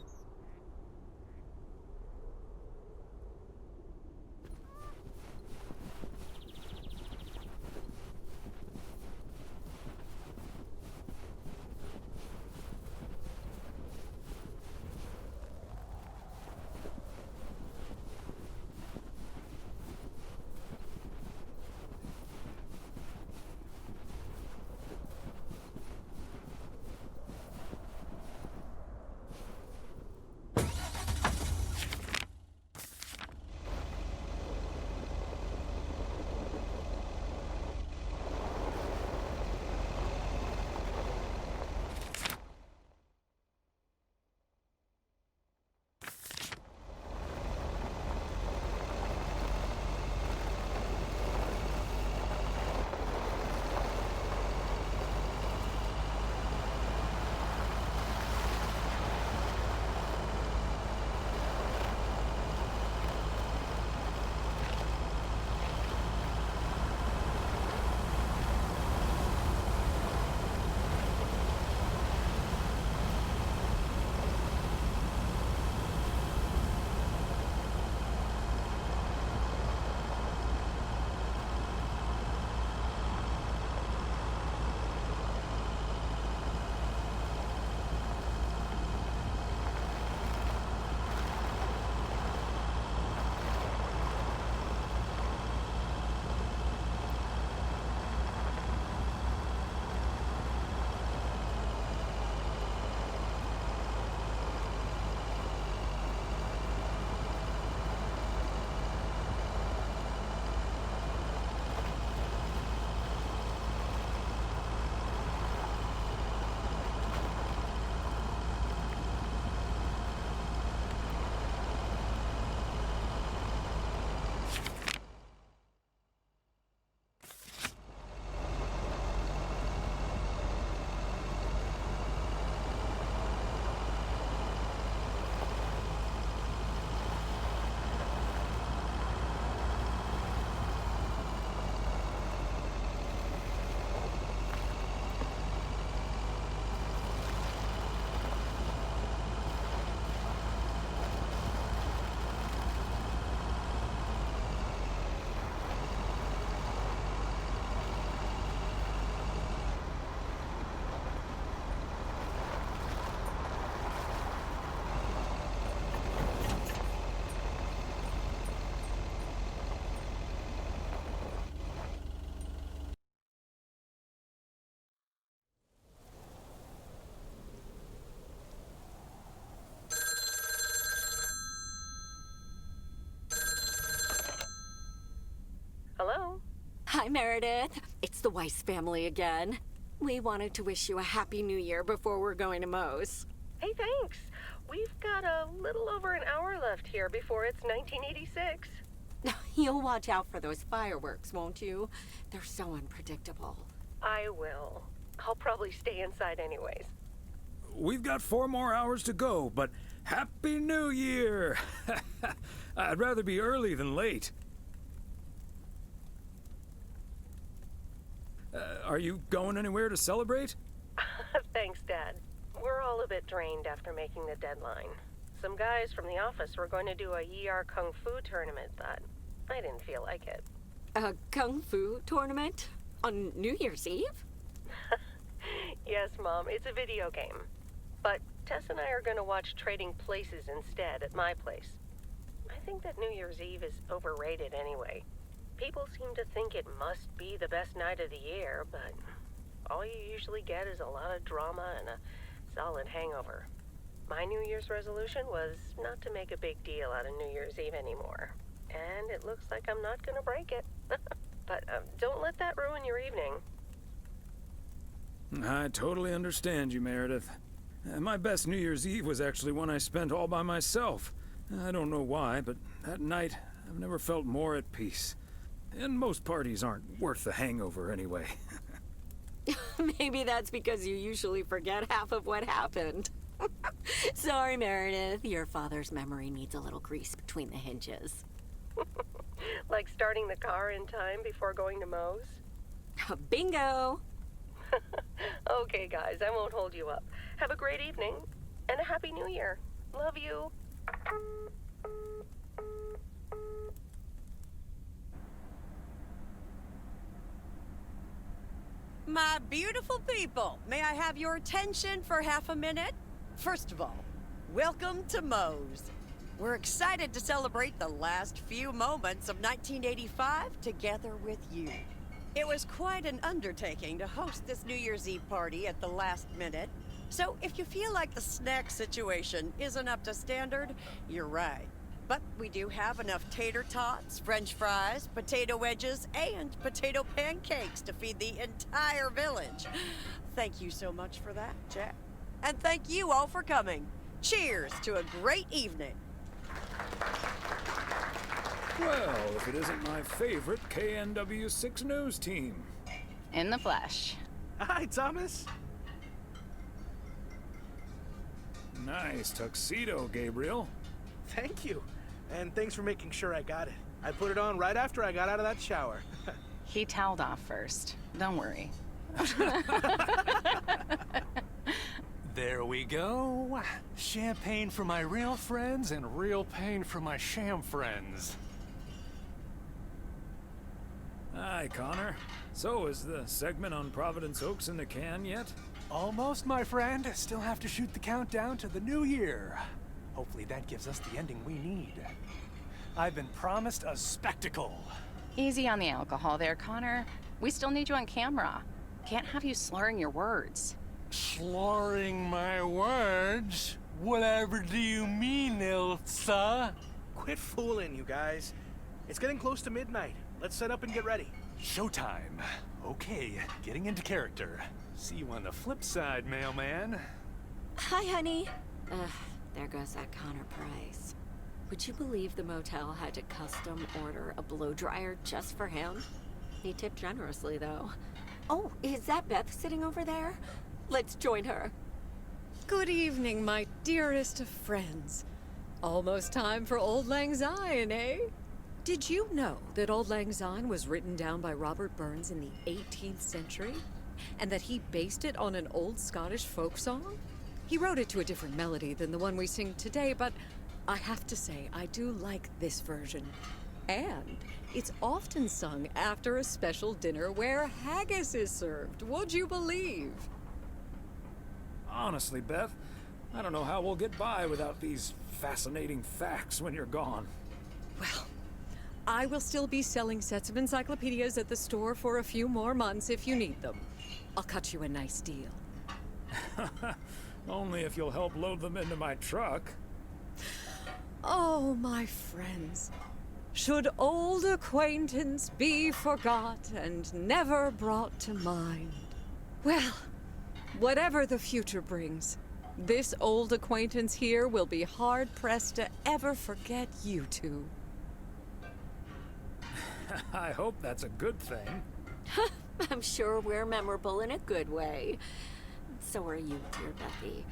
Speaker 10: Hi, Meredith. It's the Weiss family again. We wanted to wish you a happy new year before we're going to Moe's.
Speaker 2: Hey, thanks. We've got a little over an hour left here before it's 1986.
Speaker 10: You'll watch out for those fireworks, won't you? They're so unpredictable.
Speaker 2: I will. I'll probably stay inside anyways.
Speaker 1: We've got 4 more hours to go, but Happy New Year! I'd rather be early than late. Are you going anywhere to celebrate?
Speaker 2: Thanks, Dad. We're all a bit drained after making the deadline. Some guys from the office were going to do a ER Kung Fu tournament, but I didn't feel like it.
Speaker 10: A Kung Fu tournament? On New Year's Eve?
Speaker 2: Yes, Mom, it's a video game. But Tess and I are going to watch Trading Places instead at my place. I think that New Year's Eve is overrated anyway. People seem to think it must be the best night of the year, but all you usually get is a lot of drama and a solid hangover. My New Year's resolution was not to make a big deal out of New Year's Eve anymore. And it looks like I'm not going to break it. But don't let that ruin your evening.
Speaker 1: I totally understand you, Meredith. My best New Year's Eve was actually one I spent all by myself. I don't know why, but that night I've never felt more at peace. And most parties aren't worth the hangover anyway.
Speaker 10: Maybe that's because you usually forget half of what happened. Sorry, Meredith. Your father's memory needs a little grease between the hinges.
Speaker 2: Like starting the car in time before going to Moe's?
Speaker 10: Bingo!
Speaker 2: Okay, guys, I won't hold you up. Have a great evening, and a Happy New Year. Love you.
Speaker 21: My beautiful people, may I have your attention for half a minute? First of all, welcome to Moe's. We're excited to celebrate the last few moments of 1985 together with you. It was quite an undertaking to host this New Year's Eve party at the last minute, so if you feel like the snack situation isn't up to standard, you're right. But we do have enough tater tots, french fries, potato wedges, and potato pancakes to feed the entire village. Thank you so much for that, Jack. And thank you all for coming. Cheers to a great evening.
Speaker 1: Well, if it isn't my favorite KNW6 news team.
Speaker 19: In the flesh.
Speaker 18: Hi, Thomas.
Speaker 1: Nice tuxedo, Gabriel.
Speaker 18: Thank you. And thanks for making sure I got it. I put it on right after I got out of that shower.
Speaker 19: He toweled off first. Don't worry.
Speaker 17: There we go. Champagne for my real friends and real pain for my sham friends.
Speaker 1: Hi, Connor. So, is the segment on Providence Oaks in the can yet?
Speaker 17: Almost, my friend. Still have to shoot the countdown to the new year. Hopefully that gives us the ending we need. I've been promised a spectacle.
Speaker 19: Easy on the alcohol there, Connor. We still need you on camera. Can't have you slurring your words.
Speaker 17: Slurring my words? Whatever do you mean, Ilsa?
Speaker 18: Quit fooling, you guys. It's getting close to midnight. Let's set up and get ready.
Speaker 17: Showtime. Okay, getting into character. See you on the flip side, mailman.
Speaker 10: Hi, honey. There goes that Connor Price. Would you believe the motel had to custom order a blow dryer just for him? He tipped generously, though. Oh, is that Beth sitting over there? Let's join her.
Speaker 6: Good evening, my dearest of friends. Almost time for Auld Lang Syne, eh? Did you know that Auld Lang Syne was written down by Robert Burns in the 18th century? And that he based it on an old Scottish folk song? He wrote it to a different melody than the one we sing today, but I have to say, I do like this version. And it's often sung after a special dinner where haggis is served, would you believe?
Speaker 1: Honestly, Beth, I don't know how we'll get by without these fascinating facts when you're gone.
Speaker 6: Well, I will still be selling sets of encyclopedias at the store for a few more months if you need them. I'll cut you a nice deal.
Speaker 1: Only if you'll help load them into my truck.
Speaker 6: Oh, my friends. Should old acquaintance be forgot and never brought to mind? Well, whatever the future brings, this old acquaintance here will be hard-pressed to ever forget you two.
Speaker 1: I hope that's a good thing.
Speaker 10: I'm sure we're memorable in a good way. So are you, dear Bethy.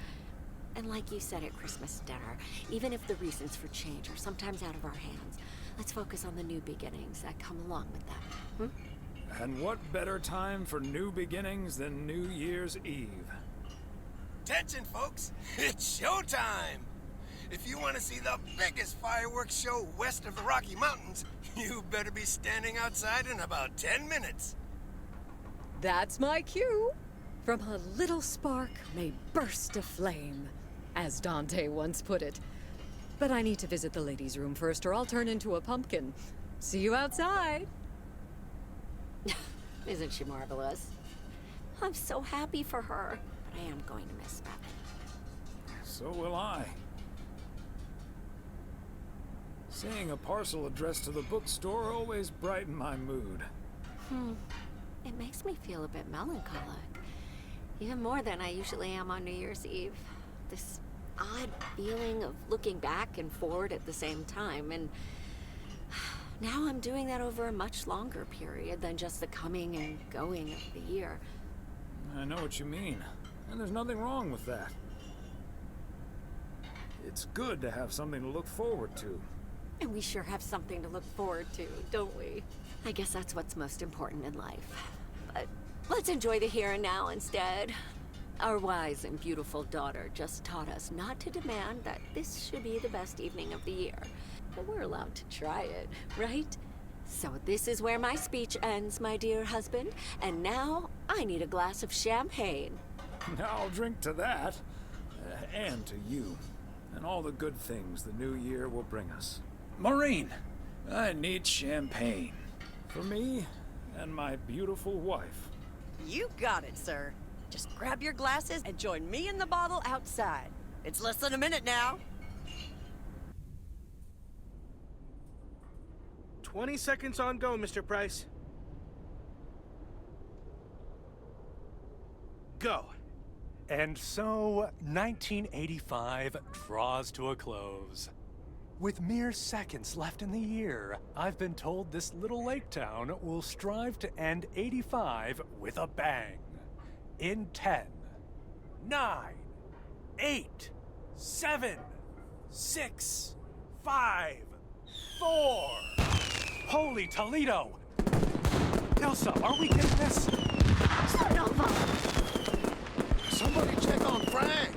Speaker 10: And like you said at Christmas dinner, even if the reasons for change are sometimes out of our hands, let's focus on the new beginnings that come along with them.
Speaker 1: And what better time for new beginnings than New Year's Eve?
Speaker 3: Attention, folks! It's showtime! If you want to see the biggest fireworks show west of the Rocky Mountains, you better be standing outside in about 10 minutes.
Speaker 6: That's my cue. From a little spark may burst a flame, as Dante once put it. But I need to visit the ladies' room first, or I'll turn into a pumpkin. See you outside.
Speaker 10: Isn't she marvelous? I'm so happy for her, but I am going to miss Beth.
Speaker 1: So will I. Seeing a parcel addressed to the bookstore always brightened my mood.
Speaker 10: It makes me feel a bit melancholic. Even more than I usually am on New Year's Eve. This odd feeling of looking back and forward at the same time, and now I'm doing that over a much longer period than just the coming and going of the year.
Speaker 1: I know what you mean, and there's nothing wrong with that. It's good to have something to look forward to.
Speaker 10: And we sure have something to look forward to, don't we? I guess that's what's most important in life. But let's enjoy the here and now instead. Our wise and beautiful daughter just taught us not to demand that this should be the best evening of the year. But we're allowed to try it, right? So this is where my speech ends, my dear husband. And now I need a glass of champagne.
Speaker 1: I'll drink to that, and to you, and all the good things the new year will bring us. Maureen, I need champagne. For me and my beautiful wife.
Speaker 21: You got it, sir. Just grab your glasses and join me in the bottle outside. It's less than a minute now.
Speaker 18: 20 seconds on go, Mr. Price. Go.
Speaker 17: And so, 1985 draws to a close. With mere seconds left in the year, I've been told this little lake town will strive to end 85 with a bang. In 10, 9, 8, 7, 6, 5, 4. Holy Toledo! Ilsa, are we getting this?
Speaker 3: Somebody check on Frank!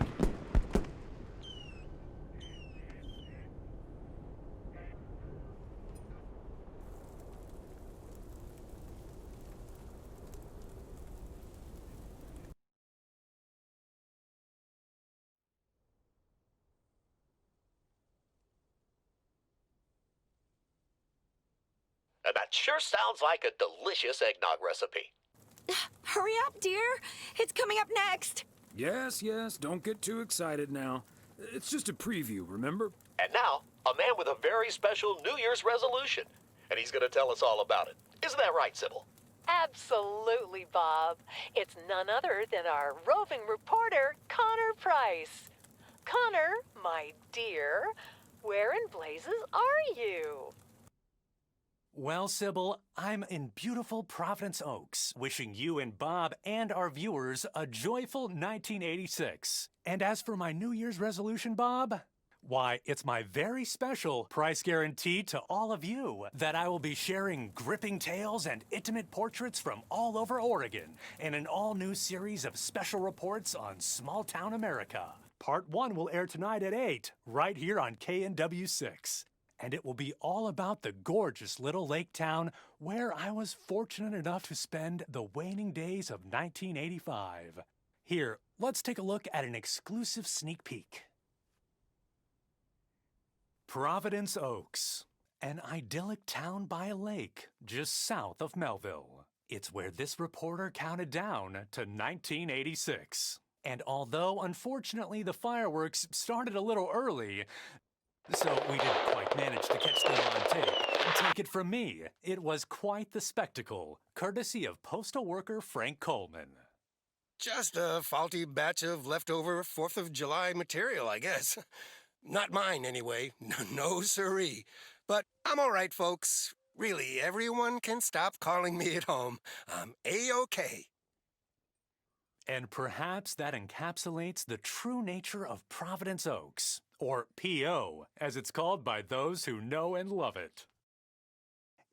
Speaker 16: That sure sounds like a delicious eggnog recipe.
Speaker 10: Hurry up, dear. It's coming up next.
Speaker 1: Yes, don't get too excited now. It's just a preview, remember?
Speaker 16: And now, a man with a very special New Year's resolution. And he's going to tell us all about it. Isn't that right, Sybil?
Speaker 2: Absolutely, Bob. It's none other than our roving reporter, Connor Price. Connor, my dear, where in blazes are you?
Speaker 17: Well, Sybil, I'm in beautiful Providence Oaks, wishing you and Bob and our viewers a joyful 1986. And as for my New Year's resolution, Bob, why, it's my very special price guarantee to all of you that I will be sharing gripping tales and intimate portraits from all over Oregon in an all-new series of special reports on small-town America. Part 1 will air tonight at 8, right here on KNW6. And it will be all about the gorgeous little lake town where I was fortunate enough to spend the waning days of 1985. Here, let's take a look at an exclusive sneak peek. Providence Oaks, an idyllic town by a lake just south of Melville. It's where this reporter counted down to 1986. And although, unfortunately, the fireworks started a little early, so we didn't quite manage to catch them on tape, take it from me, it was quite the spectacle, courtesy of postal worker Frank Coleman.
Speaker 3: Just a faulty batch of leftover 4th of July material, I guess. Not mine, anyway. No siree. But I'm all right, folks. Really, everyone can stop calling me at home. I'm A-OK.
Speaker 17: And perhaps that encapsulates the true nature of Providence Oaks, or P.O., as it's called by those who know and love it.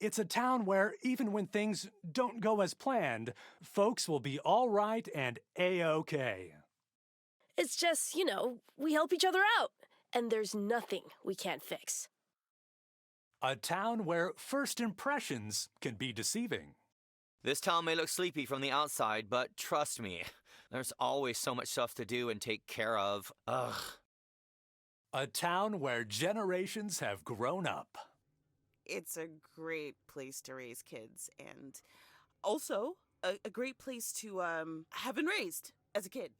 Speaker 17: It's a town where, even when things don't go as planned, folks will be all right and A-OK.
Speaker 15: It's just, we help each other out, and there's nothing we can't fix.
Speaker 17: A town where first impressions can be deceiving.
Speaker 14: This town may look sleepy from the outside, but trust me, there's always so much stuff to do and take care of. Ugh.
Speaker 17: A town where generations have grown up.
Speaker 13: It's a great place to raise kids, and also a great place to have been raised as a kid.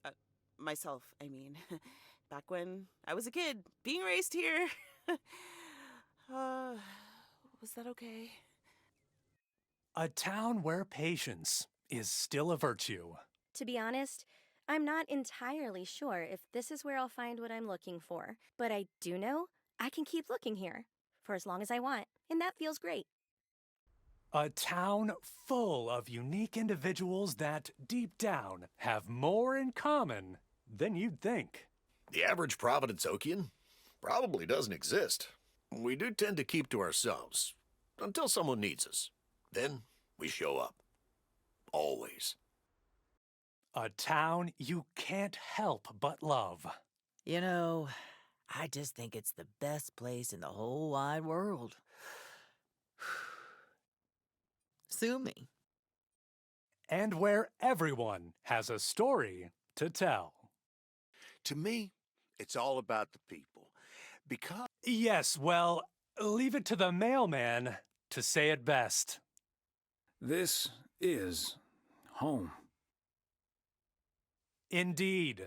Speaker 13: Myself, I mean. Back when I was a kid, being raised here. Was that okay?
Speaker 17: A town where patience is still a virtue.
Speaker 7: To be honest, I'm not entirely sure if this is where I'll find what I'm looking for, but I do know I can keep looking here for as long as I want, and that feels great.
Speaker 17: A town full of unique individuals that, deep down, have more in common than you'd think.
Speaker 16: The average Providence Okian probably doesn't exist. We do tend to keep to ourselves until someone needs us. Then we show up. Always.
Speaker 17: A town you can't help but love.
Speaker 12: I just think it's the best place in the whole wide world. Sue me.
Speaker 17: And where everyone has a story to tell.
Speaker 22: To me, it's all about the people. Because...
Speaker 17: Yes, well, leave it to the mailman to say it best.
Speaker 1: This is home.
Speaker 17: Indeed.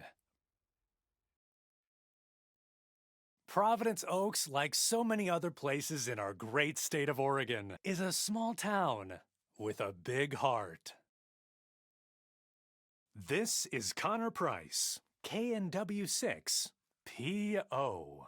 Speaker 17: Providence Oaks, like so many other places in our great state of Oregon, is a small town with a big heart. This is Connor Price, KNW6, PO.